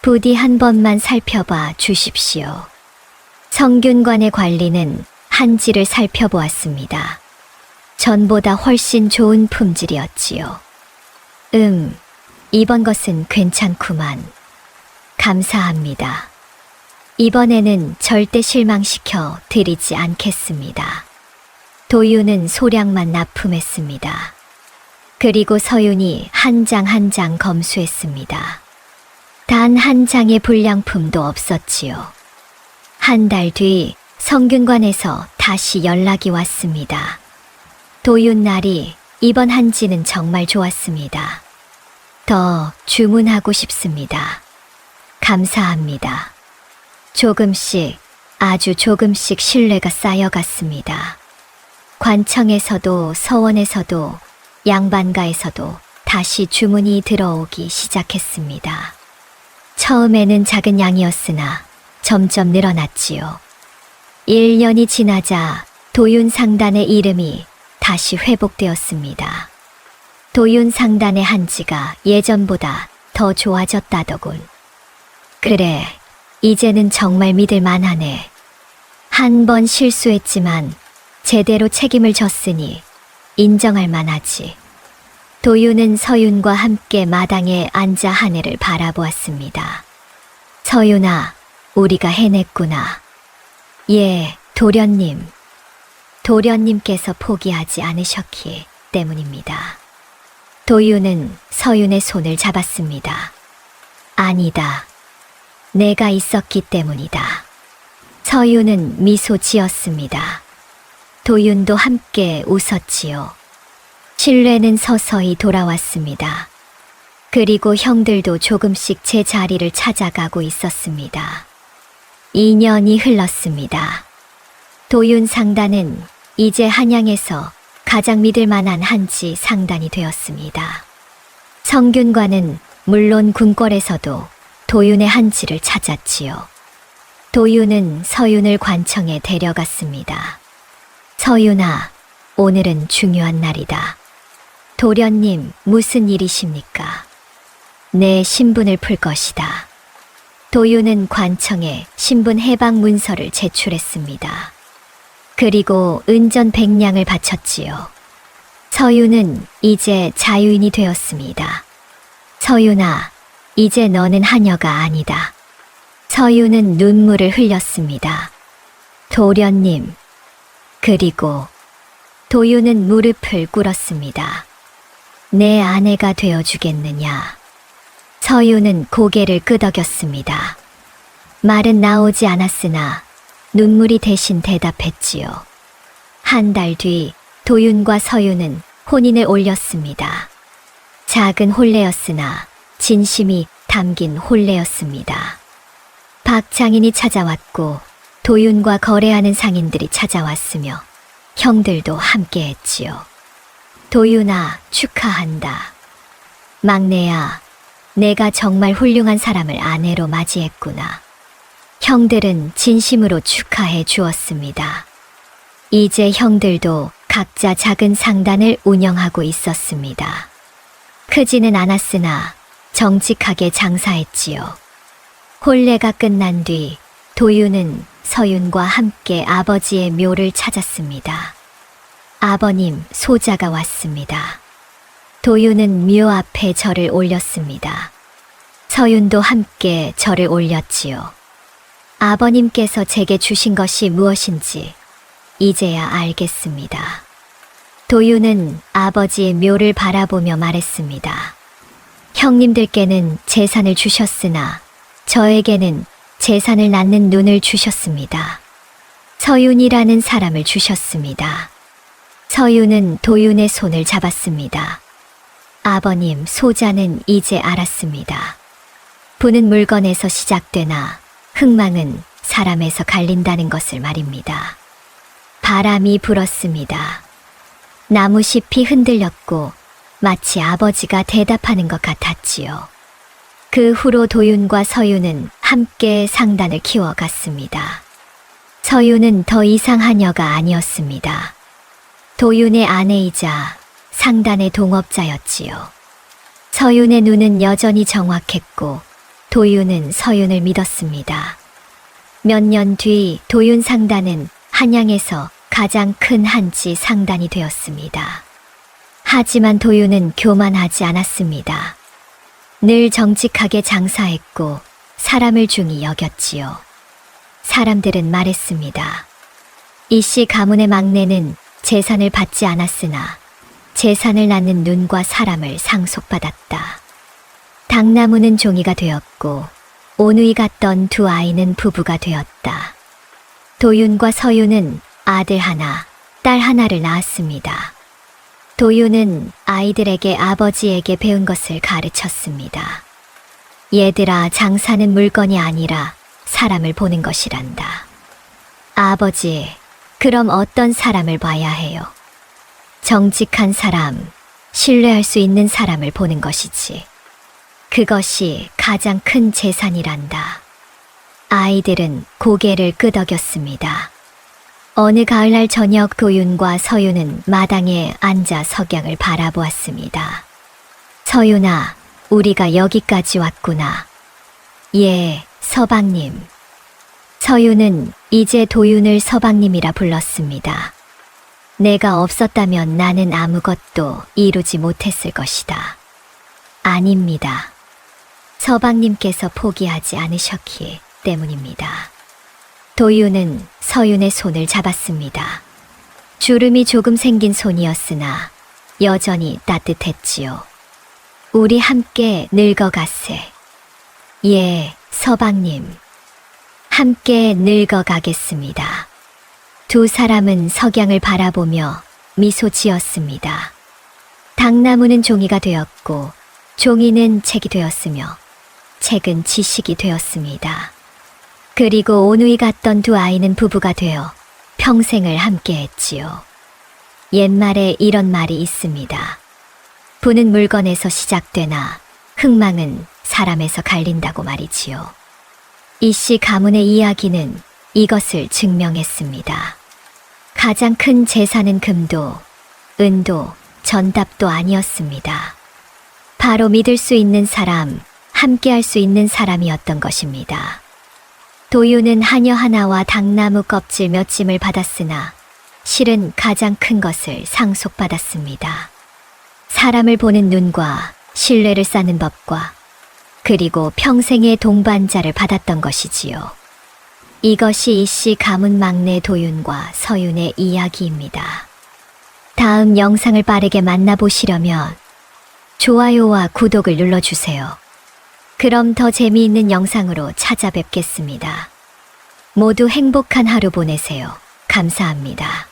부디 한 번만 살펴봐 주십시오. 성균관의 관리는 한지를 살펴보았습니다. 전보다 훨씬 좋은 품질이었지요. 이번 것은 괜찮구만. 감사합니다. 이번에는 절대 실망시켜 드리지 않겠습니다. 도윤은 소량만 납품했습니다. 그리고 서윤이 한 장 한 장 검수했습니다. 단 한 장의 불량품도 없었지요. 한 달 뒤 성균관에서 다시 연락이 왔습니다. 도윤 날이 이번 한지는 정말 좋았습니다. 더 주문하고 싶습니다. 감사합니다. 조금씩, 아주 조금씩 신뢰가 쌓여갔습니다. 관청에서도 서원에서도 양반가에서도 다시 주문이 들어오기 시작했습니다. 처음에는 작은 양이었으나 점점 늘어났지요. 1년이 지나자 도윤 상단의 이름이 다시 회복되었습니다. 도윤 상단의 한지가 예전보다 더 좋아졌다더군. 그래, 이제는 정말 믿을 만하네. 한 번 실수했지만 제대로 책임을 졌으니 인정할 만하지. 도윤은 서윤과 함께 마당에 앉아 하늘을 바라보았습니다. 서윤아, 우리가 해냈구나. 예, 도련님. 도련님께서 포기하지 않으셨기 때문입니다. 도윤은 서윤의 손을 잡았습니다. 아니다. 내가 있었기 때문이다. 서윤은 미소 지었습니다. 도윤도 함께 웃었지요. 신뢰는 서서히 돌아왔습니다. 그리고 형들도 조금씩 제 자리를 찾아가고 있었습니다. 2년이 흘렀습니다. 도윤 상단은 이제 한양에서 가장 믿을 만한 한지 상단이 되었습니다. 성균관은 물론 궁궐에서도 도윤의 한지를 찾았지요. 도윤은 서윤을 관청에 데려갔습니다. 서윤아, 오늘은 중요한 날이다. 도련님, 무슨 일이십니까? 내 신분을 풀 것이다. 도윤은 관청에 신분 해방 문서를 제출했습니다. 그리고 은전 100냥을 바쳤지요. 서윤은 이제 자유인이 되었습니다. 서윤아, 이제 너는 하녀가 아니다. 서윤은 눈물을 흘렸습니다. 도련님. 그리고 도윤은 무릎을 꿇었습니다. 내 아내가 되어주겠느냐? 서윤은 고개를 끄덕였습니다. 말은 나오지 않았으나 눈물이 대신 대답했지요. 한 달 뒤 도윤과 서윤은 혼인을 올렸습니다. 작은 혼례였으나 진심이 담긴 혼례였습니다. 박장인이 찾아왔고 도윤과 거래하는 상인들이 찾아왔으며 형들도 함께했지요. 도윤아, 축하한다. 막내야, 내가 정말 훌륭한 사람을 아내로 맞이했구나. 형들은 진심으로 축하해 주었습니다. 이제 형들도 각자 작은 상단을 운영하고 있었습니다. 크지는 않았으나 정직하게 장사했지요. 혼례가 끝난 뒤 도윤은 서윤과 함께 아버지의 묘를 찾았습니다. 아버님, 소자가 왔습니다. 도윤은 묘 앞에 절을 올렸습니다. 서윤도 함께 절을 올렸지요. 아버님께서 제게 주신 것이 무엇인지 이제야 알겠습니다. 도윤은 아버지의 묘를 바라보며 말했습니다. 형님들께는 재산을 주셨으나 저에게는 재산을 낳는 눈을 주셨습니다. 서윤이라는 사람을 주셨습니다. 서윤은 도윤의 손을 잡았습니다. 아버님, 소자는 이제 알았습니다. 부는 물건에서 시작되나 흥망은 사람에서 갈린다는 것을 말입니다. 바람이 불었습니다. 나무잎이 흔들렸고 마치 아버지가 대답하는 것 같았지요. 그 후로 도윤과 서윤은 함께 상단을 키워갔습니다. 서윤은 더 이상 하녀가 아니었습니다. 도윤의 아내이자 상단의 동업자였지요. 서윤의 눈은 여전히 정확했고 도윤은 서윤을 믿었습니다. 몇 년 뒤 도윤 상단은 한양에서 가장 큰 한지 상단이 되었습니다. 하지만 도윤은 교만하지 않았습니다. 늘 정직하게 장사했고 사람을 중히 여겼지요. 사람들은 말했습니다. 이씨 가문의 막내는 재산을 받지 않았으나 재산을 낳는 눈과 사람을 상속받았다. 당나무는 종이가 되었고 오누이 같던 두 아이는 부부가 되었다. 도윤과 서윤은 아들 하나, 딸 하나를 낳았습니다. 도윤은 아이들에게 아버지에게 배운 것을 가르쳤습니다. 얘들아, 장사는 물건이 아니라 사람을 보는 것이란다. 아버지, 그럼 어떤 사람을 봐야 해요? 정직한 사람, 신뢰할 수 있는 사람을 보는 것이지. 그것이 가장 큰 재산이란다. 아이들은 고개를 끄덕였습니다. 어느 가을날 저녁 도윤과 서윤은 마당에 앉아 석양을 바라보았습니다. 서윤아, 우리가 여기까지 왔구나. 예, 서방님. 서윤은 이제 도윤을 서방님이라 불렀습니다. 내가 없었다면 나는 아무것도 이루지 못했을 것이다. 아닙니다. 서방님께서 포기하지 않으셨기 때문입니다. 도윤은 서윤의 손을 잡았습니다. 주름이 조금 생긴 손이었으나 여전히 따뜻했지요. 우리 함께 늙어가세. 예, 서방님. 함께 늙어가겠습니다. 두 사람은 석양을 바라보며 미소 지었습니다. 당나무는 종이가 되었고 종이는 책이 되었으며 책은 지식이 되었습니다. 그리고 오누이 같던 두 아이는 부부가 되어 평생을 함께 했지요. 옛말에 이런 말이 있습니다. 부는 물건에서 시작되나 흥망은 사람에서 갈린다고 말이지요. 이씨 가문의 이야기는 이것을 증명했습니다. 가장 큰 재산은 금도, 은도, 전답도 아니었습니다. 바로 믿을 수 있는 사람, 함께할 수 있는 사람이었던 것입니다. 도윤은 하녀 하나와 당나무 껍질 몇 짐을 받았으나 실은 가장 큰 것을 상속받았습니다. 사람을 보는 눈과 신뢰를 쌓는 법과 그리고 평생의 동반자를 받았던 것이지요. 이것이 이씨 가문 막내 도윤과 서윤의 이야기입니다. 다음 영상을 빠르게 만나보시려면 좋아요와 구독을 눌러주세요. 그럼 더 재미있는 영상으로 찾아뵙겠습니다. 모두 행복한 하루 보내세요. 감사합니다.